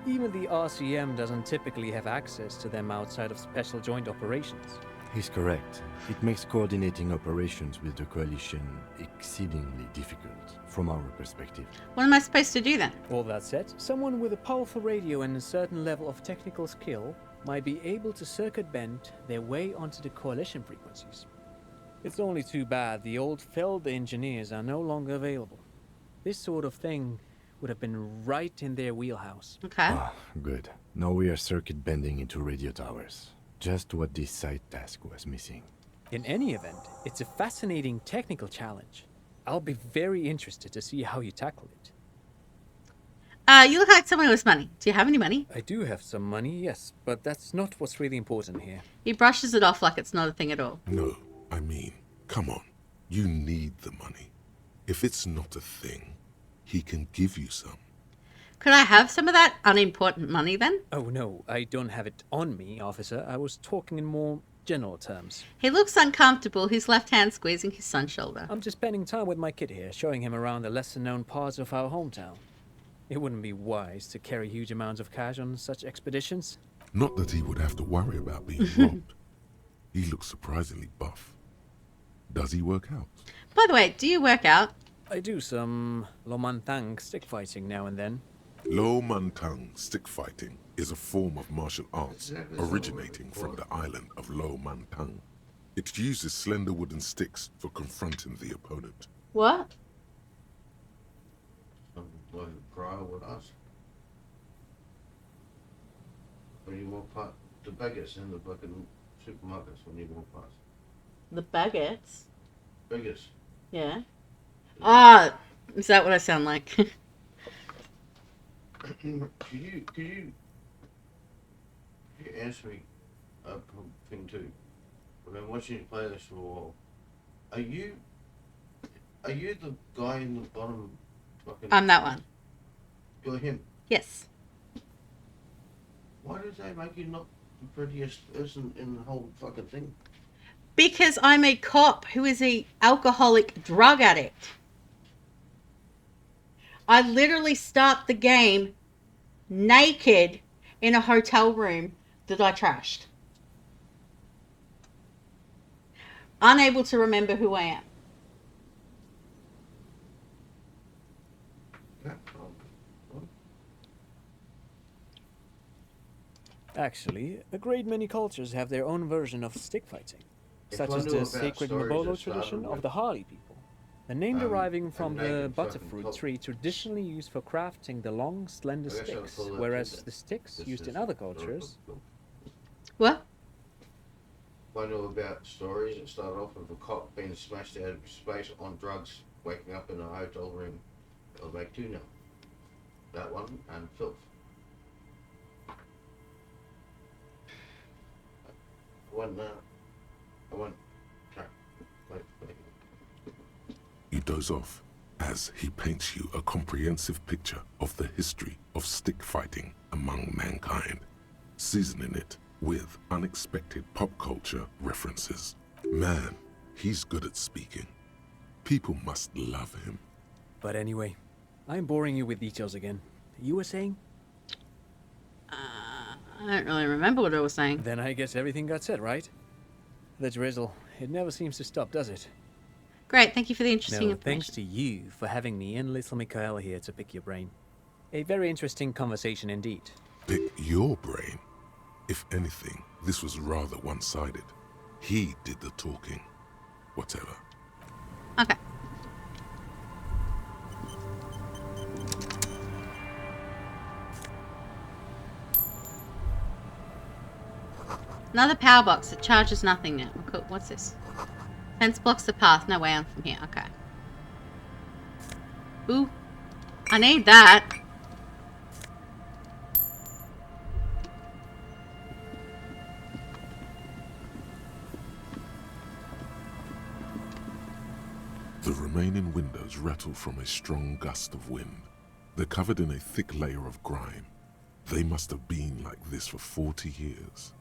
Even the RCM doesn't typically have access to them outside of special joint operations. He's correct. It makes coordinating operations with the Coalition exceedingly difficult, from our perspective. What am I supposed to do then? All that said, someone with a powerful radio and a certain level of technical skill might be able to circuit bend their way onto the Coalition frequencies. It's only too bad the old Feld engineers are no longer available. This sort of thing would have been right in their wheelhouse. Okay. Ah, good. Now we are circuit bending into radio towers. Just what this side task was missing. In any event, it's a fascinating technical challenge. I'll be very interested to see how you tackle it. You look like someone with money. Do you have any money? I do have some money, yes, but that's not what's really important here. He brushes it off like it's not a thing at all. No, I mean, come on. You need the money. If it's not a thing, he can give you some. Could I have some of that unimportant money then? Oh no, I don't have it on me, officer. I was talking in more general terms. He looks uncomfortable, his left hand squeezing his son's shoulder. I'm just spending time with my kid here, showing him around the lesser-known parts of our hometown. It wouldn't be wise to carry huge amounts of cash on such expeditions. Not that he would have to worry about being robbed. He looks surprisingly buff. Does he work out? By the way, do you work out? I do some Lomantang stick fighting now and then. Lo Mantang stick fighting is a form of martial arts originating from the island of Lo Mantang. It uses slender wooden sticks for confronting the opponent. What? Prior with us. When you walk past the baguettes in the fucking supermarkets when you walk past. The baguettes? Baguettes. Yeah. Ah, is that what I sound like? Could you answer me a thing too? I've been watching you play this for a while. Are you the guy in the bottom fucking... I'm that one. You're him? Yes. Why did they make you not the prettiest person in the whole fucking thing? Because I'm a cop who is a alcoholic drug addict. I literally start the game naked in a hotel room that I trashed. Unable to remember who I am. Actually, a great many cultures have their own version of stick fighting, such as the sacred Mabolo tradition of the Harley people. The name deriving from the butterfruit tree traditionally used for crafting the long, slender sticks, whereas the sticks used in other cultures... What? I know about stories that start off with a cop being smashed out of space on drugs, waking up in a hotel room. It'll make two now. That one and filth. I want wait. You doze off as he paints you a comprehensive picture of the history of stick fighting among mankind, seasoning it with unexpected pop culture references. Man, he's good at speaking. People must love him. But anyway, I'm boring you with details again. You were saying? I don't really remember what I was saying. Then I guess everything got said, right? The drizzle. It never seems to stop, does it? Great, thank you for the interesting information. Thanks to you for having me and little Mikael here to pick your brain. A very interesting conversation indeed. Pick your brain? If anything, this was rather one-sided. He did the talking. Whatever. Okay. Another power box. It charges nothing now. Cool. What's this? Fence blocks the path. No way I'm from here. Okay. Ooh. I need that. The remaining windows rattle from a strong gust of wind. They're covered in a thick layer of grime. They must have been like this for 40 years.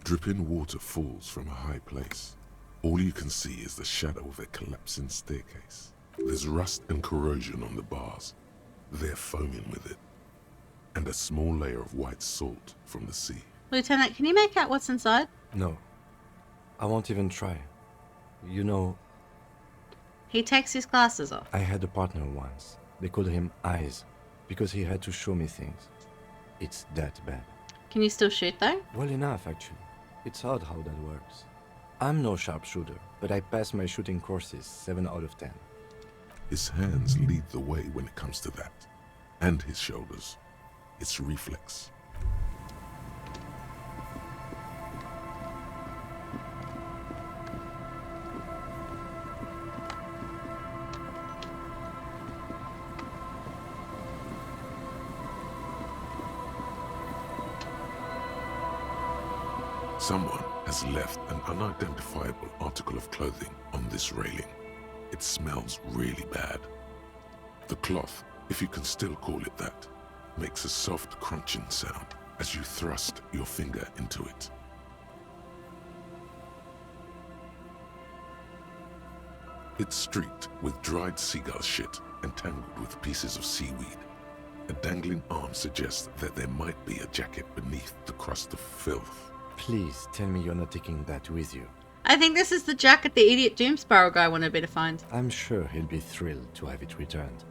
Dripping water falls from a high place. All you can see is the shadow of a collapsing staircase. There's rust and corrosion on the bars. They're foaming with it. And a small layer of white salt from the sea. Lieutenant, can you make out what's inside? No. I won't even try. You know... He takes his glasses off. I had a partner once. They called him Eyes, because he had to show me things. It's that bad. Can you still shoot though? Well enough, actually. It's odd how that works. I'm no sharpshooter, but I pass my shooting courses 7 out of 10. His hands lead the way when it comes to that. And his shoulders. It's reflex. Someone has left an unidentifiable article of clothing on this railing. It smells really bad. The cloth, if you can still call it that, makes a soft crunching sound as you thrust your finger into it. It's streaked with dried seagull shit and tangled with pieces of seaweed. A dangling arm suggests that there might be a jacket beneath the crust of filth. Please tell me you're not taking that with you. I think this is the jacket the idiot Doom Sparrow guy wanted me to find. I'm sure he'll be thrilled to have it returned.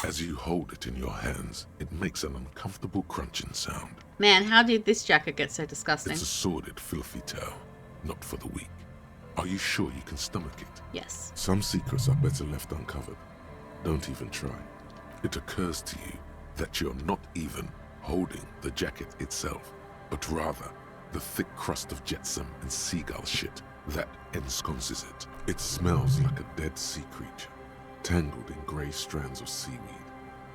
As you hold it in your hands, it makes an uncomfortable crunching sound. Man, how did this jacket get so disgusting? It's a sordid, filthy tale, not for the weak. Are you sure you can stomach it? Yes. Some secrets are better left uncovered. Don't even try. It occurs to you that you're not even holding the jacket itself, but rather the thick crust of jetsam and seagull shit that ensconces it. It smells like a dead sea creature, tangled in grey strands of seaweed.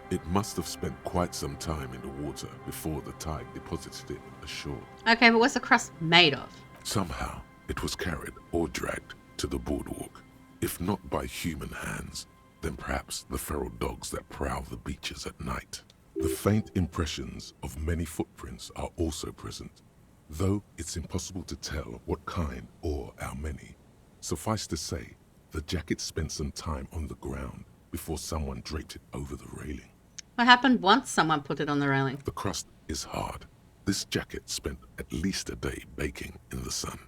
It must have spent quite some time in the water before the tide deposited it ashore. Okay, but what's the crust made of? Somehow, it was carried or dragged to the boardwalk. If not by human hands, then perhaps the feral dogs that prowl the beaches at night. The faint impressions of many footprints are also present, though it's impossible to tell what kind or how many. Suffice to say, the jacket spent some time on the ground before someone draped it over the railing. What happened once someone put it on the railing? The crust is hard. This jacket spent at least a day baking in the sun.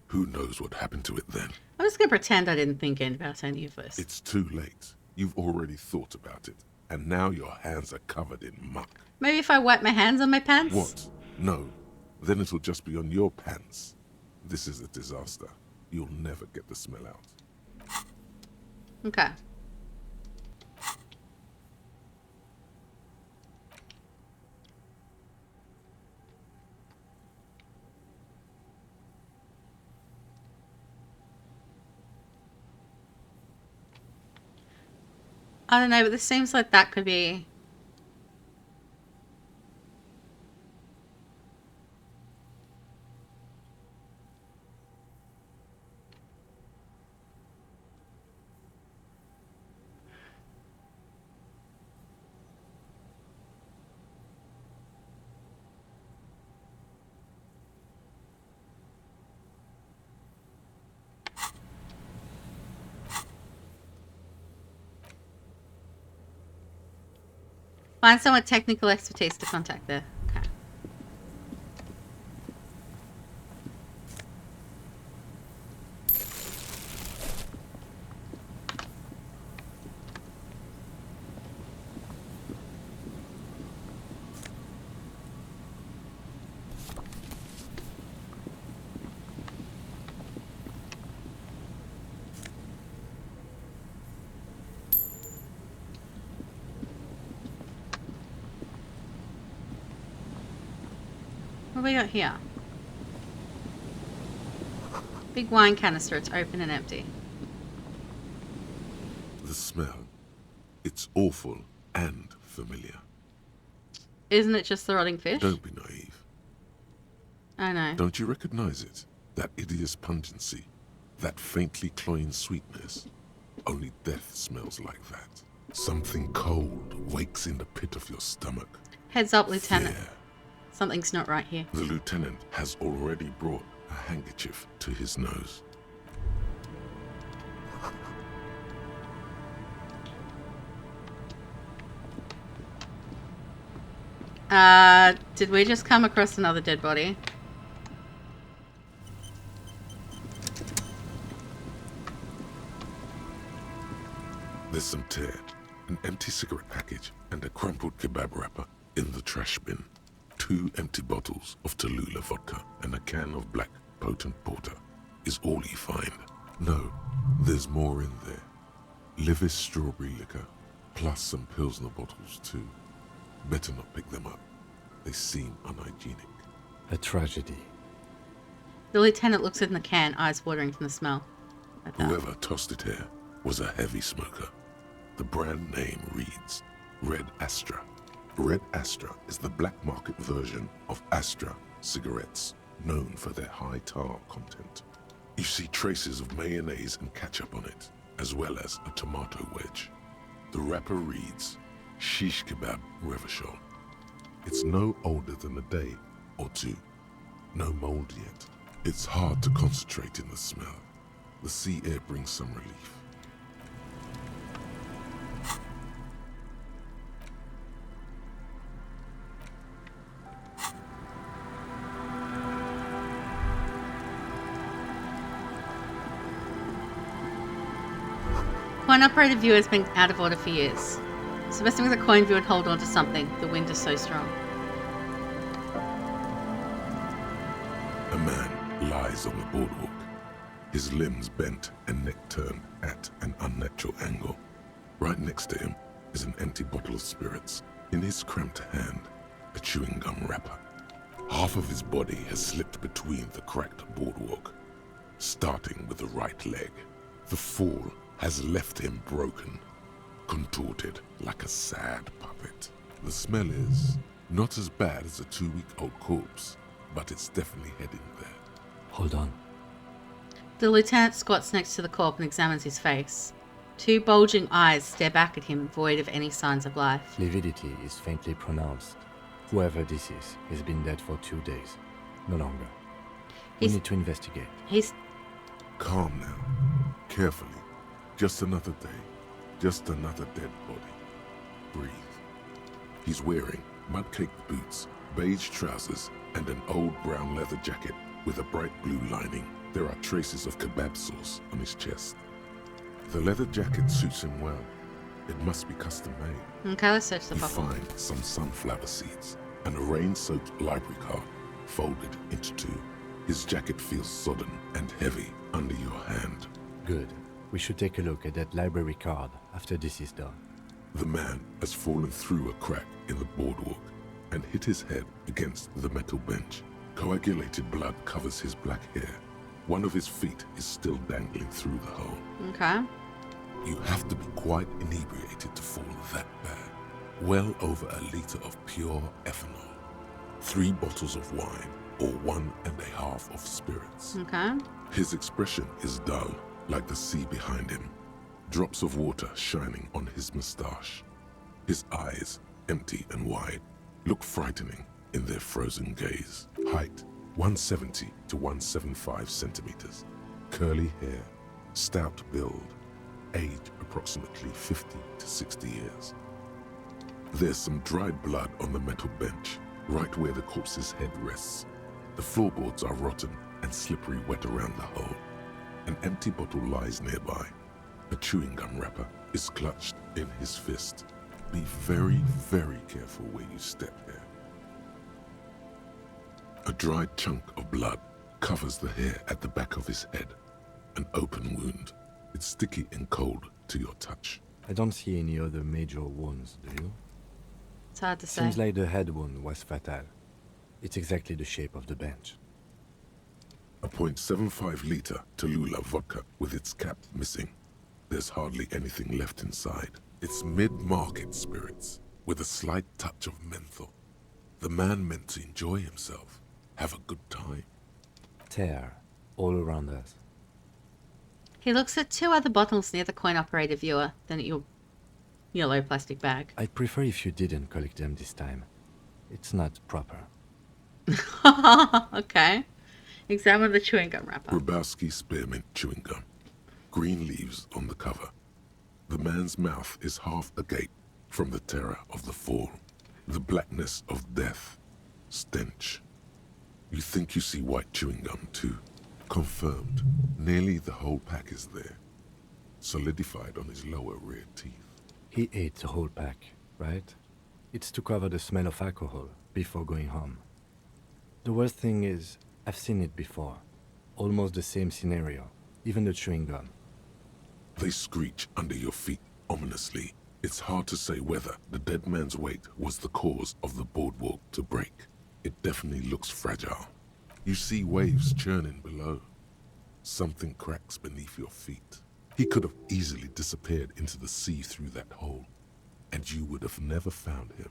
Who knows what happened to it then? I'm just going to pretend I didn't think about any of this. It's too late. You've already thought about it, and now your hands are covered in muck. Maybe if I wipe my hands on my pants? What? No. Then it'll just be on your pants. This is a disaster. You'll never get the smell out. Okay. I don't know, but this seems like that could be... Find someone with technical expertise to contact there. Okay. What do we got here? Big wine canister. It's open and empty. The smell. It's awful and familiar. Isn't it just the rotting fish? Don't be naive. I know. Don't you recognize it? That hideous pungency. That faintly cloying sweetness. Only death smells like that. Something cold wakes in the pit of your stomach. Heads up, Lieutenant. Fear. Something's not right here. The lieutenant has already brought a handkerchief to his nose. Did we just come across another dead body? There's some tear, an empty cigarette package, and a crumpled kebab wrapper in the trash bin. 2 empty bottles of Tallulah vodka and a can of black potent porter is all you find. No, there's more in there. Livis strawberry liquor, plus some Pilsner bottles too. Better not pick them up. They seem unhygienic. A tragedy. The lieutenant looks in the can, eyes watering from the smell. Whoever tossed it here was a heavy smoker. The brand name reads Red Astra. Red Astra is the black market version of Astra cigarettes, known for their high tar content. You see traces of mayonnaise and ketchup on it, as well as a tomato wedge. The wrapper reads Shish Kebab Revachol. It's no older than a day or two. No mold yet. It's hard to concentrate in the smell. The sea air brings some relief. Coin operator view has been out of order for years. So messing with a coin view and hold on to something. The wind is so strong. A man lies on the boardwalk, his limbs bent and neck turned at an unnatural angle. Right next to him is an empty bottle of spirits. In his cramped hand, a chewing gum wrapper. Half of his body has slipped between the cracked boardwalk, starting with the right leg. The fall has left him broken, contorted like a sad puppet. The smell is not as bad as a 2-week-old corpse, but it's definitely heading there. Hold on. The lieutenant squats next to the corpse and examines his face. 2 bulging eyes stare back at him, void of any signs of life. Lividity is faintly pronounced. Whoever this is has been dead for 2 days. No longer. We need to investigate. Calm now. Carefully. Just another day. Just another dead body. Breathe. He's wearing mud-caked boots, beige trousers, and an old brown leather jacket with a bright blue lining. There are traces of kebab sauce on his chest. The leather jacket suits him well. It must be custom made. Okay, let's search the You bubble. find some sunflower seeds and a rain-soaked library card folded into 2. His jacket feels sodden and heavy under your hand. Good. We should take a look at that library card after this is done. The man has fallen through a crack in the boardwalk and hit his head against the metal bench. Coagulated blood covers his black hair. One of his feet is still dangling through the hole. Okay. You have to be quite inebriated to fall that bad. Well over a liter of pure ethanol. 3 bottles of wine or 1.5 of spirits. Okay. His expression is dull, like the sea behind him. Drops of water shining on his moustache. His eyes, empty and wide, look frightening in their frozen gaze. Height, 170 to 175 centimeters. Curly hair, stout build. Age, approximately 50 to 60 years. There's some dried blood on the metal bench, right where the corpse's head rests. The floorboards are rotten and slippery wet around the hole. An empty bottle lies nearby. A chewing gum wrapper is clutched in his fist. Be very, very careful where you step here. A dried chunk of blood covers the hair at the back of his head. An open wound. It's sticky and cold to your touch. I don't see any other major wounds, do you? It's hard to say. Seems like the head wound was fatal. It's exactly the shape of the bench. A .75 liter Tallulah vodka with its cap missing. There's hardly anything left inside. It's mid-market spirits with a slight touch of menthol. The man meant to enjoy himself, have a good time. Tear all around us. He looks at two other bottles near the coin-operated viewer, then at your yellow plastic bag. I'd prefer if you didn't collect them this time. It's not proper. Okay. Examine the chewing gum wrapper. Grabowski spearmint chewing gum. Green leaves on the cover. The man's mouth is half agape from the terror of the fall. The blackness of death. Stench. You think you see white chewing gum too. Confirmed. Nearly the whole pack is there. Solidified on his lower rear teeth. He ate the whole pack, right? It's to cover the smell of alcohol before going home. The worst thing is, I've seen it before. Almost the same scenario. Even the chewing gum. They screech under your feet ominously. It's hard to say whether the dead man's weight was the cause of the boardwalk to break. It definitely looks fragile. You see waves churning below. Something cracks beneath your feet. He could have easily disappeared into the sea through that hole, and you would have never found him.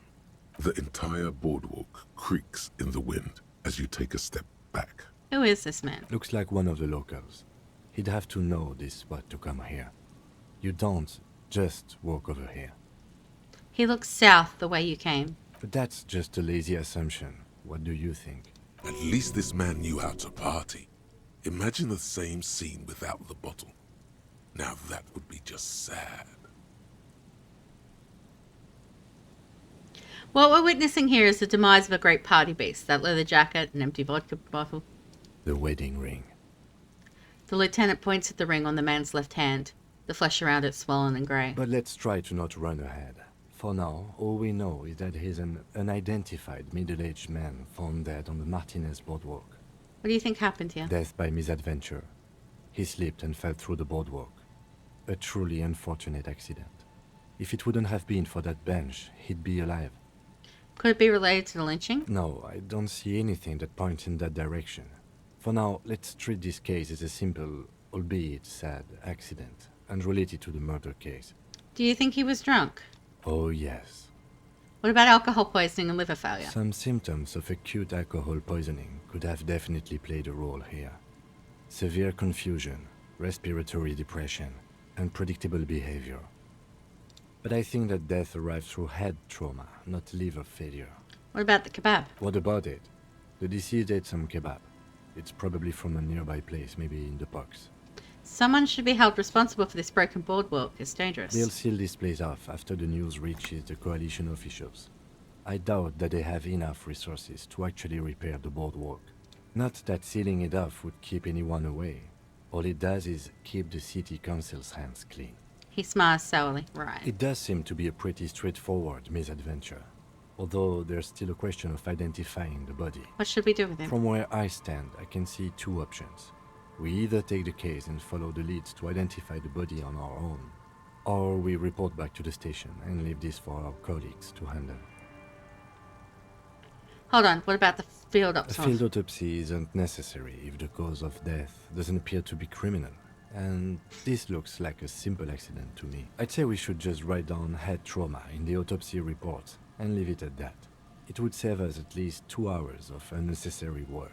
The entire boardwalk creaks in the wind as you take a step back. Who is this man? Looks like one of the locals. He'd have to know this spot to come here. You don't just walk over here. He looks south the way you came. But that's just a lazy assumption. What do you think? At least this man knew how to party. Imagine the same scene without the bottle. Now that would be just sad. What we're witnessing here is the demise of a great party beast. That leather jacket, an empty vodka bottle. The wedding ring. The lieutenant points at the ring on the man's left hand. The flesh around it swollen and grey. But let's try to not run ahead. For now, all we know is that he's an unidentified middle-aged man found dead on the Martinez boardwalk. What do you think happened here? Death by misadventure. He slipped and fell through the boardwalk. A truly unfortunate accident. If it wouldn't have been for that bench, he'd be alive. Could it be related to the lynching? No, I don't see anything that points in that direction. For now, let's treat this case as a simple, albeit sad, accident, unrelated to the murder case. Do you think he was drunk? Oh, yes. What about alcohol poisoning and liver failure? Some symptoms of acute alcohol poisoning could have definitely played a role here. Severe confusion, respiratory depression, unpredictable behavior. But I think that death arrived through head trauma, not liver failure. What about the kebab? What about it? The deceased ate some kebab. It's probably from a nearby place, maybe in the box. Someone should be held responsible for this broken boardwalk. It's dangerous. They'll seal this place off after the news reaches the coalition officials. I doubt that they have enough resources to actually repair the boardwalk. Not that sealing it off would keep anyone away. All it does is keep the city council's hands clean. He smiles sourly. Right. It does seem to be a pretty straightforward misadventure. Although there's still a question of identifying the body. What should we do with him? From where I stand, I can see two options. We either take the case and follow the leads to identify the body on our own, or we report back to the station and leave this for our colleagues to handle. Hold on, what about the field A autopsy? field autopsy isn't necessary if the cause of death doesn't appear to be criminal, and this looks like a simple accident to me. I'd say we should just write down head trauma in the autopsy report and leave it at that. It would save us at least 2 hours of unnecessary work.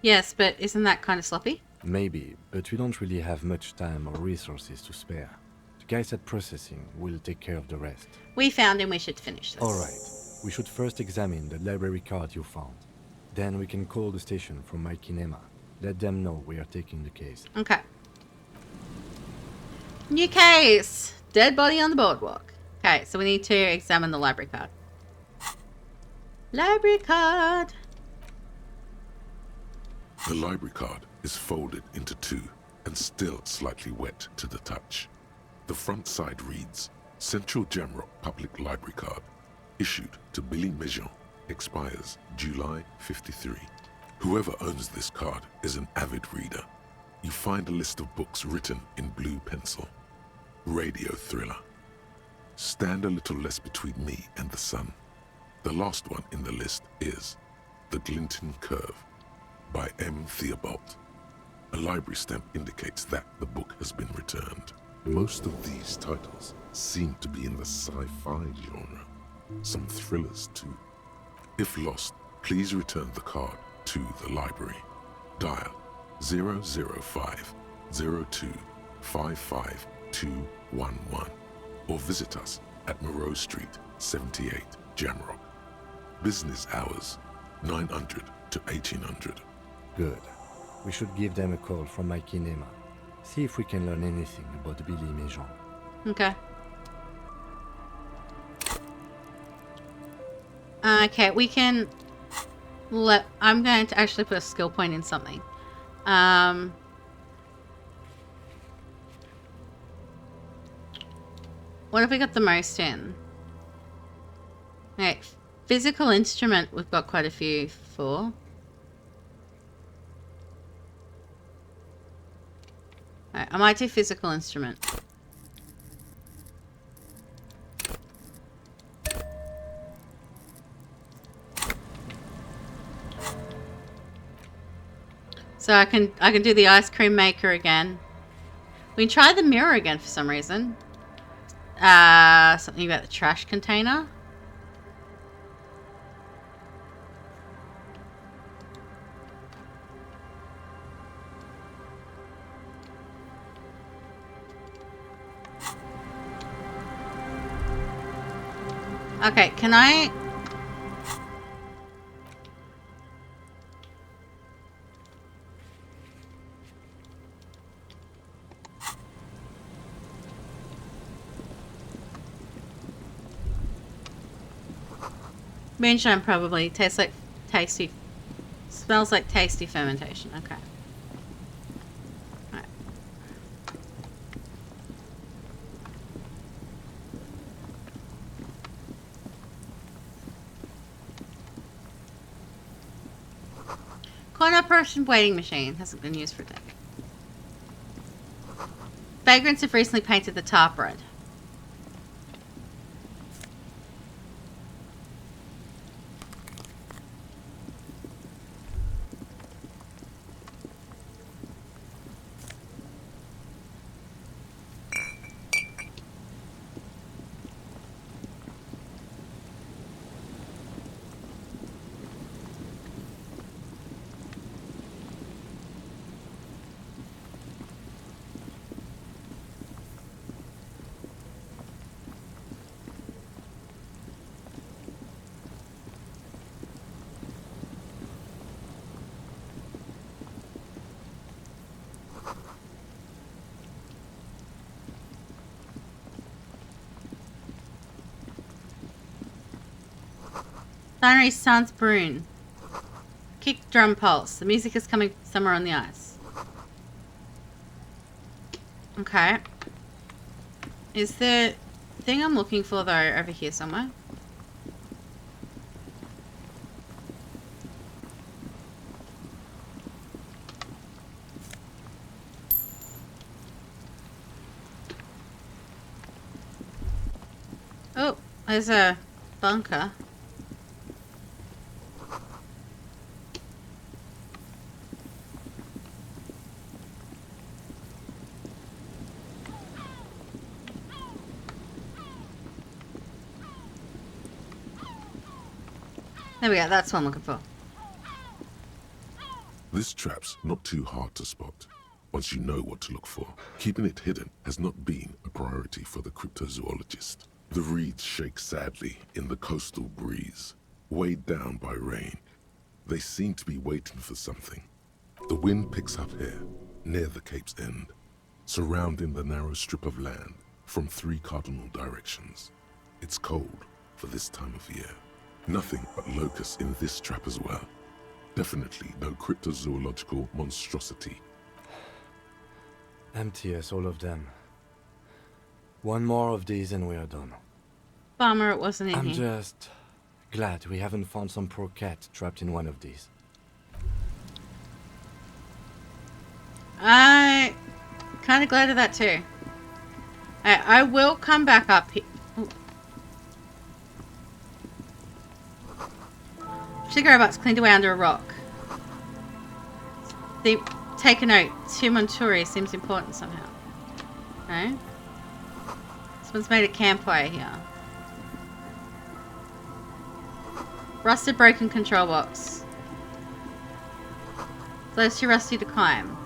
Yes, but isn't that kind of sloppy? Maybe, but we don't really have much time or resources to spare. The guys at processing will take care of the rest. We found him, we should finish this. Alright, we should first examine the library card you found. Then we can call the station from my kinema. Let them know we are taking the case. Okay. New case! Dead body on the boardwalk. Okay, so we need to examine the library card. Library card! The library card is folded into two and still slightly wet to the touch. The front side reads, Central Jamrock Public Library Card, issued to Billy Mejean, expires July 53. Whoever owns this card is an avid reader. You find a list of books written in blue pencil. Radio thriller. Stand a little less between me and the sun. The last one in the list is The Glinton Curve by M. Theobald. A library stamp indicates that the book has been returned. Most of these titles seem to be in the sci-fi genre. Some thrillers too. If lost, please return the card to the library. Dial 005 02 55211 or visit us at Moreau Street, 78, Jamrock. Business hours, 900 to 1800. Good. We should give them a call from my kinema. See if we can learn anything about Billy Méjean. Okay. Okay, we can let... I'm going to actually put a skill point in something. What have we got the most in? Okay, physical instrument we've got quite a few for. Right, I might do physical instrument. So I can do the ice cream maker again. We can try the mirror again for some reason. Something about the trash container. Okay, can I... Moonshine probably tastes like tasty... Smells like tasty fermentation. Okay. Right. Corner person waiting machine. Hasn't been used for a day. Vagrants have recently painted the tarp red. Binary Sans Brune. Kick drum pulse. The music is coming somewhere on the ice. Okay. Is the thing I'm looking for though over here somewhere? Oh, there's a bunker. There we go, that's what I'm looking for. This trap's not too hard to spot, once you know what to look for. Keeping it hidden has not been a priority for the cryptozoologist. The reeds shake sadly in the coastal breeze, weighed down by rain. They seem to be waiting for something. The wind picks up here, near the Cape's end, surrounding the narrow strip of land from 3 cardinal directions. It's cold for this time of year. Nothing but locusts in this trap as well. Definitely no cryptozoological monstrosity. Empty as all of them. One more of these and we are done. Bummer it wasn't in I'm here. just glad we haven't found some poor cat trapped in one of these. I kind of glad of that too. I will come back up here. Sugar robots cleaned away under a rock. Take a note. Two Monturi seems important somehow. Okay. Someone's made a campfire here. Rusted broken control box. Those too rusty to climb.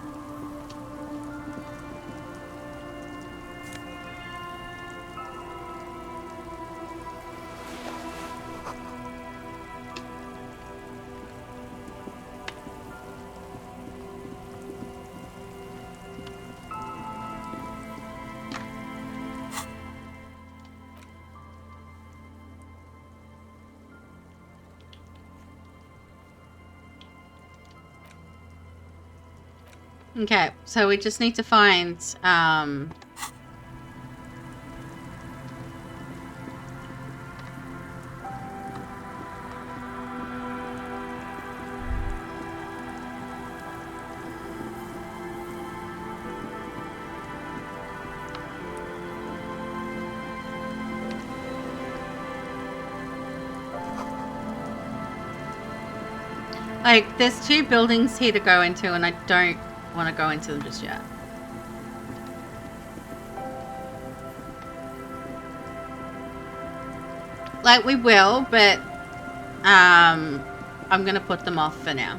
Okay, so we just need to find, like, there's two buildings here to go into, and I don't want to go into them just yet. Like, we will, but I'm gonna put them off for now.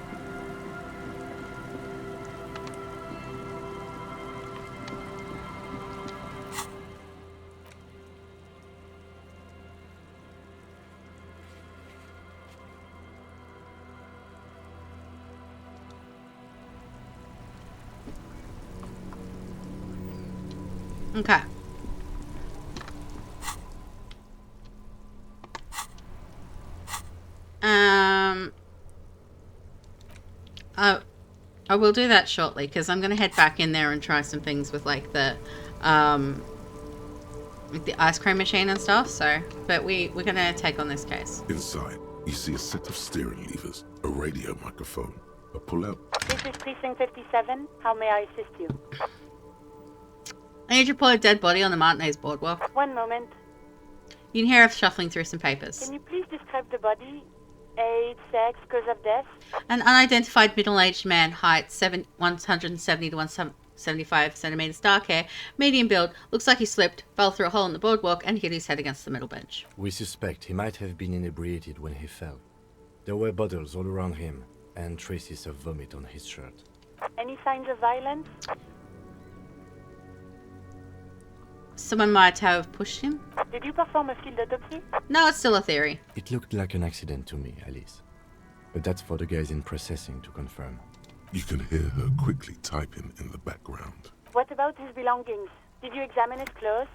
Okay. I will do that shortly because I'm gonna head back in there and try some things with like the ice cream machine and stuff. So, but we're gonna take on this case. Inside, you see a set of steering levers, a radio microphone, a pull-out. This is Precinct 57. How may I assist you? I need to report a dead body on the Martinez boardwalk. One moment. You can hear us shuffling through some papers. Can you please describe the body? Age, sex, cause of death? An unidentified middle-aged man, height 170 to 175 centimeters, dark hair, medium build. Looks like he slipped, fell through a hole in the boardwalk, and hit his head against the middle bench. We suspect he might have been inebriated when he fell. There were bottles all around him, and traces of vomit on his shirt. Any signs of violence? Someone might have pushed him. Did you perform a field autopsy? No, it's still a theory. It looked like an accident to me, Alice. But that's for the guys in processing to confirm. You can hear her quickly typing in the background. What about his belongings? Did you examine his clothes?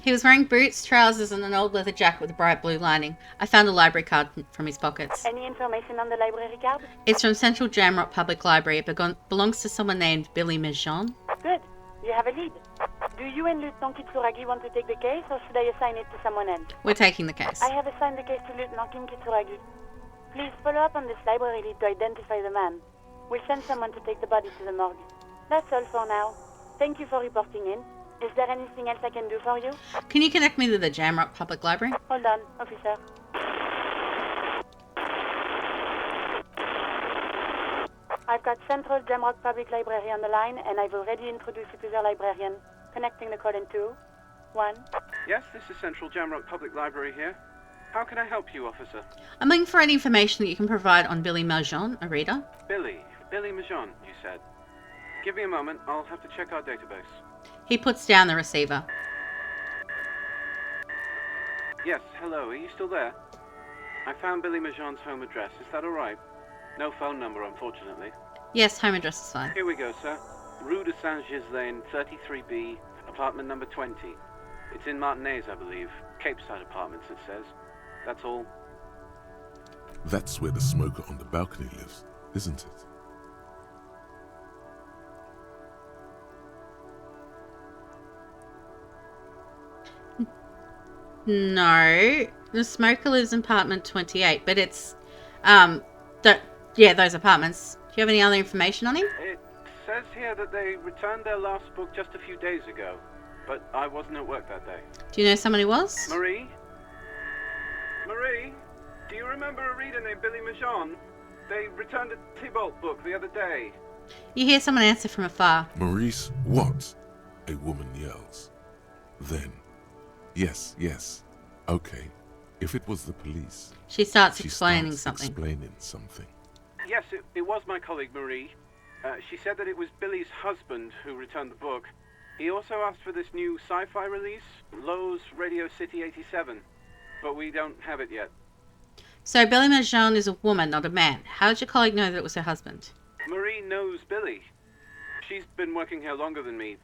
He was wearing boots, trousers, and an old leather jacket with a bright blue lining. I found a library card from his pockets. Any information on the library card? It's from Central Jamrock Public Library. It belongs to someone named Billy Majon. Good. You have a lead. Do you and Lieutenant Kitsuragi want to take the case, or should I assign it to someone else? We're taking the case. I have assigned the case to Lieutenant Kim Kitsuragi. Please follow up on this library lead to identify the man. We'll send someone to take the body to the morgue. That's all for now. Thank you for reporting in. Is there anything else I can do for you? Can you connect me to the Jamrock Public Library? Hold on, officer. I've got Central Jamrock Public Library on the line, and I've already introduced you to the librarian. Connecting the call in 2, 1. Yes, this is Central Jamrock Public Library here. How can I help you, officer? I'm looking for any information that you can provide on Billy Majon, a reader. Billy Majon, you said. Give me a moment, I'll have to check our database. He puts down the receiver. Yes, hello, are you still there? I found Billy Majon's home address, is that alright? No phone number, unfortunately. Yes, home address is fine. Here we go, sir. Rue de Saint-Ghislain, 33B, apartment number 20. It's in Martinez, I believe. Capeside Apartments, it says. That's all. That's where the smoker on the balcony lives, isn't it? No, the smoker lives in apartment 28, but it's, those apartments. Do you have any other information on him? It says here that they returned their last book just a few days ago, but I wasn't at work that day. Do you know someone who was? Marie? Marie? Do you remember a reader named Billy Michon? They returned a Tybalt book the other day. You hear someone answer from afar. Maurice, what? A woman yells. Then, yes. Okay, if it was the police. She starts explaining something. Yes, it was my colleague Marie. She said that it was Billy's husband who returned the book. He also asked for this new sci-fi release, Lowe's Radio City 87, but we don't have it yet. So Billy Majon is a woman, not a man. How did your colleague know that it was her husband? Marie knows Billy. She's been working here longer than me.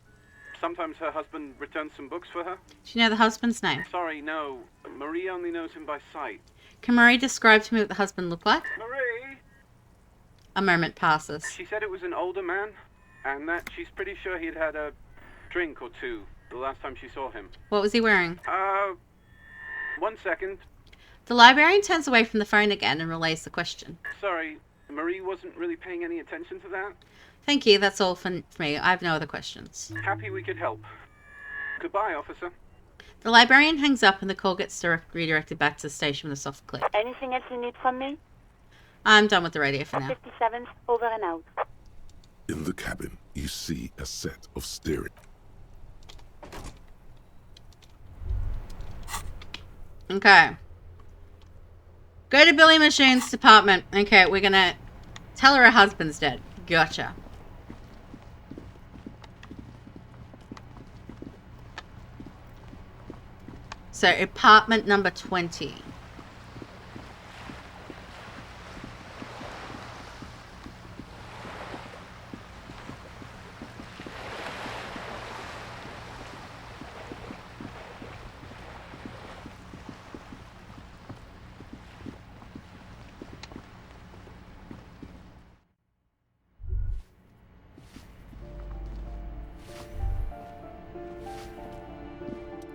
Sometimes her husband returns some books for her. Do you know the husband's name? Sorry, no. Marie only knows him by sight. Can Marie describe to me what the husband looked like? Marie! A moment passes. She said it was an older man, and that she's pretty sure he'd had a drink or two the last time she saw him. What was he wearing? 1 second. The librarian turns away from the phone again and relays the question. Sorry, Marie wasn't really paying any attention to that. Thank you, that's all for me. I have no other questions. Happy we could help. Goodbye, officer. The librarian hangs up and the call gets redirected back to the station with a soft click. Anything else you need from me? I'm done with the radio for now. 57, over and out. In the cabin, you see a set of steering. Okay. Go to Billy Machine's department. Okay, we're gonna tell her husband's dead. Gotcha. So, apartment number 20.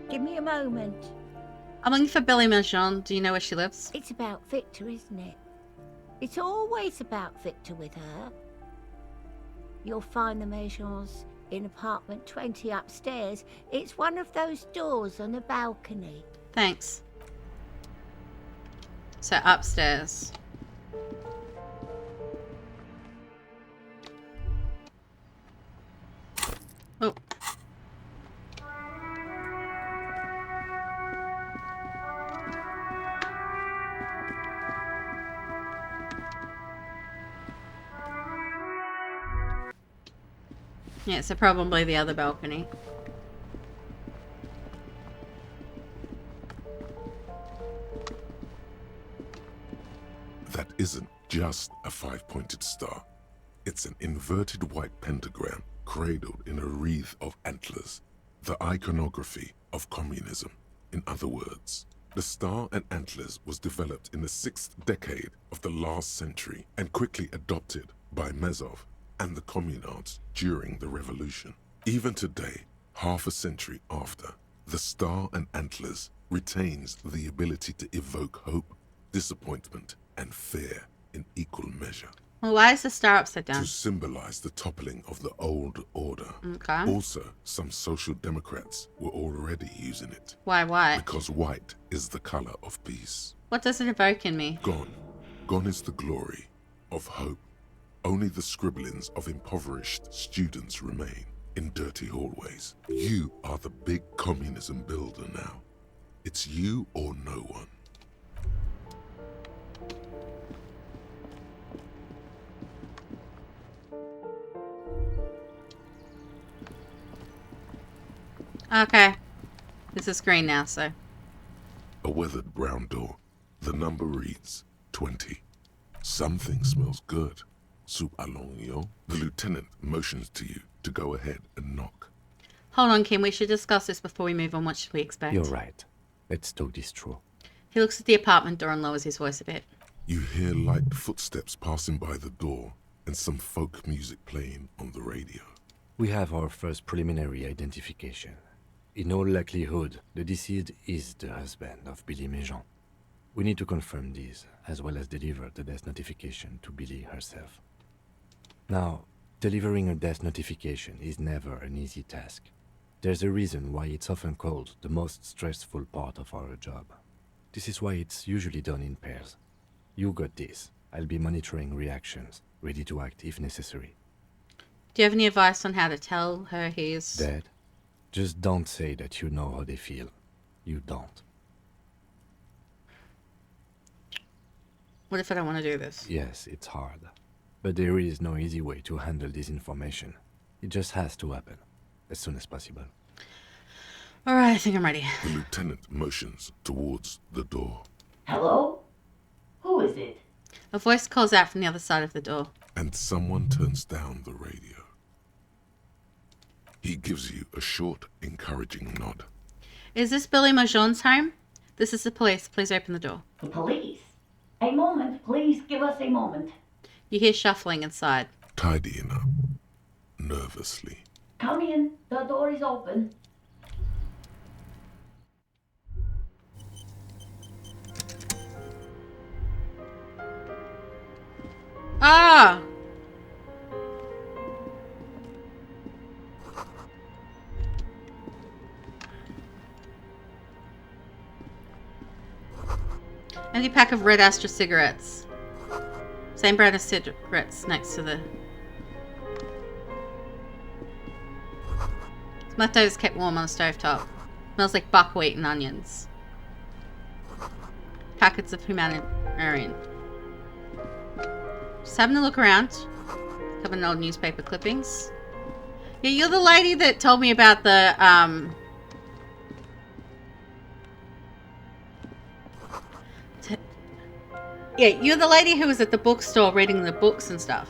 Give me a moment. I'm looking for Billy Majon. Do you know where she lives? It's about Victor, isn't it? It's always about Victor with her. You'll find the Majons in apartment 20 upstairs. It's one of those doors on the balcony. Thanks. So upstairs. Oh. Yeah, so probably the other balcony. That isn't just a five-pointed star. It's an inverted white pentagram cradled in a wreath of antlers, the iconography of communism. In other words, the star and antlers was developed in the 6th decade of the last century and quickly adopted by Mezov and the communards during the revolution. Even today, half a century after, the star and antlers retains the ability to evoke hope, disappointment, and fear in equal measure. Well, why is the star upside down? To symbolize the toppling of the old order. Okay. Also, some social democrats were already using it. Why? Because white is the color of peace. What does it evoke in me? Gone is the glory of hope. Only the scribblings of impoverished students remain in dirty hallways. You are the big communism builder now. It's you or no one. Okay. This is green now, so. A weathered brown door. The number reads 20. Something smells good. Soup alongio. The lieutenant motions to you to go ahead and knock. Hold on, Kim. We should discuss this before we move on. What should we expect? You're right. Let's talk this through. He looks at the apartment door and lowers his voice a bit. You hear light footsteps passing by the door and some folk music playing on the radio. We have our first preliminary identification. In all likelihood, the deceased is the husband of Billy Majon. We need to confirm this, as well as deliver the death notification to Billy herself. Now, delivering a death notification is never an easy task. There's a reason why it's often called the most stressful part of our job. This is why it's usually done in pairs. You got this. I'll be monitoring reactions, ready to act if necessary. Do you have any advice on how to tell her he's... Dead? Just don't say that you know how they feel. You don't. What if I don't want to do this? Yes, it's hard. But there is no easy way to handle this information. It just has to happen, as soon as possible. Alright, I think I'm ready. The lieutenant motions towards the door. Hello? Who is it? A voice calls out from the other side of the door. And someone turns down the radio. He gives you a short, encouraging nod. Is this Billy Majon's home? This is the police. Please open the door. The police? A moment, please give us a moment. You hear shuffling inside. Tidying up, nervously. Come in, the door is open. Ah! Empty pack of Red Astra cigarettes. Same brand of cigarettes next to the... Leftovers kept warm on the stovetop. Smells like buckwheat and onions. Packets of humanitarian. Just having a look around. Couple of old newspaper clippings. Yeah, you're the lady that told me about the, Yeah, you're the lady who was at the bookstore reading the books and stuff.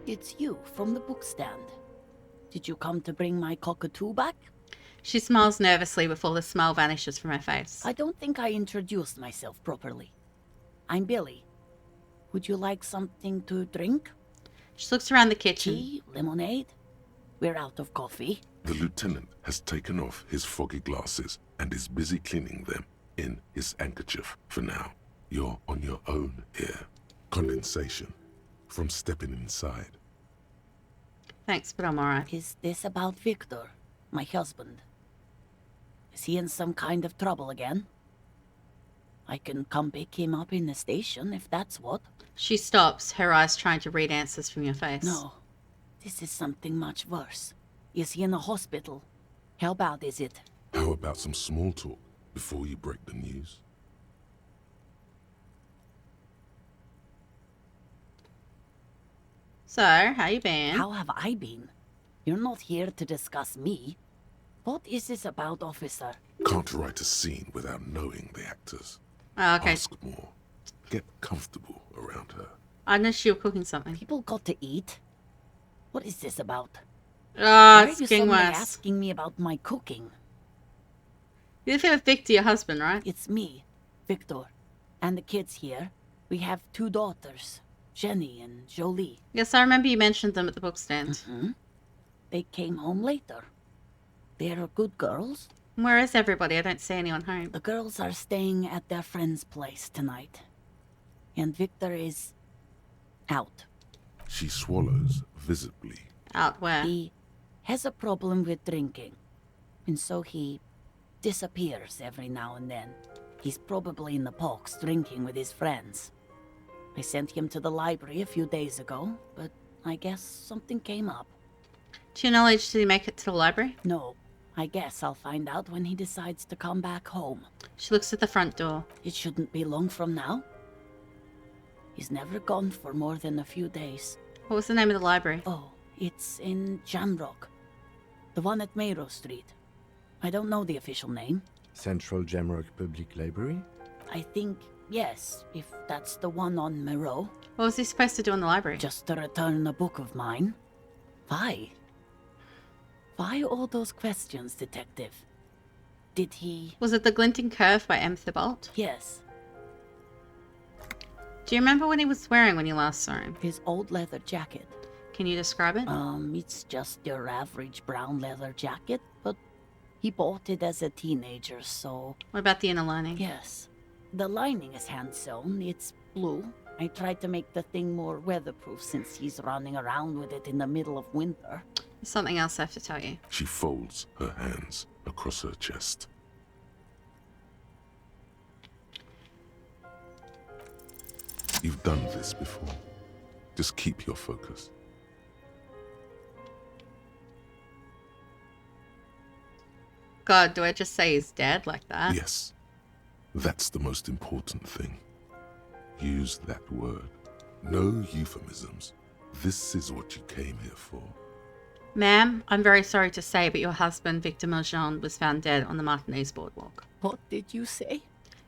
It's you from the book stand. Did you come to bring my cockatoo back? She smiles nervously before the smile vanishes from her face. I don't think I introduced myself properly. I'm Billy. Would you like something to drink? She looks around the kitchen. Tea? Lemonade? We're out of coffee. The lieutenant has taken off his foggy glasses and is busy cleaning them in his handkerchief for now. You're on your own here. Condensation from stepping inside. Thanks, but I'm alright. Is this about Victor, my husband? Is he in some kind of trouble again? I can come pick him up in the station if that's what. She stops, her eyes trying to read answers from your face. No, this is something much worse. Is he in a hospital? How bad is it? How about some small talk before you break the news? So, how you been? How have I been? You're not here to discuss me. What is this about, officer? Can't write a scene without knowing the actors. Oh, okay. Ask more. Get comfortable around her. I know she was cooking something. People got to eat. What is this about? Oh, Why are it's you getting suddenly worse. asking me about my cooking? You live here with Victor, your husband, right? It's me, Victor, and the kids here. We have 2 daughters, Jenny and Jolie. Yes, I remember you mentioned them at the book stand. Mm-hmm. They came home later. They're good girls. Where is everybody? I don't see anyone home. The girls are staying at their friend's place tonight. And Victor is out. She swallows visibly. Out where? He has a problem with drinking. And so he disappears every now and then. He's probably in the parks drinking with his friends. I sent him to the library a few days ago, but I guess something came up. To your knowledge, did he make it to the library? No. I guess I'll find out when he decides to come back home. She looks at the front door. It shouldn't be long from now. He's never gone for more than a few days. What was the name of the library? Oh, it's in Jamrock. The one at Mayrow Street. I don't know the official name. Central Jamrock Public Library? I think, yes, if that's the one on Mayrow. What was he supposed to do in the library? Just to return a book of mine. Why? Why all those questions, Detective? Did he... Was it The Glinting Curve by M. Thibault? Yes. Do you remember what he was wearing when you last saw him? His old leather jacket. Can you describe it? It's just your average brown leather jacket, but He bought it as a teenager, so... What about the inner lining? Yes. The lining is hand-sewn. It's blue. I tried to make the thing more weatherproof since he's running around with it in the middle of winter. There's something else I have to tell you. She folds her hands across her chest. You've done this before. Just keep your focus. God, do I just say he's dead like that? Yes. That's the most important thing. Use that word. No euphemisms. This is what you came here for. Ma'am, I'm very sorry to say, but your husband, Victor Marjan, was found dead on the Martinez boardwalk. What did you say?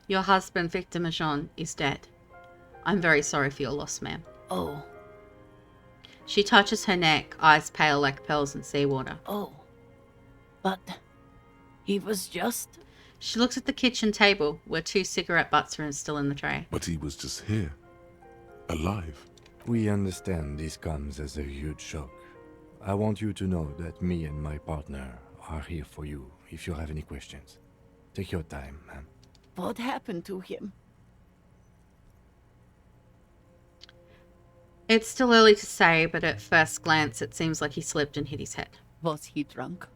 Your husband, Victor Marjan, is dead. I'm very sorry for your loss, ma'am. Oh. She touches her neck, eyes pale like pearls in seawater. Oh. But he was just... She looks at the kitchen table, where 2 cigarette butts are still in the tray. But he was just here. Alive. We understand this comes as a huge shock. I want you to know that me and my partner are here for you if you have any questions. Take your time, ma'am. What happened to him? It's still early to say, but at first glance it seems like he slipped and hit his head. Was he drunk?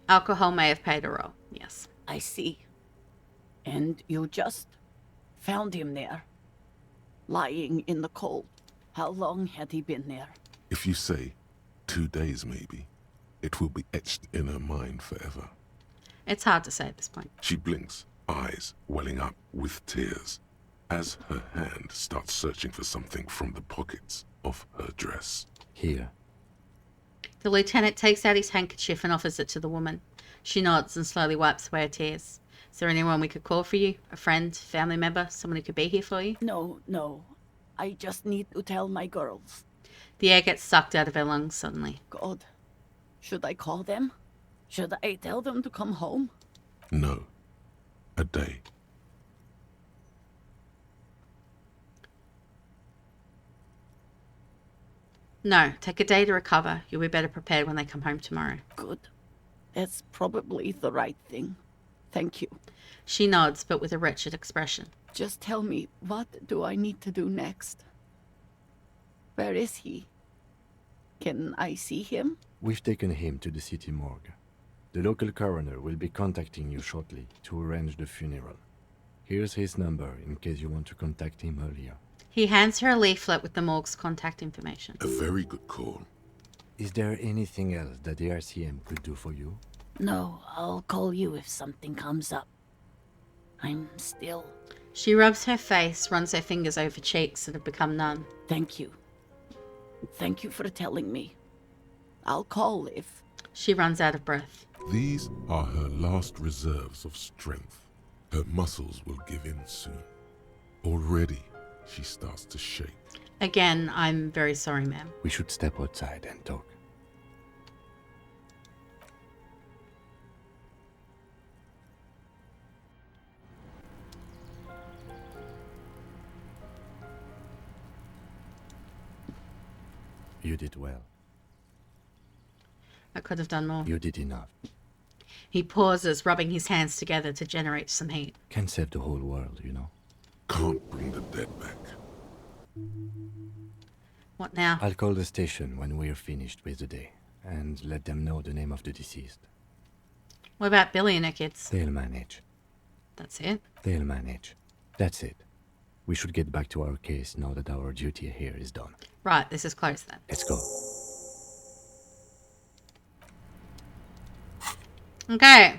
Alcohol may have played a role, yes. I see. And you just found him there, lying in the cold. How long had he been there? If you say 2 days maybe, it will be etched in her mind forever. It's hard to say at this point. She blinks, eyes welling up with tears, as her hand starts searching for something from the pockets of her dress. Here. The lieutenant takes out his handkerchief and offers it to the woman. She nods and slowly wipes away her tears. Is there anyone we could call for you? A friend, family member, someone who could be here for you? No. I just need to tell my girls. The air gets sucked out of her lungs suddenly. God. Should I call them? Should I tell them to come home? No. A day. No, take a day to recover. You'll be better prepared when they come home tomorrow. Good. That's probably the right thing. Thank you. She nods, but with a wretched expression. Just tell me, what do I need to do next? Where is he? Can I see him? We've taken him to the city morgue. The local coroner will be contacting you shortly to arrange the funeral. Here's his number in case you want to contact him earlier. He hands her a leaflet with the morgue's contact information. A very good call. Is there anything else that the RCM could do for you? No, I'll call you if something comes up. I'm still... She rubs her face, runs her fingers over cheeks that have become numb. Thank you. Thank you for telling me. I'll call if... She runs out of breath. These are her last reserves of strength. Her muscles will give in soon. Already, she starts to shake. Again, I'm very sorry, ma'am. We should step outside and talk. You did well. I could have done more. You did enough. He pauses, rubbing his hands together to generate some heat. Can save the whole world, you know. Can't bring the dead back. What now? I'll call the station when we're finished with the day, and let them know the name of the deceased. What about Billy and her kids? They'll manage. That's it? They'll manage. That's it. We should get back to our case now that our duty here is done. Right, this is close then. Let's go. Okay.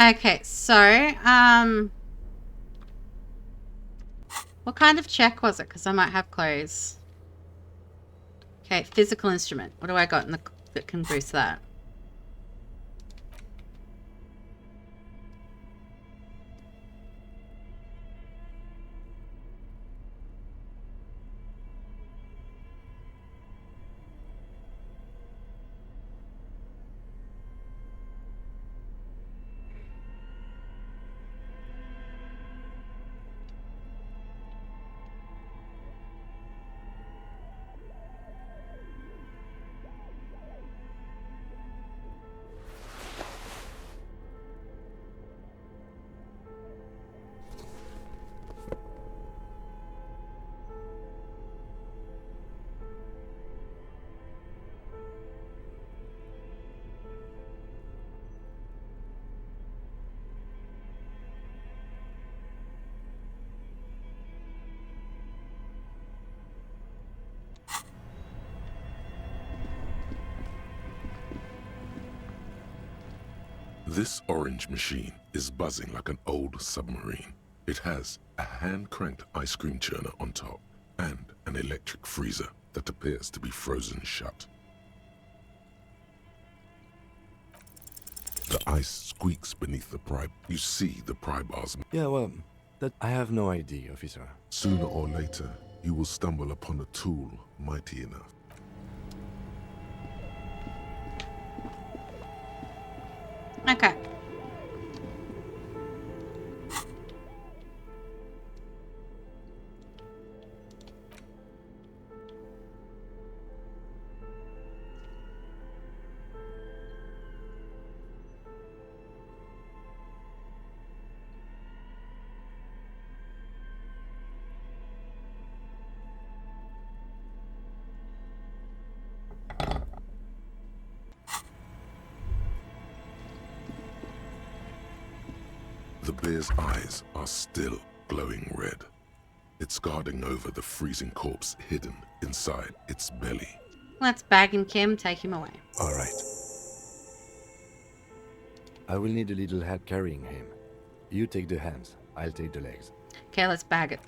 Okay, so, what kind of check was it? Because I might have clothes. Okay, physical instrument. What do I got in the that can boost that? This orange machine is buzzing like an old submarine. It has a hand-cranked ice cream churner on top and an electric freezer that appears to be frozen shut. The ice squeaks beneath the pry. You see the pry bars. Yeah, well, that I have no idea, officer. Sooner or later, you will stumble upon a tool mighty enough. Okay. The bear's eyes are still glowing red. It's guarding over the freezing corpse hidden inside its belly. Let's bag him, Kim. Take him away. All right. I will need a little help carrying him. You take the hands, I'll take the legs. Okay, let's bag it.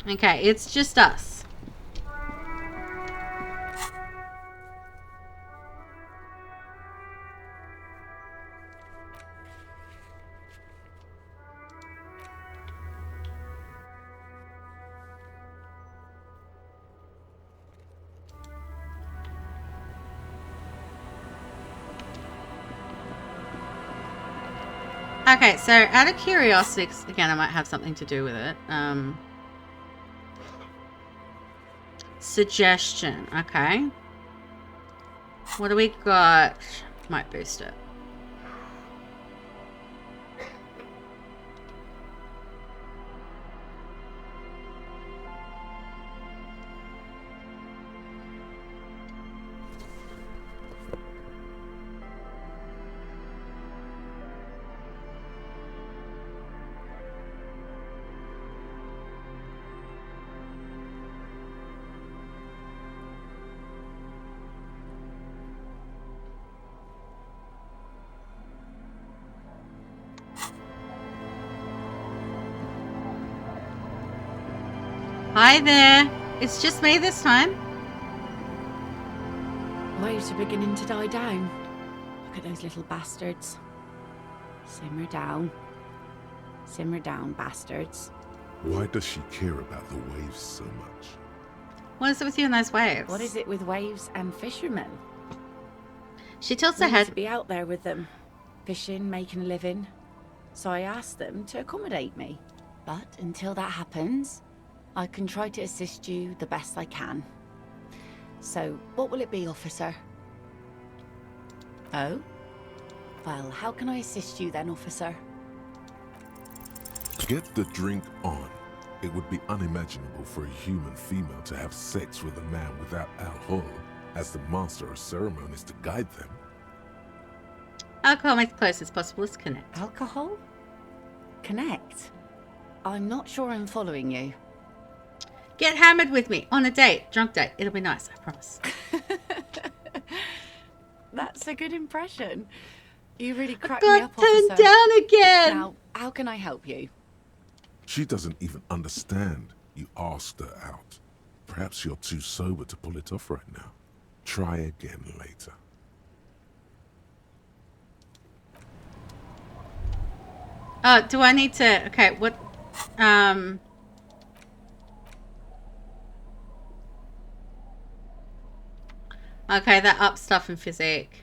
Okay, it's just us. Okay, so out of curiosity, again, I might have something to do with it. Suggestion, okay. What do we got? Might boost it. Hi there. It's just me this time. Waves are beginning to die down. Look at those little bastards. Simmer down. Simmer down, bastards. Why does she care about the waves so much? What is it with you and those waves? What is it with waves and fishermen? She tilts her I need head. to be out there with them, fishing, making a living. So I asked them to accommodate me. But until that happens, I can try to assist you the best I can. So, what will it be, officer? Oh? Well, how can I assist you then, officer? Get the drink on. It would be unimaginable for a human female to have sex with a man without alcohol as the master of ceremonies to guide them. Alcohol makes the closest possible to connect. Alcohol? Connect? I'm not sure I'm following you. Get hammered with me on a date. Drunk date. It'll be nice, I promise. That's a good impression. You really cracked got me up, turned officer. down again. Now, how can I help you? She doesn't even understand you asked her out. Perhaps you're too sober to pull it off right now. Try again later. Do I need to... Okay, what... Okay, that up stuff in physique.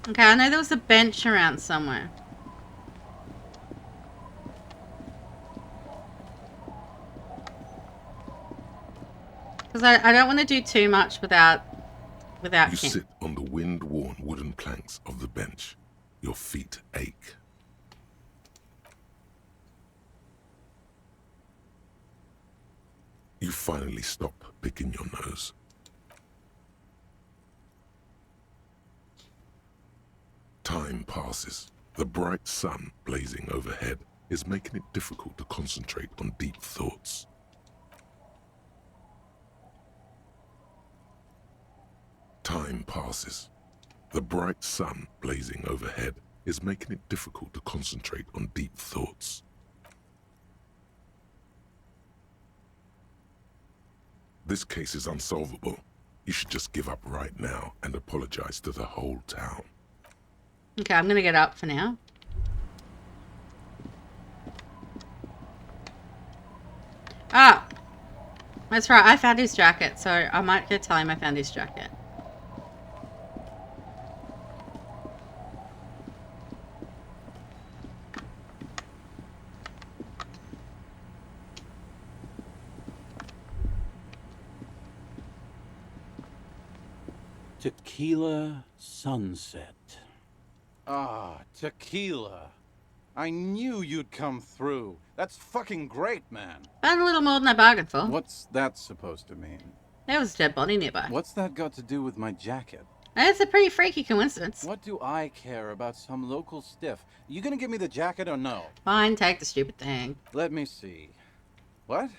Okay, I know there was a bench around somewhere. Because I don't want to do too much without You him. sit on the wind-worn wooden planks of the bench. Your feet ache. You finally stop picking your nose. Time passes. The bright sun blazing overhead is making it difficult to concentrate on deep thoughts. Time passes. The bright sun blazing overhead is making it difficult to concentrate on deep thoughts. This case is unsolvable. You should just give up right now and apologize to the whole town. Okay, I'm gonna get up for now. Ah! That's right, I found his jacket, so I might go tell him I found his jacket. Tequila sunset. Ah, tequila. I knew you'd come through. That's fucking great, man. Found a little more than I bargained for. What's that supposed to mean? There was a dead body nearby. What's that got to do with my jacket? It's a pretty freaky coincidence. What do I care about some local stiff? You gonna give me the jacket or no? Fine, take the stupid thing. Let me see. What?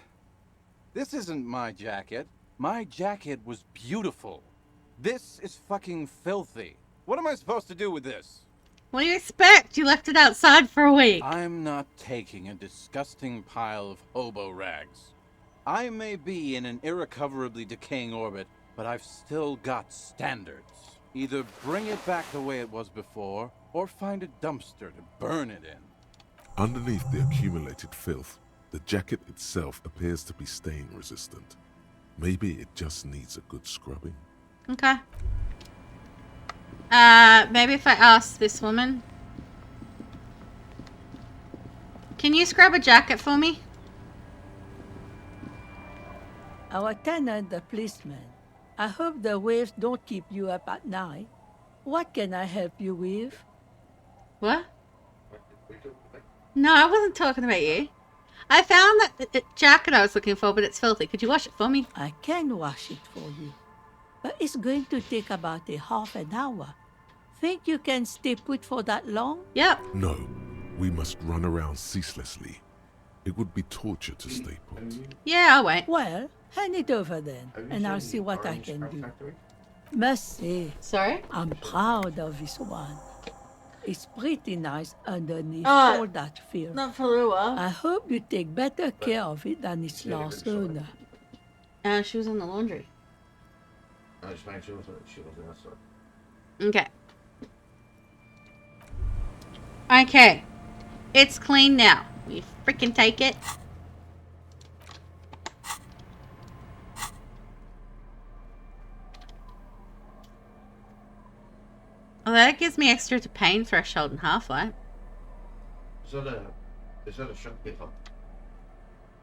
This isn't my jacket. My jacket was beautiful. This is fucking filthy. What am I supposed to do with this? What do you expect? You left it outside for a week. I'm not taking a disgusting pile of hobo rags. I may be in an irrecoverably decaying orbit, but I've still got standards. Either bring it back the way it was before, or find a dumpster to burn it in. Underneath the accumulated filth, the jacket itself appears to be stain resistant. Maybe it just needs a good scrubbing. Okay. Maybe if I ask this woman. Can you scrub a jacket for me? Our tenant, the policeman. I hope the waves don't keep you up at night. What can I help you with? What? No, I wasn't talking about you. I found that jacket I was looking for, but it's filthy. Could you wash it for me? I can wash it for you. But it's going to take about a half an hour. Think you can stay put for that long? Yep. No, we must run around ceaselessly. It would be torture to stay put. Yeah, I'll wait. Well, hand it over then, and I'll see what I can do. Must say, sorry? I'm proud of this one. It's pretty nice underneath all that filth. Not for Lua. I hope you take better care of it than its last owner. She was in the laundry. I just made sure that she wasn't outside. Okay. Okay. It's clean now. You freaking take it. Oh, that gives me extra to pain threshold and Half-Life. Is that a shopkeeper?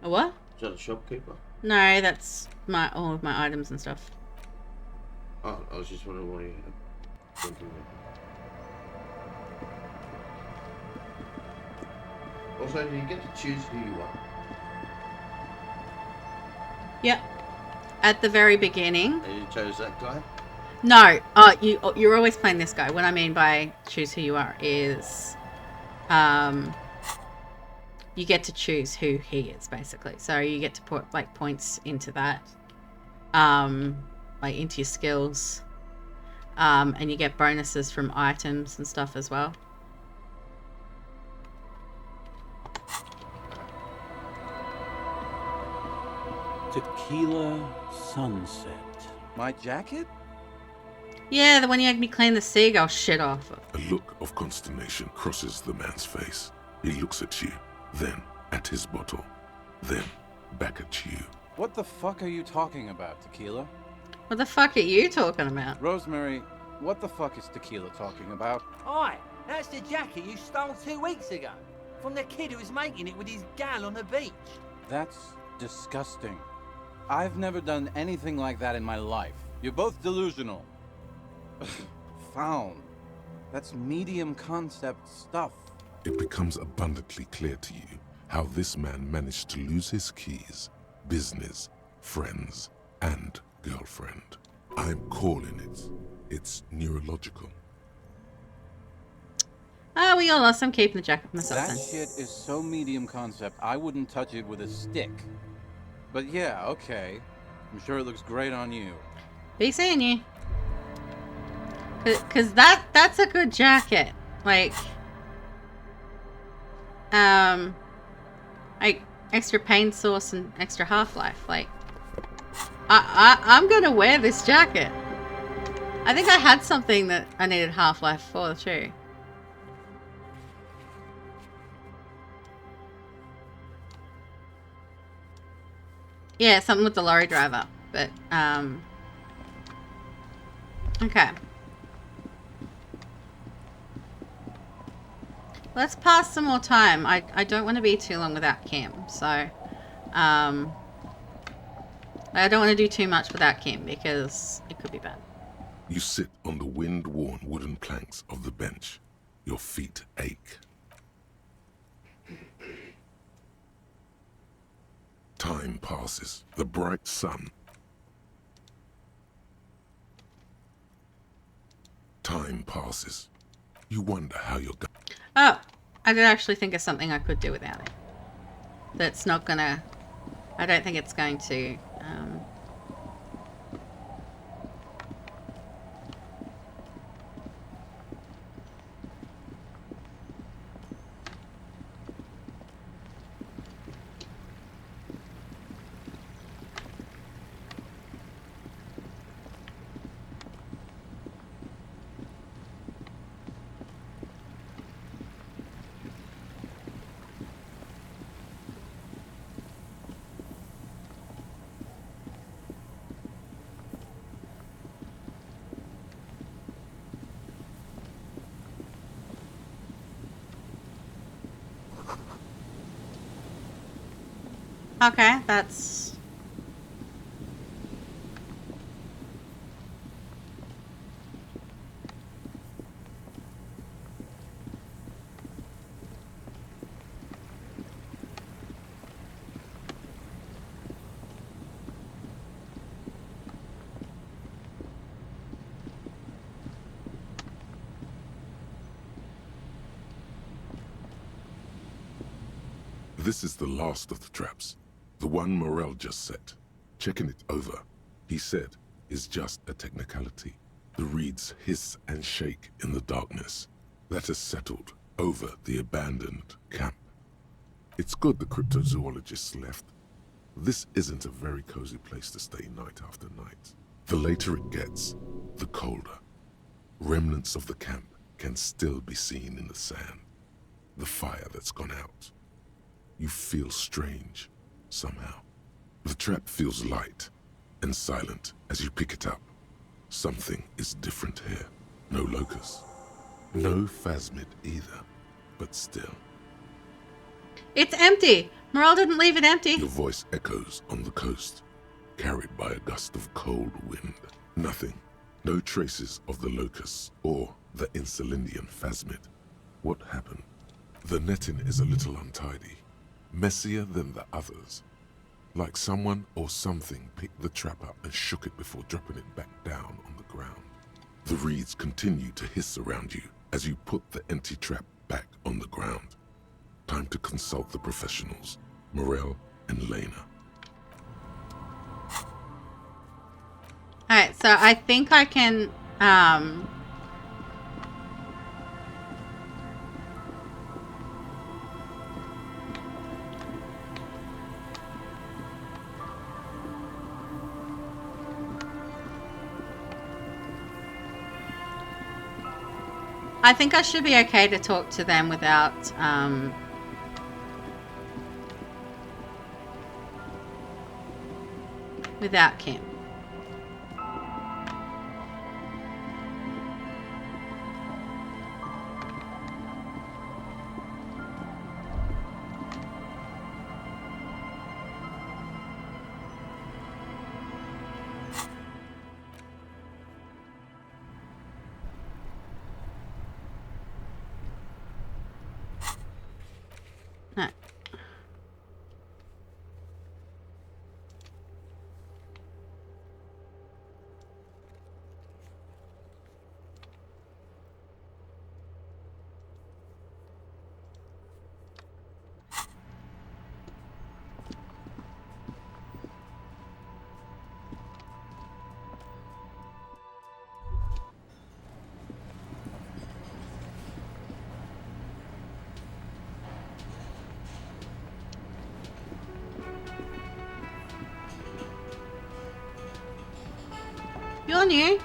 A what? Is that a shopkeeper? No, that's all of my items and stuff. Oh, I was just wondering what you had. Also, do you get to choose who you are? Yep. At the very beginning. And you chose that guy? No. You're always playing this guy. What I mean by choose who you are is you get to choose who he is, basically. So you get to put like points into that. Like into your skills. And you get bonuses from items and stuff as well. Tequila Sunset. My jacket? Yeah, the one you had me clean the seagull shit off. A look of consternation crosses the man's face. He looks at you, then at his bottle, then back at you. What the fuck are you talking about, Tequila? What the fuck are you talking about? Rosemary, what the fuck is Tequila talking about? Aye, that's the jacket you stole 2 weeks ago. From the kid who was making it with his gal on the beach. That's disgusting. I've never done anything like that in my life. You're both delusional. Found. That's medium concept stuff. It becomes abundantly clear to you how this man managed to lose his keys, business, friends, and girlfriend. I'm calling it. It's neurological. Oh, we all lost. I'm keeping the jacket for myself That then. shit is so medium concept, I wouldn't touch it with a stick. But yeah, okay. I'm sure it looks great on you. Be seeing you. Cause that's a good jacket. Like extra pain source and extra half-life. Like I'm gonna wear this jacket. I think I had something that I needed half-life for too. Yeah, something with the lorry driver. But okay. Let's pass some more time. I don't want to be too long without Kim, so I don't want to do too much without Kim because it could be bad. You sit on the wind-worn wooden planks of the bench. Your feet ache. Time passes. The bright sun. Time passes. You wonder how you're going. Oh, I did actually think of something I could do without it. That's not gonna... I don't think it's going to... Okay, that's... This is the last of the traps. The one Morel just set. Checking it over, he said, is just a technicality. The reeds hiss and shake in the darkness. That has settled over the abandoned camp. It's good the cryptozoologists left. This isn't a very cozy place to stay night after night. The later it gets, the colder. Remnants of the camp can still be seen in the sand. The fire that's gone out. You feel strange, somehow. The trap feels light and silent as you pick it up. Something is different here. No locust. No phasmid either, but still. It's empty! Morale didn't leave it empty. Your voice echoes on the coast, carried by a gust of cold wind. Nothing. No traces of the locusts or the Insulindian phasmid. What happened? The netting is a little untidy. Messier than the others. Like someone or something picked the trap up and shook it before dropping it back down on the ground. The reeds continue to hiss around you as you put the empty trap back on the ground. Time to consult the professionals, Morel and Lena. Alright, so I think I can, I think I should be okay to talk to them without, without Kim. No. You're new.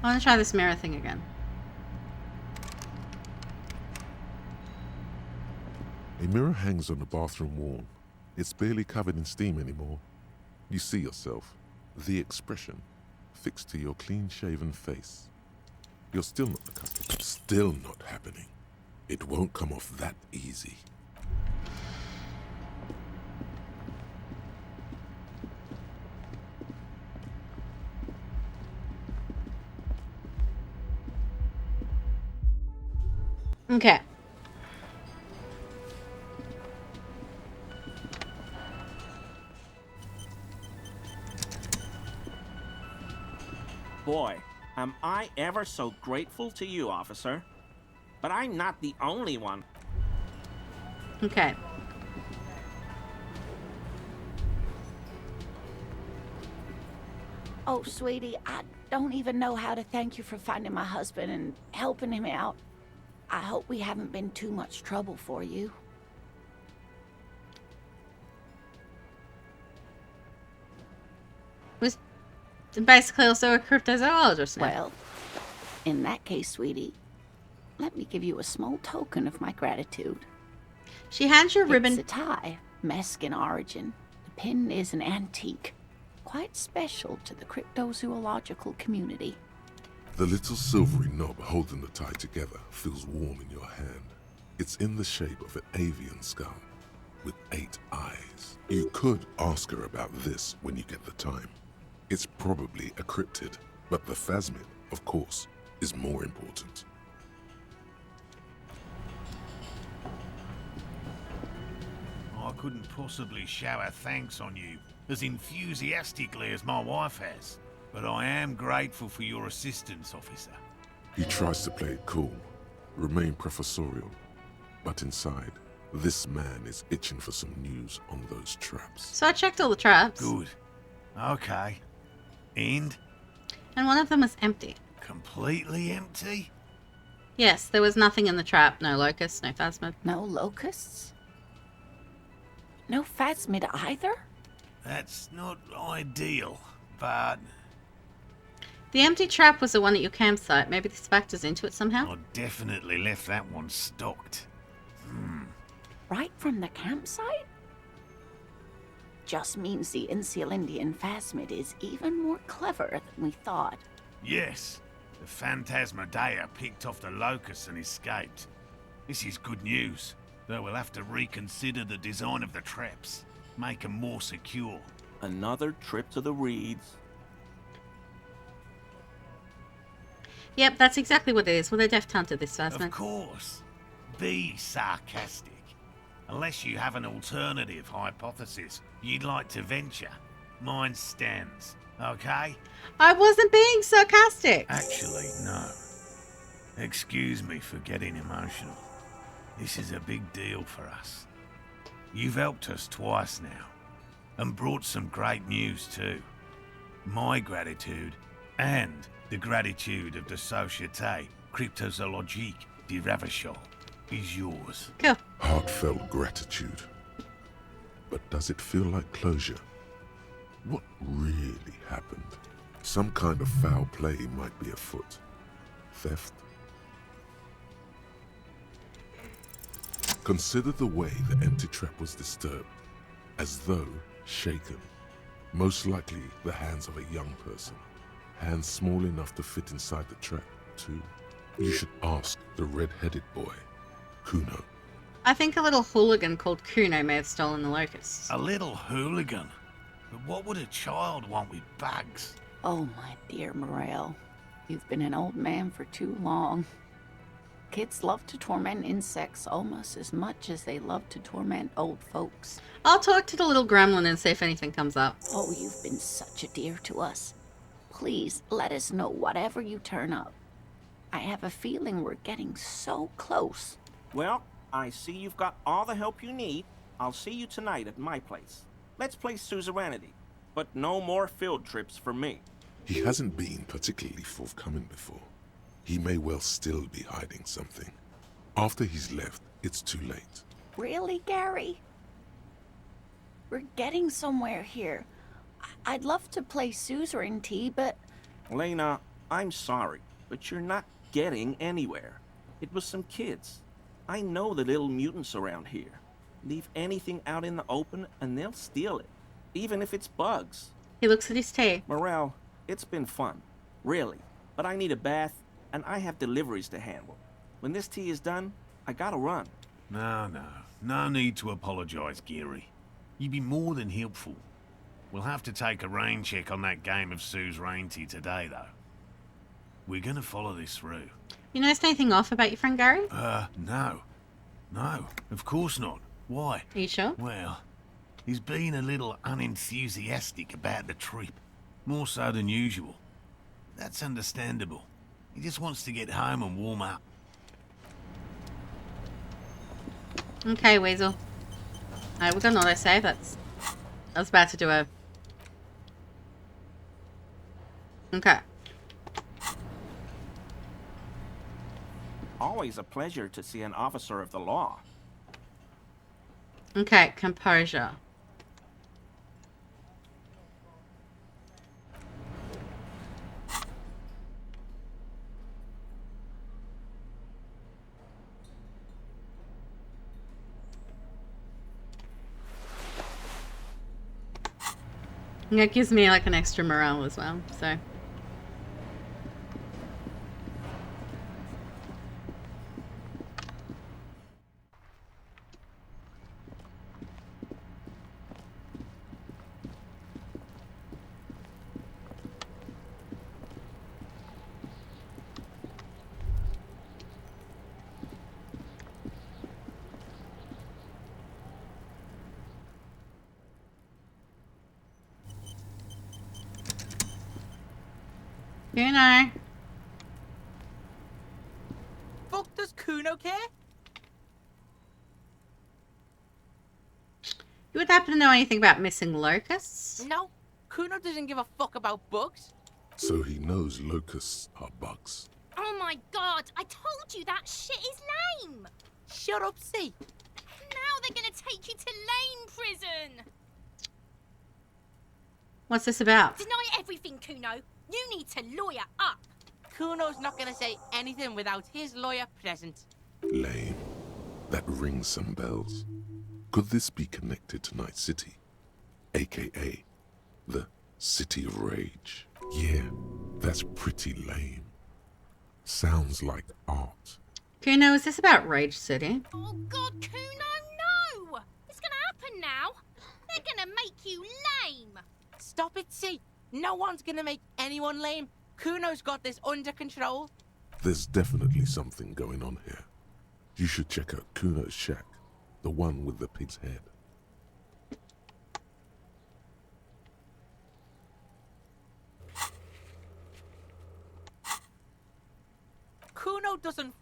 I want to try this mirror thing again. A mirror hangs on the bathroom wall. It's barely covered in steam anymore. You see yourself, the expression, fixed to your clean-shaven face. You're still not the customer. Still not happening. It won't come off that easy. Okay. Boy, am I ever so grateful to you, officer. But I'm not the only one. Okay. Oh, sweetie, I don't even know how to thank you for finding my husband and helping him out. I hope we haven't been too much trouble for you. Was basically also a cryptozoologist now. Well, in that case, sweetie, let me give you a small token of my gratitude. She hands you a ribbon. It's a tie, Mexican origin. The pin is an antique, quite special to the cryptozoological community. The little silvery knob holding the tie together feels warm in your hand. It's in the shape of an avian skull with 8 eyes. You could ask her about this when you get the time. It's probably a cryptid, but the phasmid, of course, is more important. I couldn't possibly shower thanks on you as enthusiastically as my wife has, but I am grateful for your assistance, officer. He tries to play it cool, remain professorial, but inside, this man is itching for some news on those traps. So I checked all the traps. Good. Okay. And one of them was empty. Completely empty? Yes, there was nothing in the trap. No locusts, no phasmid. No locusts? No phasmid either? That's not ideal, but The empty trap was the one at your campsite. Maybe this factors into it somehow? I definitely left that one stocked. Right from the campsite? Just means the Insulindian phasmid is even more clever than we thought. Yes, the Phantasmadeia picked off the locusts and escaped. This is good news, though we'll have to reconsider the design of the traps. make them more secure. Another trip to the Reeds. Yep, that's exactly what it is. Well, they're Death Hunter this first Of one. course. Be sarcastic. Unless you have an alternative hypothesis you'd like to venture, mine stands, okay? I wasn't being sarcastic. Actually, no. Excuse me for getting emotional. This is a big deal for us. You've helped us twice now, and brought some great news too. My gratitude, and the gratitude of the Société Cryptozoologique de Ravachol, is yours. Cool. Heartfelt gratitude. But does it feel like closure? What really happened? Some kind of foul play might be afoot. Theft? Consider the way the empty trap was disturbed, as though shaken. Most likely the hands of a young person. Hands small enough to fit inside the trap, too. You should ask the red-headed boy, Cuno. I think a little hooligan called Cuno may have stolen the locusts. A little hooligan? But what would a child want with bugs? Oh, my dear Morel. You've been an old man for too long. Kids love to torment insects almost as much as they love to torment old folks. I'll talk to the little gremlin and see if anything comes up. Oh, you've been such a dear to us. Please, let us know whatever you turn up. I have a feeling we're getting so close. Well, I see you've got all the help you need. I'll see you tonight at my place. Let's play suzerainty, but no more field trips for me. He hasn't been particularly forthcoming before. He may well still be hiding something. After he's left, it's too late. Really, Gary? We're getting somewhere here. I'd love to play suzerainty, but... Lena, I'm sorry, but you're not getting anywhere. It was some kids. I know the little mutants around here. Leave anything out in the open and they'll steal it, even if it's bugs. He looks at his tea. Morel, it's been fun, really, but I need a bath and I have deliveries to handle. When this tea is done, I gotta run. No need to apologize, Geary. You'd be more than helpful. We'll have to take a rain check on that game of suzerainty today, though. We're gonna follow this through. You noticed anything off about your friend Gary? No. No, of course not. Why? Are you sure? Well, he's been a little unenthusiastic about the trip. More so than usual. That's understandable. He just wants to get home and warm up. Okay, Weasel. Alright, we've got an autosave. I was about to do a... Okay. Always a pleasure to see an officer of the law. Okay, composure. And that gives me like an extra morale as well, so. Cuno. Fuck does Cuno care? You would happen to know anything about missing locusts? No, Cuno doesn't give a fuck about bugs. So he knows locusts are bugs. Oh my god, I told you that shit is lame! Shut up, see. Now they're gonna take you to lame prison! What's this about? Deny everything, Cuno. You need to lawyer up. Cuno's not gonna say anything without his lawyer present. Lame. That rings some bells. Could this be connected to Night City? AKA the City of Rage. Yeah, that's pretty lame. Sounds like art. Cuno, is this about Rage City? Oh god, Cuno, no! It's gonna happen now. They're Stop it, see? No one's gonna make anyone lame. Cuno's got this under control. There's definitely something going on here. You should check out Cuno's shack, the one with the pig's head. Cuno doesn't.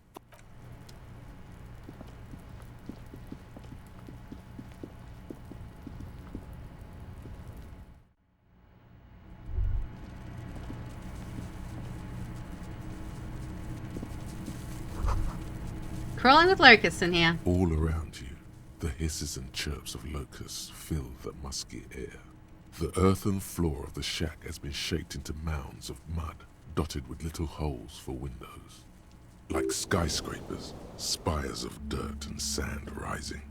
Crawling with locusts in here. All around you, the hisses and chirps of locusts fill the musky air. The earthen floor of the shack has been shaped into mounds of mud, dotted with little holes for windows. Like skyscrapers, spires of dirt and sand rising.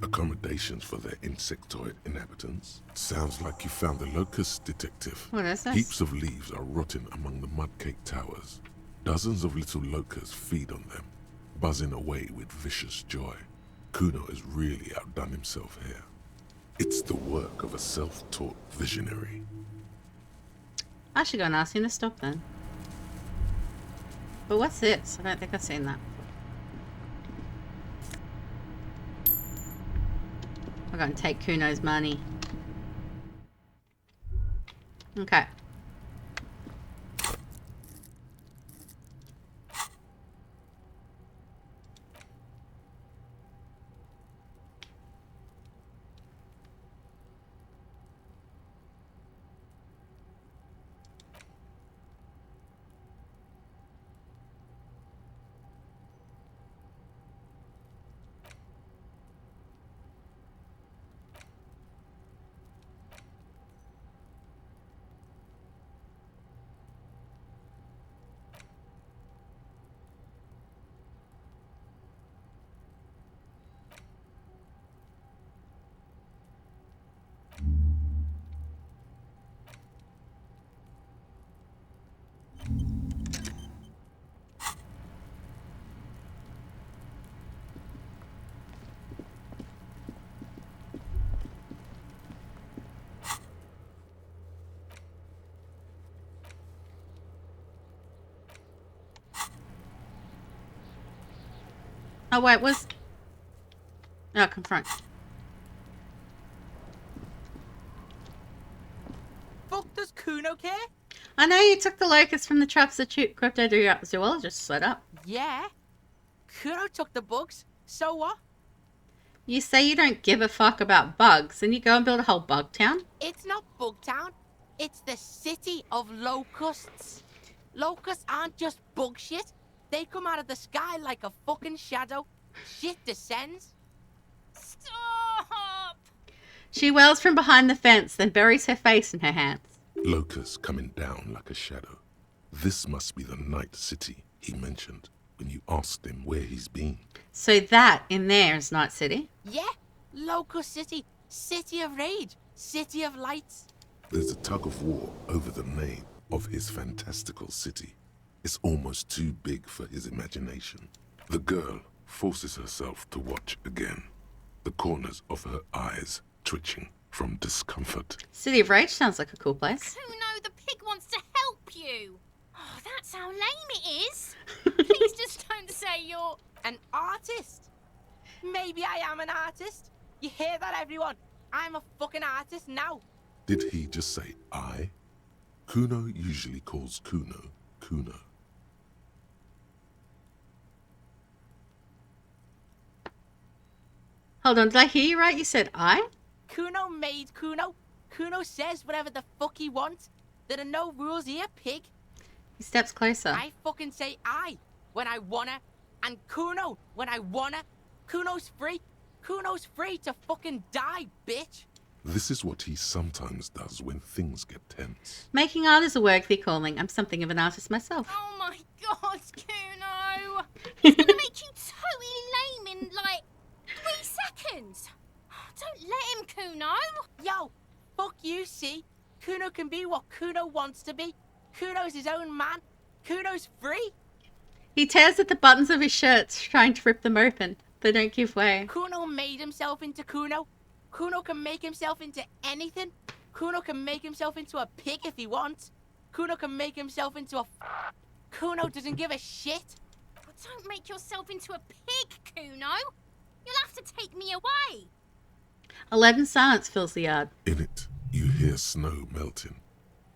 Accommodations for their insectoid inhabitants. Sounds like you found the locust, detective. What is this? Heaps of leaves are rotting among the mud-caked towers. Dozens of little locusts feed on them, buzzing away with vicious joy. Cuno has really outdone himself here. It's the work of a self-taught visionary. I should go and ask him to stop then. But what's this? I don't think I've seen that. I'm going to take Cuno's money. Okay. Oh wait, was... Oh, confront. Fuck does Cuno care? I know you took the locust from the traps the cryptozoologist set up. Yeah. Cuno took the bugs. So what? You say you don't give a fuck about bugs, and you go and build a whole bug town? It's not Bugtown. It's the city of locusts. Locusts aren't just bug shit. They come out of the sky like a fucking shadow. Shit descends. Stop! She wails from behind the fence, then buries her face in her hands. Locusts coming down like a shadow. This must be the night city he mentioned when you asked him where he's been. So that in there is Night City? Yeah. Locust City. City of rage. City of lights. There's a tug of war over the name of his fantastical city. It's almost too big for his imagination. The girl forces herself to watch again, the corners of her eyes twitching from discomfort. City of Rage sounds like a cool place. Cuno, the pig wants to help you. Oh, that's how lame it is. Please just don't say you're... An artist. Maybe I am an artist. You hear that, everyone? I'm a fucking artist now. Did he just say I? Cuno usually calls Cuno, Cuno. Hold on, did I hear you right? You said I? Cuno made Cuno. Cuno says whatever the fuck he wants. There are no rules here, pig. He steps closer. I fucking say I when I wanna, and Cuno when I wanna. Cuno's free. Cuno's free to fucking die, bitch. This is what he sometimes does when things get tense. Making art is a worthy calling. I'm something of an artist myself. Oh my god, Cuno! He's gonna make you totally lame in, like, 3 seconds. Don't let him, Cuno. Yo, fuck you, see? Cuno can be what Cuno wants to be. Cuno's his own man. Cuno's free. He tears at the buttons of his shirts, trying to rip them open. They don't give way. Cuno made himself into Cuno. Cuno can make himself into anything. Cuno can make himself into a pig if he wants. Cuno can make himself into a... Cuno doesn't give a shit. Well, don't make yourself into a pig, Cuno. You'll have to take me away. A leaden silence fills the yard. In it, you hear snow melting,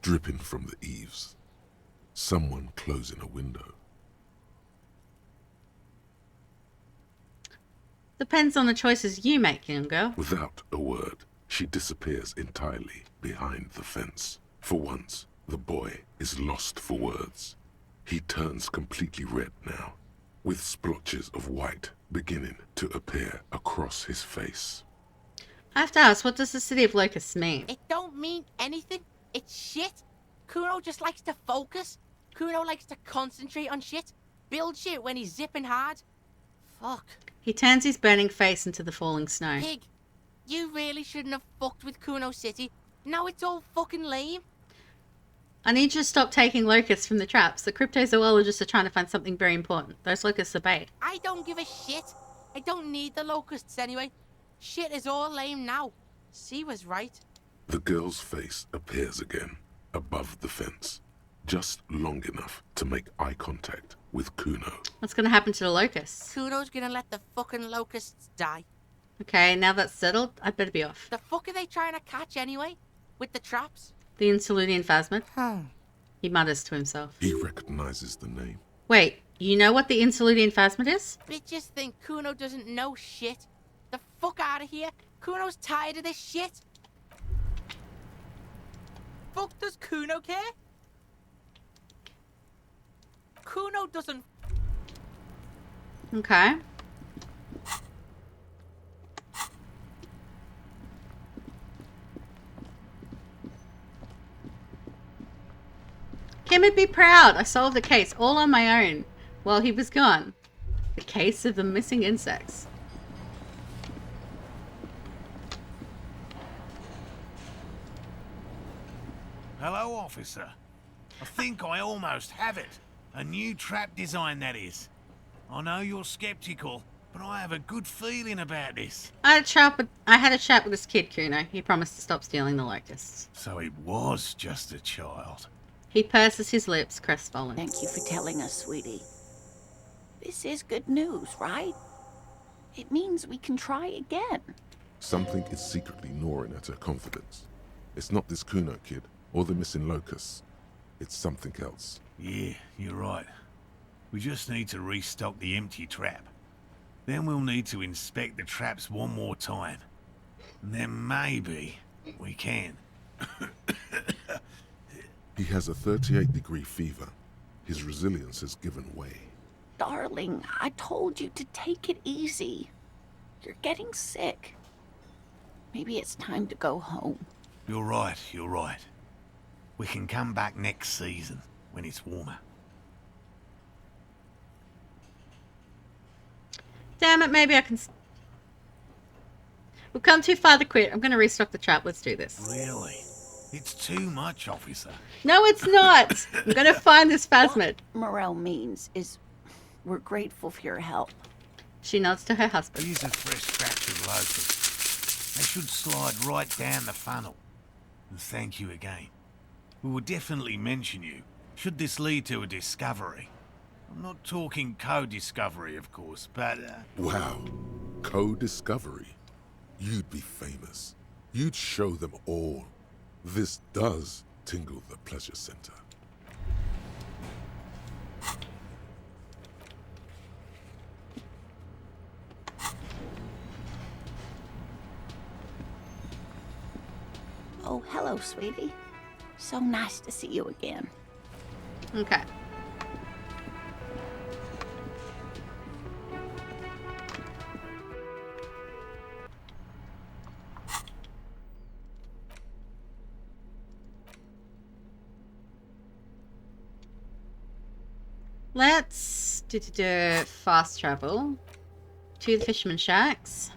dripping from the eaves. Someone closing a window. Depends on the choices you make, young girl. Without a word, she disappears entirely behind the fence. For once, the boy is lost for words. He turns completely red now, with splotches of white beginning to appear across his face. I have to ask, what does the city of Locusts mean? It don't mean anything. It's shit. Cuno just likes to focus. Cuno likes to concentrate on shit. Build shit when he's zipping hard. Fuck. He turns his burning face into the falling snow. Pig, you really shouldn't have fucked with Cuno City. Now it's all fucking lame. I need you to stop taking locusts from the traps. The cryptozoologists are trying to find something very important. Those locusts are bait. I don't give a shit. I don't need the locusts anyway. Shit is all lame now. C was right. The girl's face appears again, above the fence, just long enough to make eye contact with Cuno. What's going to happen to the locusts? Cuno's gonna let the fucking locusts die. Okay, now that's settled, I'd better be off. The fuck are they trying to catch anyway? With the traps? The Insulunian Phasmid. He mutters to himself. He recognizes the name. Wait, you know what the Insulunian Phasmid is? Bitches think Cuno doesn't know shit. The fuck out of here. Cuno's tired of this shit. Fuck does Cuno care? Cuno doesn't... Okay. Kim would be proud. I solved the case all on my own while he was gone. The case of the missing insects. Hello, officer. I think I almost have it. A new trap design, that is. I know you're skeptical, but I have a good feeling about this. I had a chat with this kid, Cuno. He promised to stop stealing the locusts. So it was just a child. He purses his lips, crestfallen. Thank you for telling us, sweetie. This is good news, right? It means we can try again. Something is secretly gnawing at her confidence. It's not this Cuno kid, or the missing locusts. It's something else. Yeah, you're right. We just need to restock the empty trap. Then we'll need to inspect the traps one more time. And then maybe we can. He has a 38-degree fever. His resilience has given way. Darling, I told you to take it easy. You're getting sick. Maybe it's time to go home. You're right, you're right. We can come back next season, when it's warmer. Damn it, maybe I can... We've come too far to quit. I'm going to restock the trap. Let's do this. Really? It's too much, officer. No, it's not. I'm going to find this Phasmid. What Morel means is we're grateful for your help. She nods to her husband. These are fresh batch of locusts. They should slide right down the funnel. And thank you again. We will definitely mention you, should this lead to a discovery. I'm not talking co-discovery, of course, but... Wow. Co-discovery. You'd be famous. You'd show them all. This does tingle the pleasure center. Oh, hello, sweetie. So nice to see you again. Okay. Let's do fast travel to the Fisherman Shacks.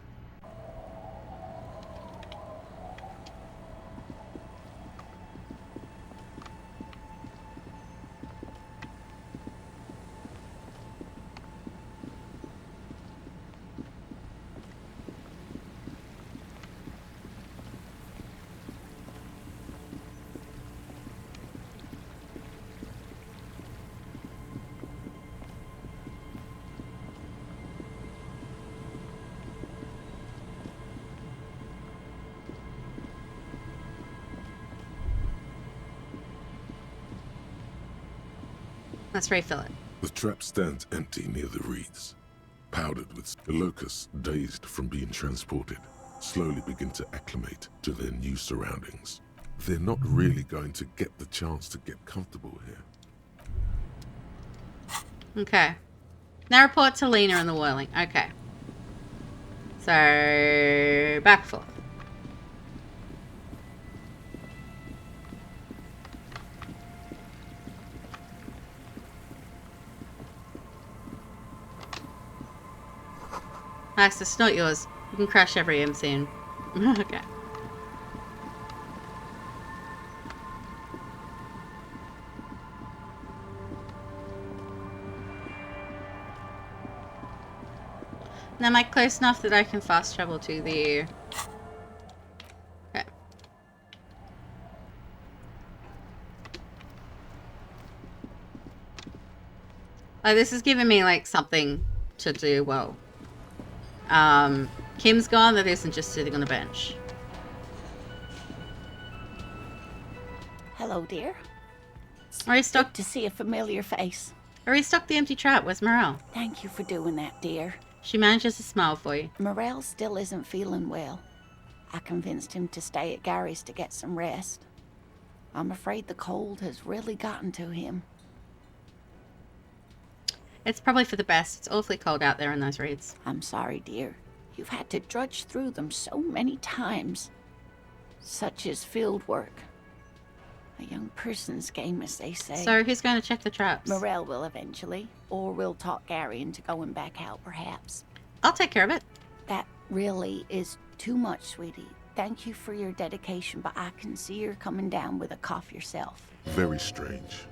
Let's refill it. The trap stands empty near the reeds, powdered with the locusts, dazed from being transported, slowly begin to acclimate to their new surroundings. They're not really going to get the chance to get comfortable here. Okay. Now report to Lena and the whirling. Okay. So, back forth. Max, it's not yours. You can crash every M scene. Okay. Now am I close enough that I can fast travel to the... Okay. Oh, this is giving me like something to do well. Kim's gone, that isn't just sitting on a bench. Hello, dear. I restocked to see a familiar face. I restocked the empty trap. Where's Morel? Thank you for doing that, dear. She manages to smile for you. Morel still isn't feeling well. I convinced him to stay at Gary's to get some rest. I'm afraid the cold has really gotten to him. It's probably for the best. It's awfully cold out there in those reeds. I'm sorry, dear. You've had to drudge through them so many times. Such is field work. A young person's game, as they say. So who's going to check the traps? Morel will eventually. Or we'll talk Gary into going back out, perhaps. I'll take care of it. That really is too much, sweetie. Thank you for your dedication, but I can see you're coming down with a cough yourself. Very strange.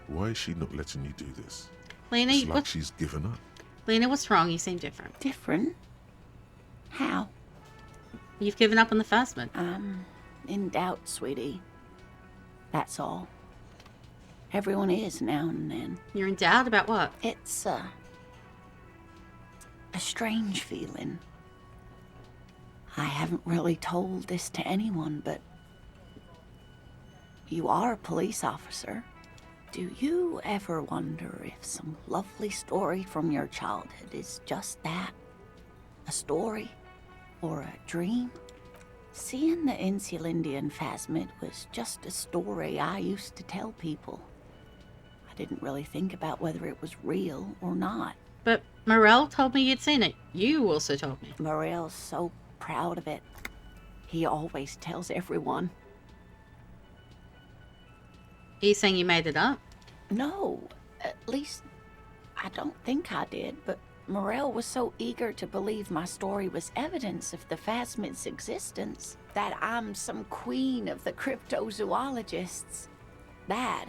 Why is she not letting you do this? Lena, it's like she's given up. Lena, what's wrong? You seem different. Different? How? You've given up on the phasmid. I'm in doubt, sweetie. That's all. Everyone is now and then. You're in doubt about what? It's a strange feeling. I haven't really told this to anyone, but you are a police officer. Do you ever wonder if some lovely story from your childhood is just that? A story? Or a dream? Seeing the Insulindian phasmid was just a story I used to tell people. I didn't really think about whether it was real or not. But Morel told me you'd seen it. You also told me. Morel's so proud of it. He always tells everyone. Are you saying you made it up? No, at least I don't think I did, but Morel was so eager to believe my story was evidence of the phasmid's existence that I'm some queen of the cryptozoologists. That.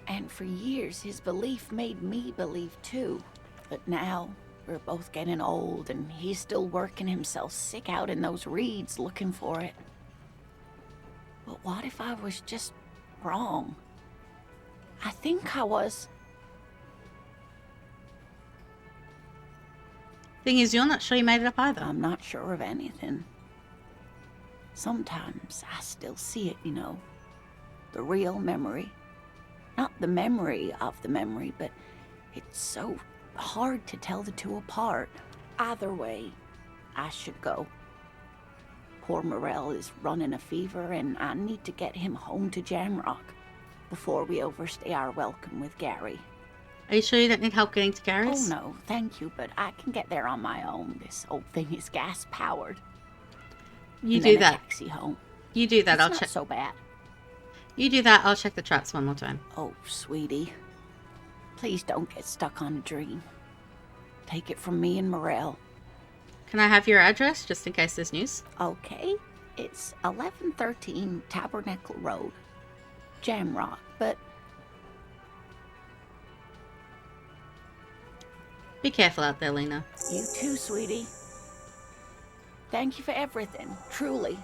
And for years his belief made me believe too. But now we're both getting old and he's still working himself sick out in those reeds looking for it. But what if I was just wrong? I think I was. Thing is, you're not sure you made it up either. I'm not sure of anything. Sometimes I still see it, you know. The real memory. Not the memory of the memory, but it's so hard to tell the two apart. Either way, I should go. Poor Morel is running a fever, and I need to get him home to Jamrock before we overstay our welcome with Gary. Are you sure you don't need help getting to Gary's? Oh no, thank you, but I can get there on my own. This old thing is gas-powered. You do that. Taxi home. You do that, It's I'll not check. so bad. You do that, I'll check the traps one more time. Oh, sweetie. Please don't get stuck on a dream. Take it from me and Morel. Can I have your address, just in case there's news? Okay. It's 1113 Tabernacle Road. Jamrock, but... Be careful out there, Lena. You too, sweetie. Thank you for everything, truly.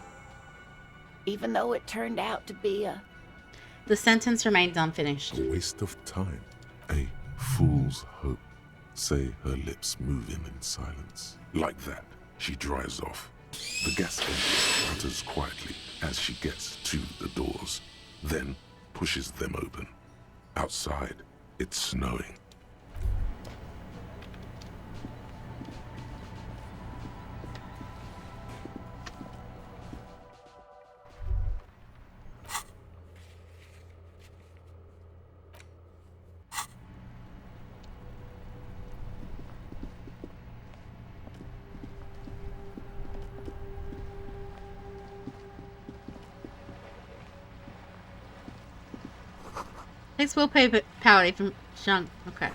Even though it turned out to be a... The sentence remained unfinished. A waste of time. A fool's hope. Say her lips moving in silence. Like that, she dries off. The gas engine sputters quietly as she gets to the doors, then pushes them open. Outside, It's snowing. Takes willpower from junk. Okay.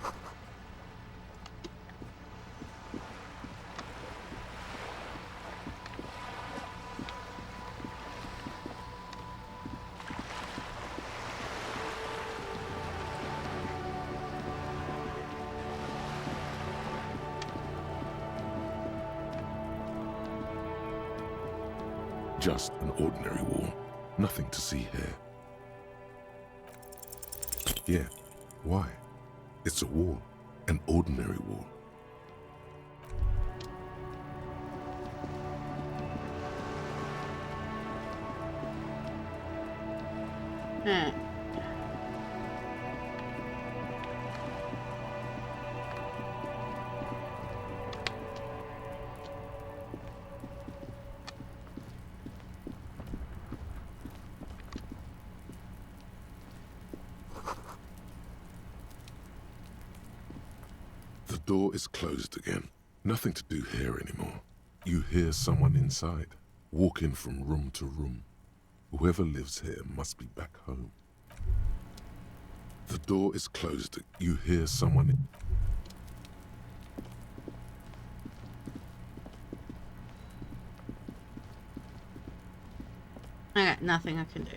Just an ordinary wall. Nothing to see here. Yeah, why? It's a wall. An ordinary wall. The door is closed again. Nothing to do here anymore. You hear someone inside, walking from room to room. Whoever lives here must be back home. The door is closed. You hear someone... I got nothing I can do.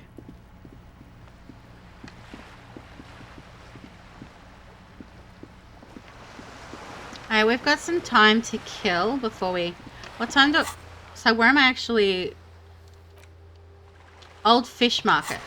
Alright, we've got some time to kill before we... What time do... So where am I actually... Old Fish Market.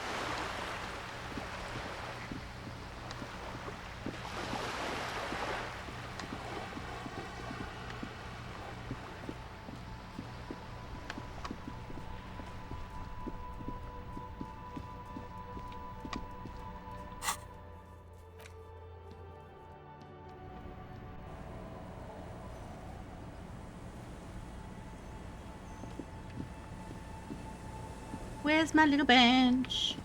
Where's my little bench?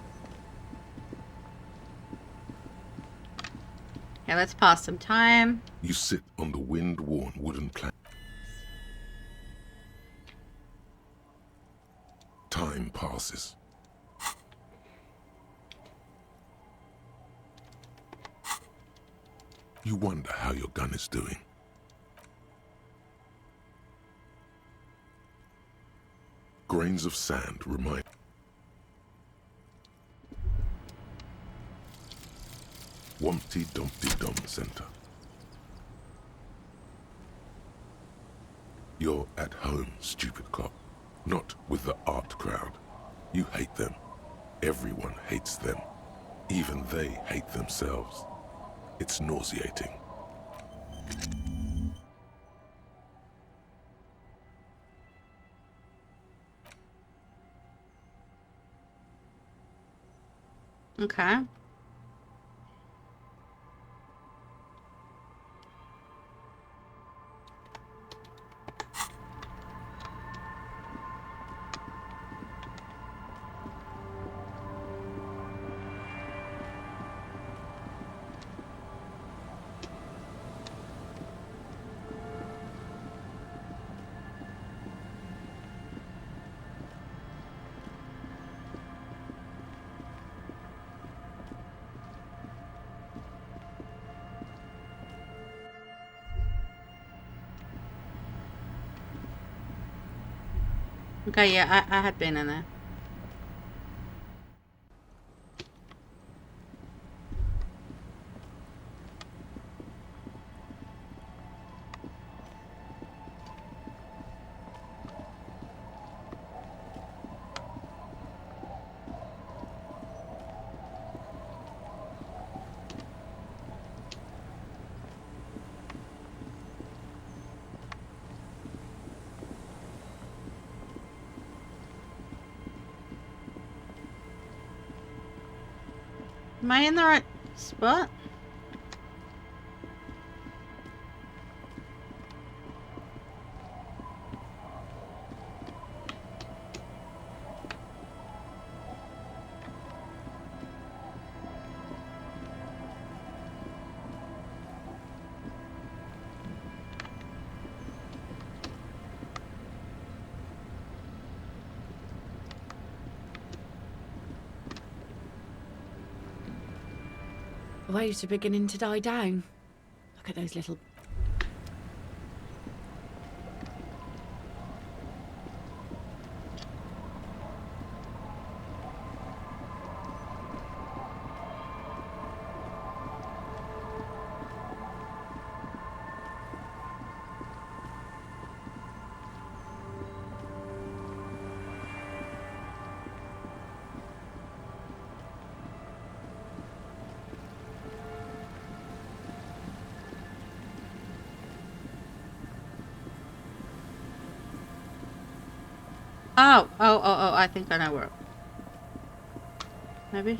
Okay, let's pass some time. You sit on the wind-worn wooden plank. Time passes. You wonder how your gun is doing. Grains of sand remind... Wumpty Dumpty Dum Center. You're at home, stupid cop. Not with the art crowd. You hate them. Everyone hates them. Even they hate themselves. It's nauseating. Okay. Okay, yeah, I had been in there. Am I in the right spot? The waves are beginning to die down. Look at those little... Oh, I think I know where. Maybe?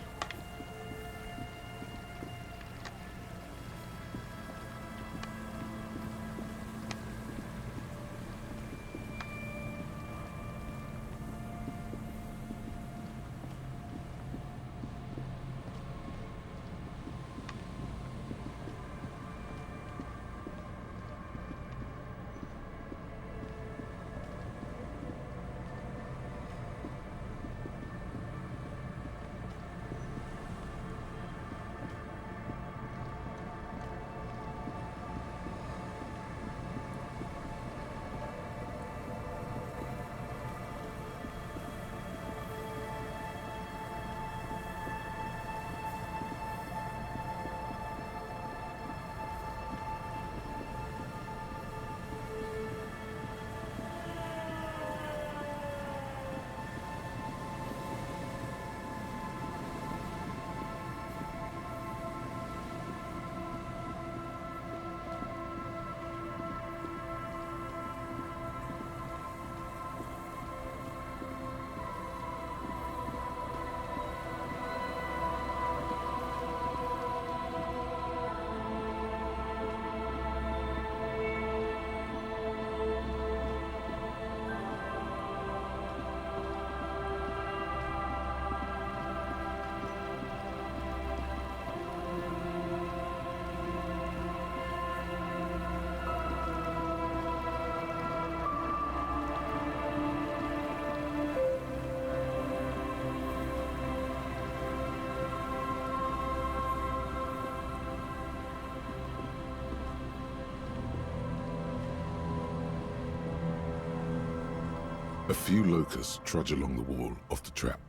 A few locusts trudge along the wall of the trap.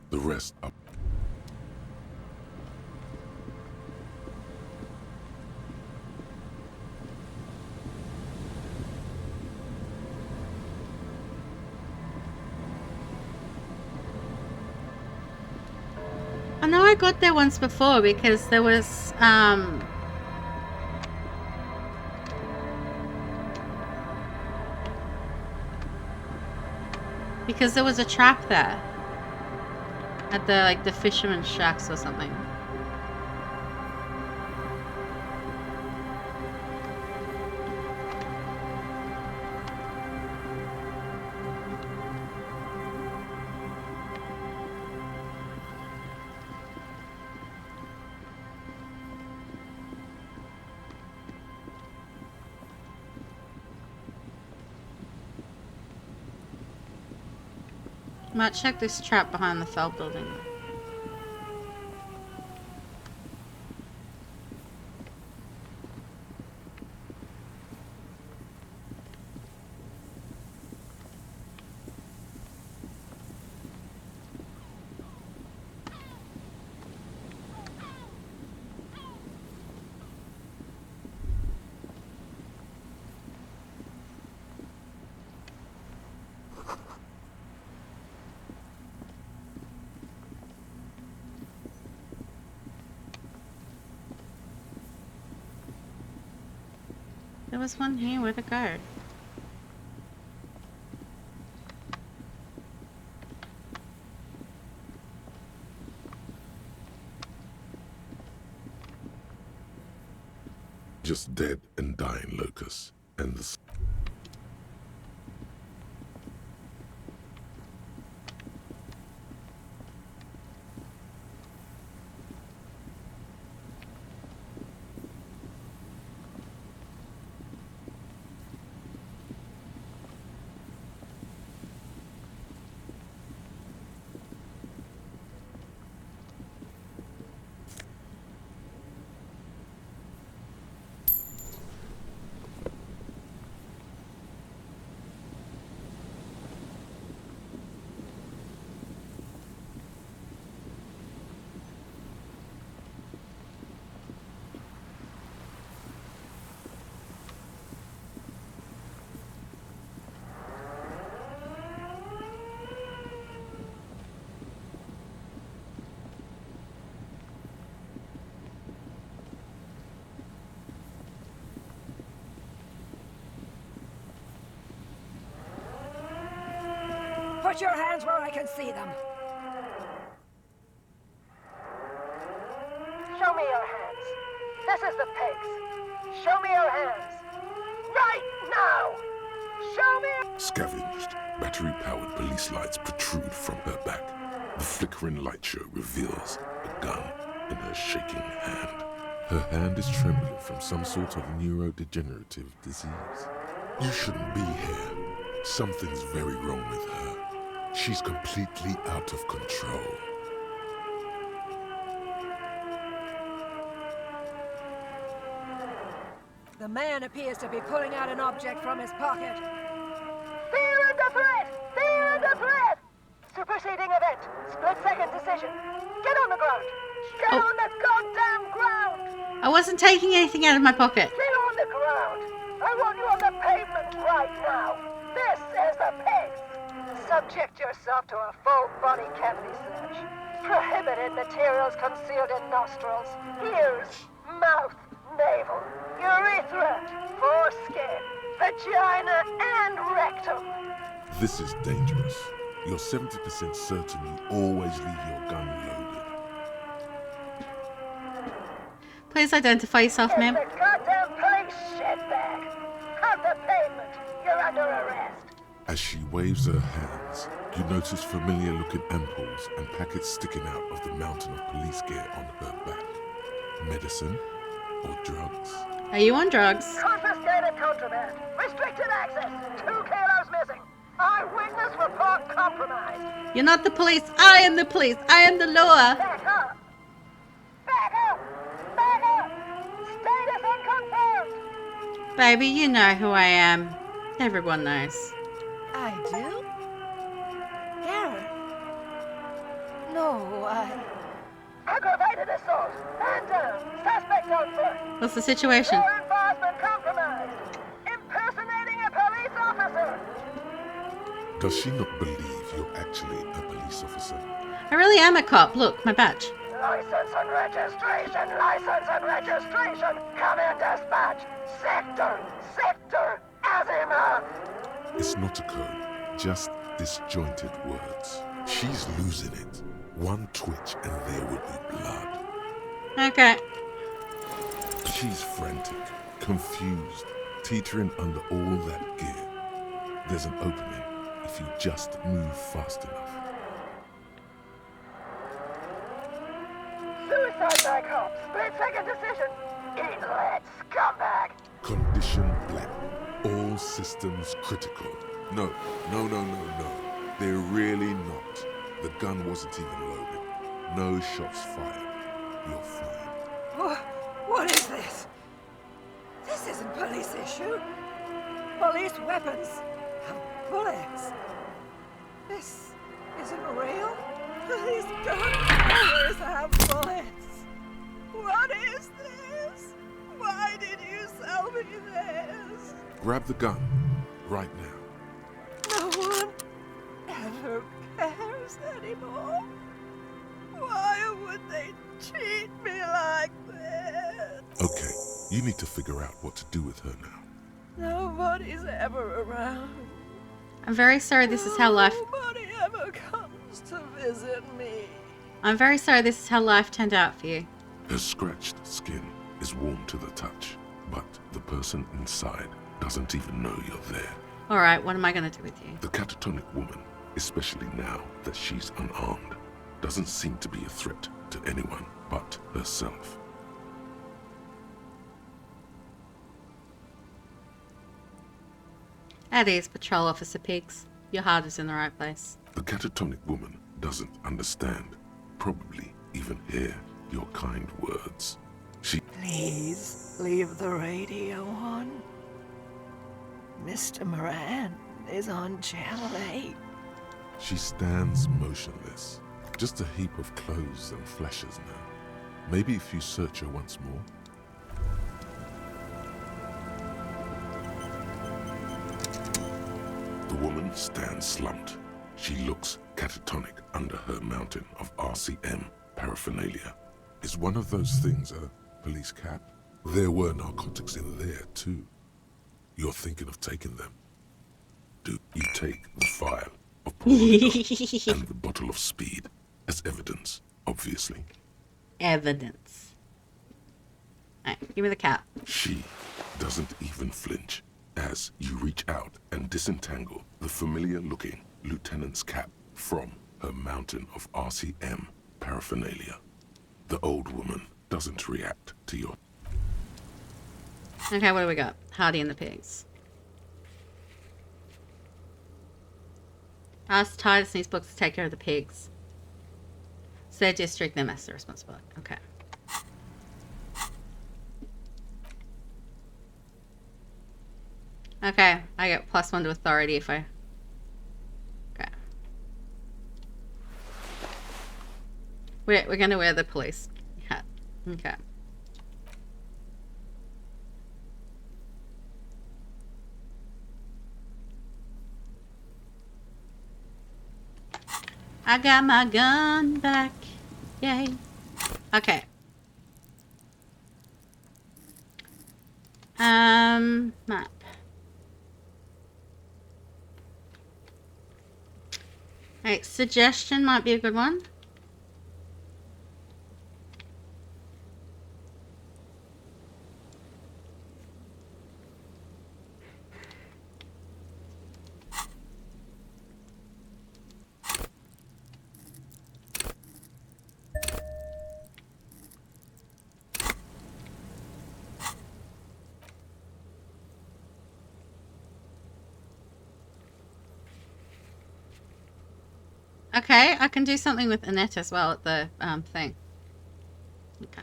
The rest are... I know I got there once before because there was, because there was a trap there. At the, like, the fisherman's shacks or something. Might check this trap behind the fell building. There was one here with a guard. just dead and dying locusts, and the... Put your hands where I can see them. Show me your hands. This is the pigs. Show me your hands. Right now! Show me... Scavenged, battery-powered police lights protrude from her back. The flickering light show reveals a gun in her shaking hand. Her hand is trembling from some sort of neurodegenerative disease. You shouldn't be here. Something's very wrong with her. She's completely out of control. The man appears to be pulling out an object from his pocket. Fear under threat! Fear under threat! Superseding event. Split-second decision. Get on the ground. Get on the goddamn ground! I wasn't taking anything out of my pocket. Get on the ground! I want you on the pavement right now. This is the pigs. Subject yourself to a full body cavity search. Prohibited materials concealed in nostrils, ears, mouth, navel, urethra, foreskin, vagina, and rectum. This is dangerous. You're 70% certain you always leave your gun loaded. Please identify yourself, ma'am. It's a goddamn police shitbag. Off the pavement. You're under arrest. As she waves her hands, you notice familiar-looking ampoules and packets sticking out of the mountain of police gear on her back. Medicine or drugs? Are you on drugs? Confiscated contraband. Restricted access. 2 kilos missing. Eyewitness report compromised. You're not the police. I am the police. I am the law. Back up. Back up. Back up. Status unconfirmed. Baby, you know who I am. Everyone knows. I do? Garrett? No, Aggravated assault. Man down. Suspect on foot. What's the situation? Law enforcement compromised. Impersonating a police officer. Does she not believe you're actually a police officer? I really am a cop. Look, my badge. License and registration. License and registration. Come in dispatch. Sector. Azimuth. It's not a code, just disjointed words. She's losing it. One twitch and there will be blood. Okay. She's frantic, confused, teetering under all that gear. There's an opening if you just move fast enough. Suicide by cop. Split-second decision. Eat lead, scumbag. Condition black. All systems critical. No. They're really not. The gun wasn't even loaded. No shots fired. You're fine. What is this? This isn't police issue. Police weapons have bullets. This isn't real. Police gun holders have bullets. What is this? Why did you sell me this? Grab the gun. Right now. No one ever cares anymore. Why would they treat me like this? Okay, you need to figure out what to do with her now. Nobody's ever around. I'm very sorry this is how life... Nobody ever comes to visit me. I'm very sorry this is how life turned out for you. Her scratched skin is warm to the touch, but the person inside doesn't even know you're there. Alright, what am I going to do with you? The catatonic woman, especially now that she's unarmed, doesn't seem to be a threat to anyone but herself. At ease, Patrol Officer Pigs. Your heart is in the right place. The catatonic woman doesn't understand, probably even hear your kind words. Please leave the radio on. Mr. Moran is on Channel 8. She stands motionless, just a heap of clothes and flashes now. Maybe if you search her once more. The woman stands slumped. She looks catatonic under her mountain of RCM paraphernalia. Is one of those things a police cap? There were narcotics in there too. You're thinking of taking them. Do you take the file of and the bottle of speed as evidence, obviously. Evidence. Alright, give me the cap. She doesn't even flinch as you reach out and disentangle the familiar-looking lieutenant's cap from her mountain of RCM paraphernalia. The old woman doesn't react to your... Okay, what do we got? Hardy and the pigs. Ask Titus and his books to take care of the pigs. It's their district, their master responsibility. Okay. Okay, I get +1 to authority if I... Okay. We're gonna wear the police hat. Okay. I got my gun back. Yay. Okay. Map. Alright, suggestion might be a good one. Okay, I can do something with Annette as well at the thing. Okay.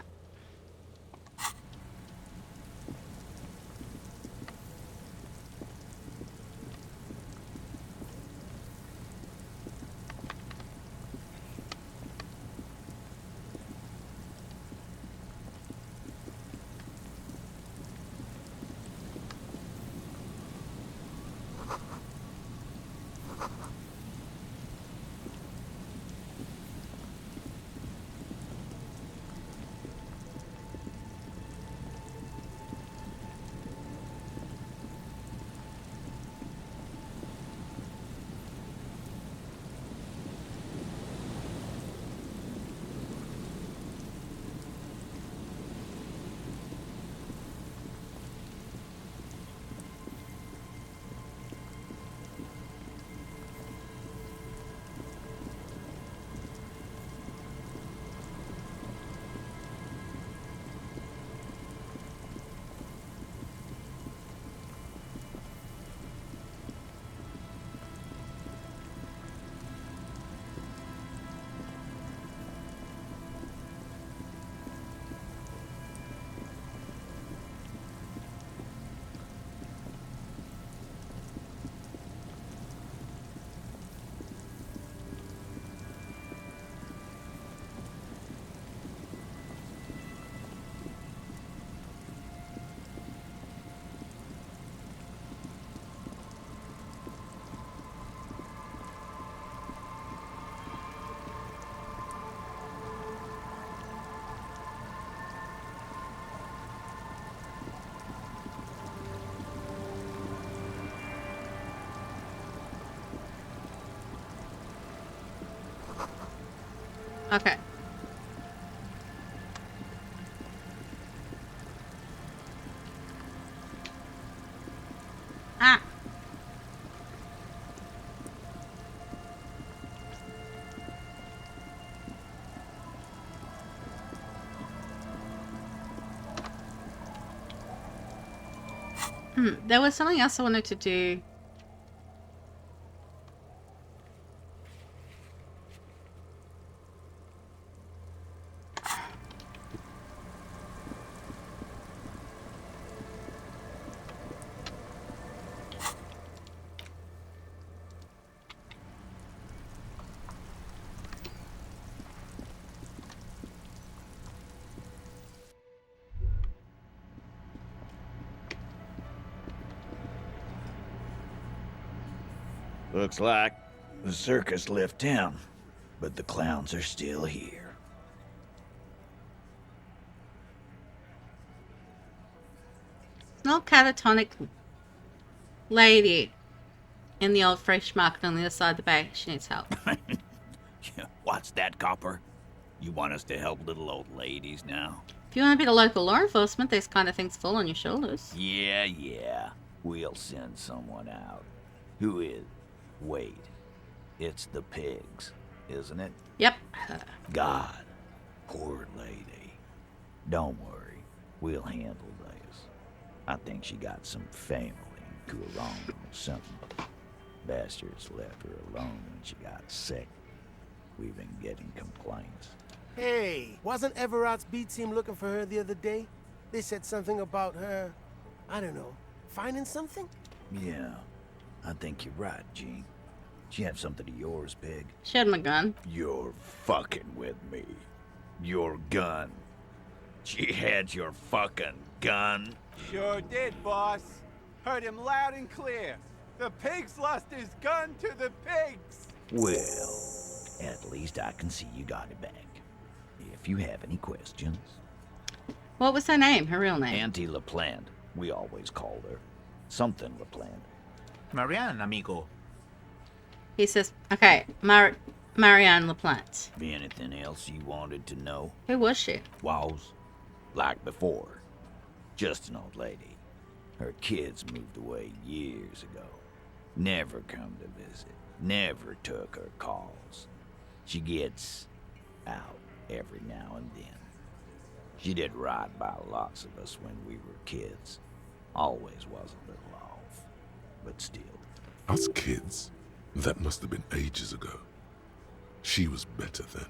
Okay. Ah. There was something else I wanted to do. Looks like the circus left town, but the clowns are still here. Not catatonic lady. in the old fresh market on the other side of the bay. She needs help. What's that, copper? You want us to help little old ladies now? If you want a bit of local law enforcement, these kind of things fall on your shoulders. Yeah. We'll send someone out. Who is? Wait. It's the pigs, isn't it? Yep. God. Poor lady. Don't worry. We'll handle this. I think she got some family in Cuno or something. Bastards left her alone when she got sick. We've been getting complaints. Hey, wasn't Everard's B team looking for her the other day? They said something about her, I don't know, finding something? Yeah, I think you're right, Gene. She have something of yours, Pig. She had my gun. You're fucking with me. Your gun. She had your fucking gun? Sure did, boss. Heard him loud and clear. The pigs lost his gun to the pigs. Well, at least I can see you got it back. If you have any questions. What was her name? Her real name? Auntie LaPlante. We always called her. Something LaPlante. Marianne, amigo. He says, okay, Marianne LaPlante. Anything else you wanted to know? Who was she? Was, like before. Just an old lady. Her kids moved away years ago. Never come to visit. Never took her calls. She gets out every now and then. She did right by lots of us when we were kids. Always was a little off, but still. Us kids? That must have been ages ago. She was better then.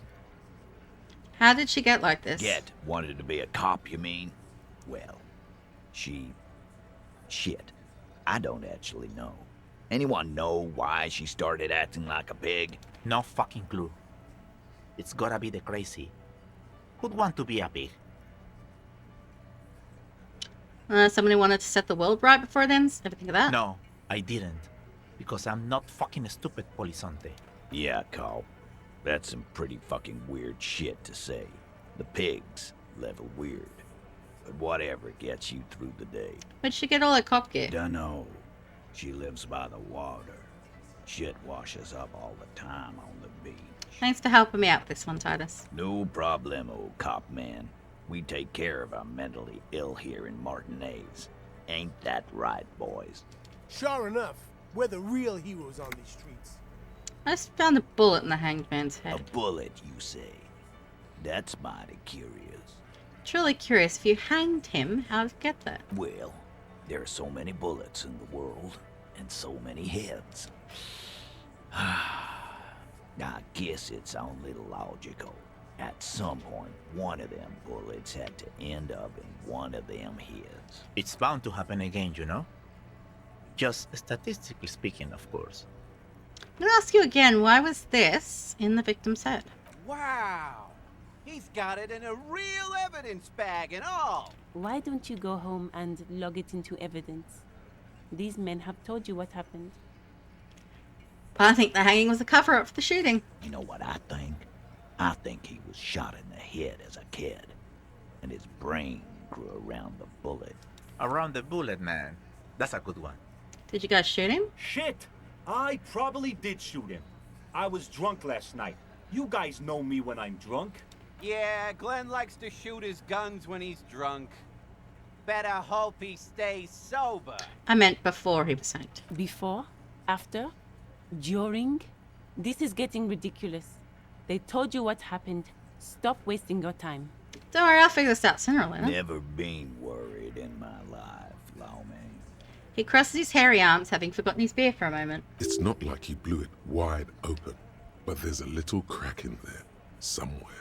How did she get like this? Wanted to be a cop, you mean? Well, shit. I don't actually know. Anyone know why she started acting like a pig? No fucking clue. It's gotta be the crazy. Who'd want to be a pig? Somebody wanted to set the world right before then? Ever think of that? No, I didn't. Because I'm not fucking stupid, Polizonte. Yeah, cop. That's some pretty fucking weird shit to say. The pigs level weird. But whatever gets you through the day. Where'd she get all her cop gear? Dunno. She lives by the water. Shit washes up all the time on the beach. Thanks for helping me out with this one, Titus. No problem, old cop man. We take care of our mentally ill here in Martinez. Ain't that right, boys? Sure enough, we're the real heroes on these streets. I just found a bullet in the hanged man's head. A bullet, you say? That's mighty curious. Truly curious, if you hanged him, how'd it get there? Well, there are so many bullets in the world, and so many heads. I guess it's only logical. At some point, one of them bullets had to end up in one of them heads. It's bound to happen again, you know? Just statistically speaking, of course. I'm gonna ask you again, why was this in the victim's head? Wow! He's got it in a real evidence bag and all! Why don't you go home and log it into evidence? These men have told you what happened. I think the hanging was a cover-up for the shooting. You know what I think? I think he was shot in the head as a kid, and his brain grew around the bullet. Around the bullet, man. That's a good one. Did you guys shoot him? Shit! I probably did shoot him. I was drunk last night. You guys know me when I'm drunk. Yeah, Glenn likes to shoot his guns when he's drunk. Better hope he stays sober. I meant before he was hanged. Before? After? During? This is getting ridiculous. They told you what happened. Stop wasting your time. Don't worry, I'll figure this out sooner or later. Never been worried in my life, Lawman. He crosses his hairy arms, having forgotten his beer for a moment. It's not like he blew it wide open, but there's a little crack in there, somewhere.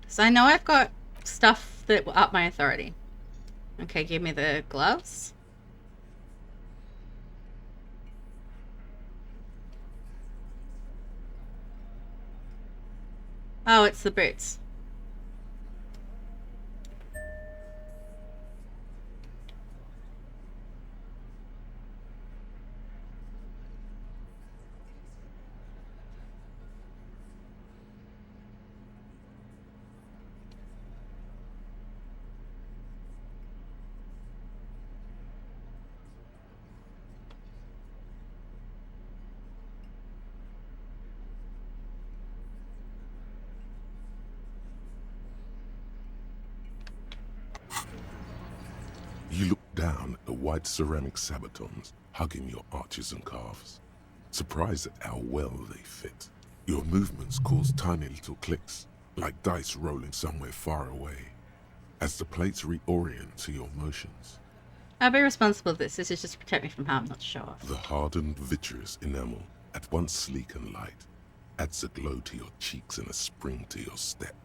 So I know I've got stuff that will up my authority. Okay, give me the gloves. Oh, it's the boots. down at the white ceramic sabatons, hugging your arches and calves. Surprised at how well they fit. Your movements cause tiny little clicks, like dice rolling somewhere far away, as the plates reorient to your motions. I'll be responsible for this. This is just to protect me from harm, not to show off. The hardened vitreous enamel, at once sleek and light, adds a glow to your cheeks and a spring to your step.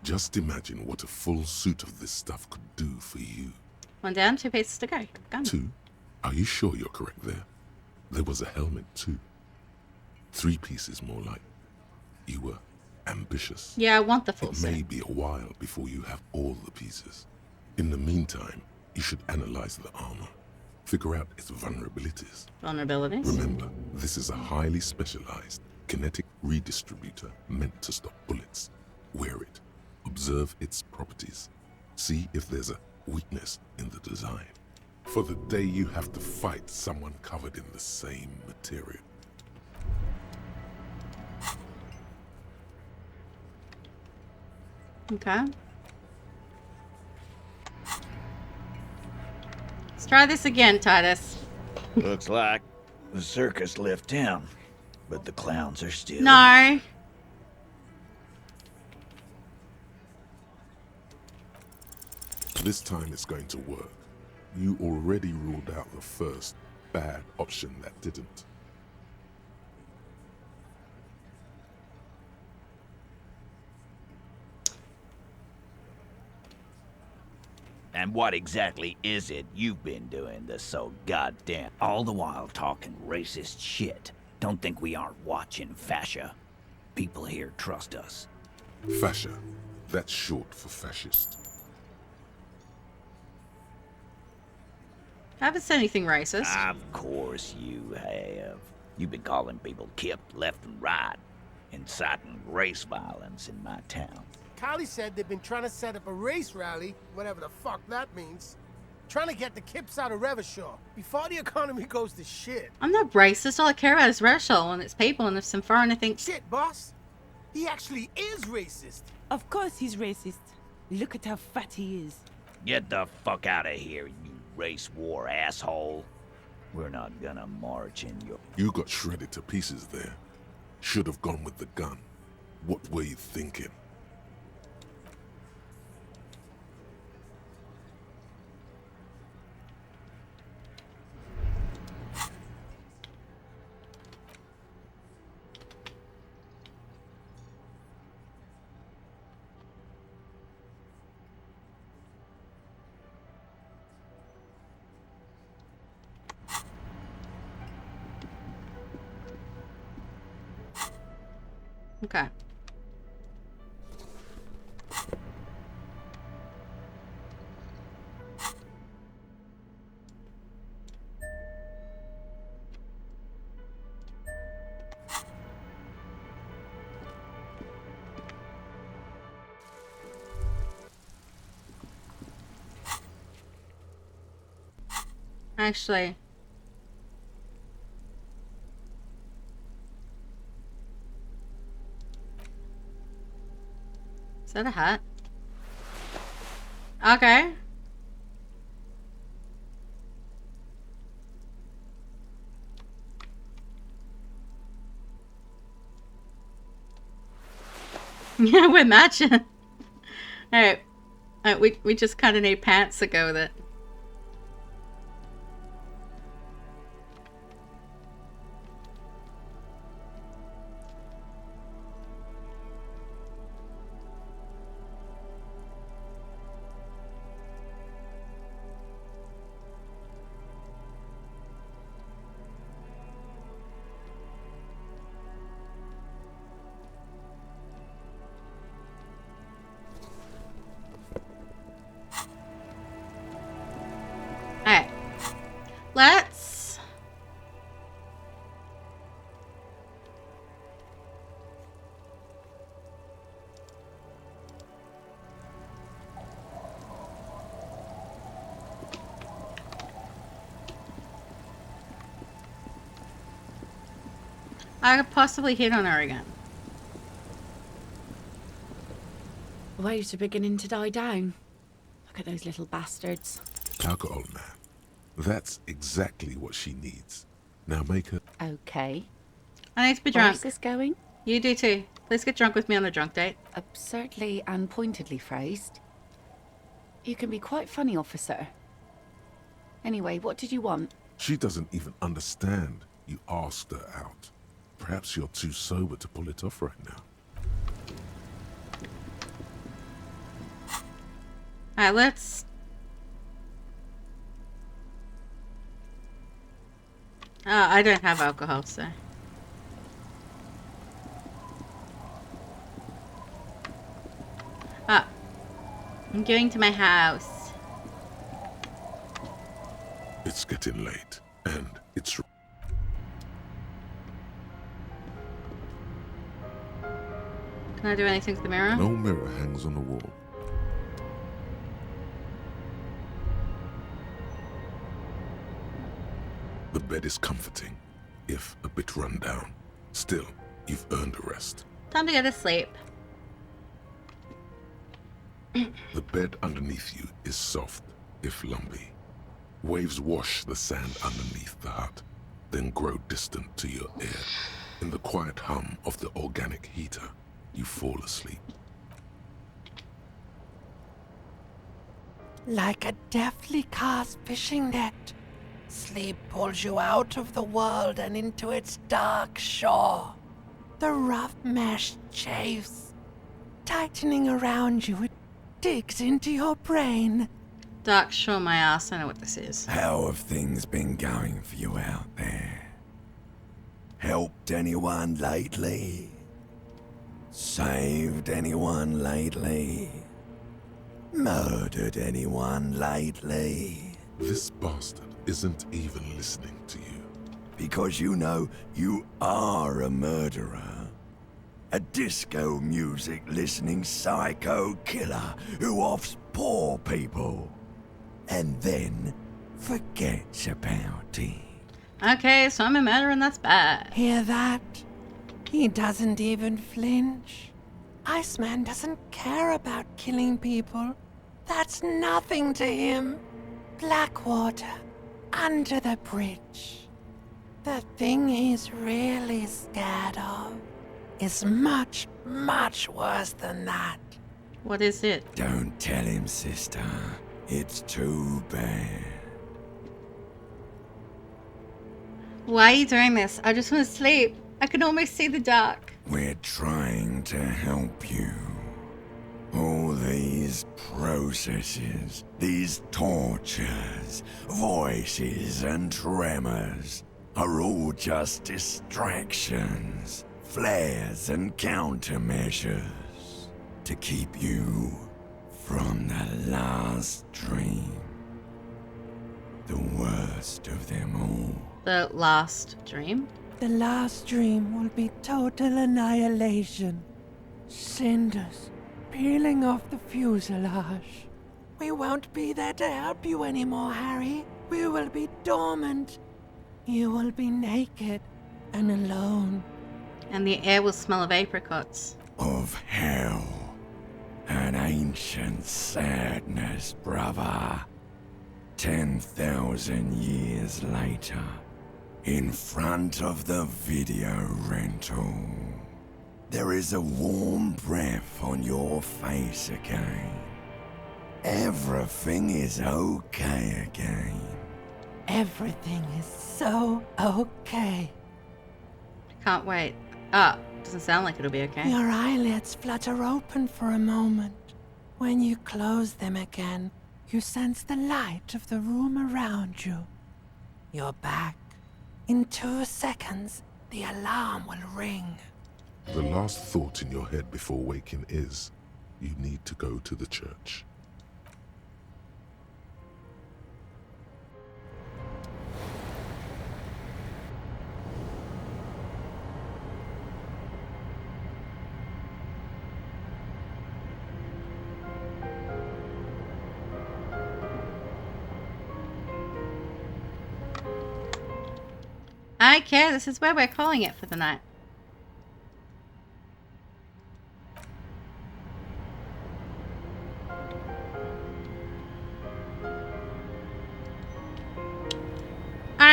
Just imagine what a full suit of this stuff could do for you. 1 down, 2 pieces to go. Gun. 2? Are you sure you're correct there? There was a helmet too. 3 pieces more like. You were ambitious. Yeah, I want the full It set. may be a while before you have all the pieces. In the meantime, you should analyze the armor. Figure out its vulnerabilities. Vulnerabilities? Remember, this is a highly specialized kinetic redistributor meant to stop bullets. Wear it. Observe its properties. See if there's a weakness in the design. For the day you have to fight someone covered in the same material. Okay. Let's try this again, Titus. Looks like the circus left town, but the clowns are still... No. This time it's going to work. You already ruled out the first bad option that didn't. And what exactly is it you've been doing that's so goddamn... All the while talking racist shit. Don't think we aren't watching, Fascia. People here trust us. Fascia. That's short for fascist. I haven't said anything racist. Of course you have. You've been calling people kip left and right, inciting race violence in my town. Kylie said they've been trying to set up a race rally, whatever the fuck that means. Trying to get the kips out of Revachol before the economy goes to shit. I'm not racist. All I care about is Revachol and its people, and if some foreigner thinks... Shit, boss. He actually is racist. Of course he's racist. Look at how fat he is. Get the fuck out of here, you race war asshole. We're not gonna march in your... You got shredded to pieces there. Should have gone with the gun. What were you thinking? Okay. Actually... Is that a hat? Okay. Yeah, we're matching. Alright. We just kind of need pants to go with it. Alright. Let's... I could possibly hit on her again. The waves are beginning to die down. Look at those little bastards. Alcohol, man. That's exactly what she needs. Now make her... Okay. I need to be Where drunk. is this going? You do too. Please get drunk with me on a drunk date. Absurdly and pointedly phrased. You can be quite funny, officer. Anyway, what did you want? She doesn't even understand you asked her out. Perhaps you're too sober to pull it off right now. Alright, let's... Oh, I don't have alcohol, so... Ah. I'm going to my house. It's getting late, and it's... Can I do anything to the mirror? No mirror hangs on the wall. The bed is comforting, if a bit run down. Still, you've earned a rest. Time to go to sleep. The bed underneath you is soft, if lumpy. Waves wash the sand underneath the hut, then grow distant to your ear. In the quiet hum of the organic heater, you fall asleep. Like a deftly cast fishing net, sleep pulls you out of the world and into its dark shore. The rough mesh chafes, tightening around you, it digs into your brain. Dark shore my ass, I know what this is. How have things been going for you out there? Helped anyone lately? Saved anyone lately? Murdered anyone lately? This bastard isn't even listening to you. Because you know you are a murderer. A disco music listening psycho killer who offs poor people. And then forgets about it. Okay, so I'm a murderer and that's bad. Hear that? He doesn't even flinch. Iceman doesn't care about killing people. That's nothing to him. Blackwater, under the bridge. The thing he's really scared of is much, much worse than that. What is it? Don't tell him, sister. It's too bad. Why are you doing this? I just want to sleep. I can almost see the dark. We're trying to help you. All these processes, these tortures, voices and tremors are all just distractions, flares and countermeasures to keep you from the last dream. The worst of them all. The last dream? The last dream will be total annihilation. Cinders peeling off the fuselage. We won't be there to help you anymore, Harry. We will be dormant. You will be naked and alone. And the air will smell of apricots. Of hell. An ancient sadness, brother. 10,000 years later, in front of the video rental, there is a warm breath on your face again. Everything is okay again. Everything is so okay. Can't wait. Ah, doesn't sound like it'll be okay. Your eyelids flutter open for a moment. When you close them again, you sense the light of the room around you. You're back. In 2 seconds, the alarm will ring. The last thought in your head before waking is, you need to go to the church. Okay, this is where we're calling it for the night.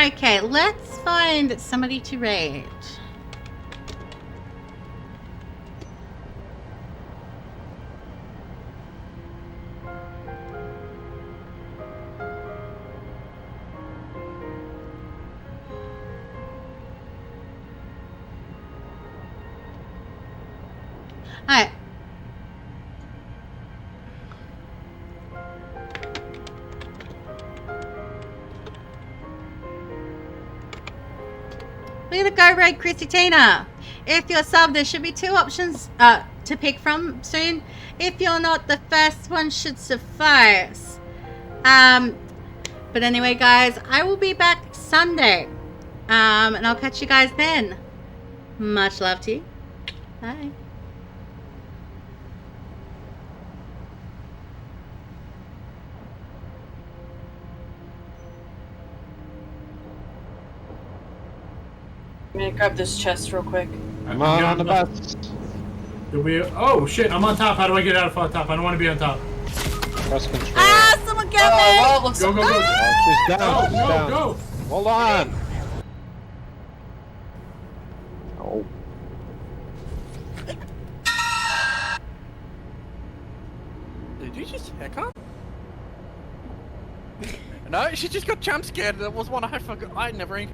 Okay, let's find somebody to raid. Alright. Way to go, Raid Chrissy Tina. If you're sub, there should be 2 options to pick from soon. If you're not, the first one should suffice. But anyway, guys, I will be back Sunday. And I'll catch you guys then. Much love to you. Bye. I'm gonna grab this chest real quick. I'm on the bus. Oh shit, I'm on top. How do I get out of top? I don't want to be on top. Press control. Ah, someone get me! Well, looks Go, go, go. Oh, she's down. She's down. Go. Hold on. Oh. Did you just heck her? No, she just got jump scared. That was one I forgot. I never.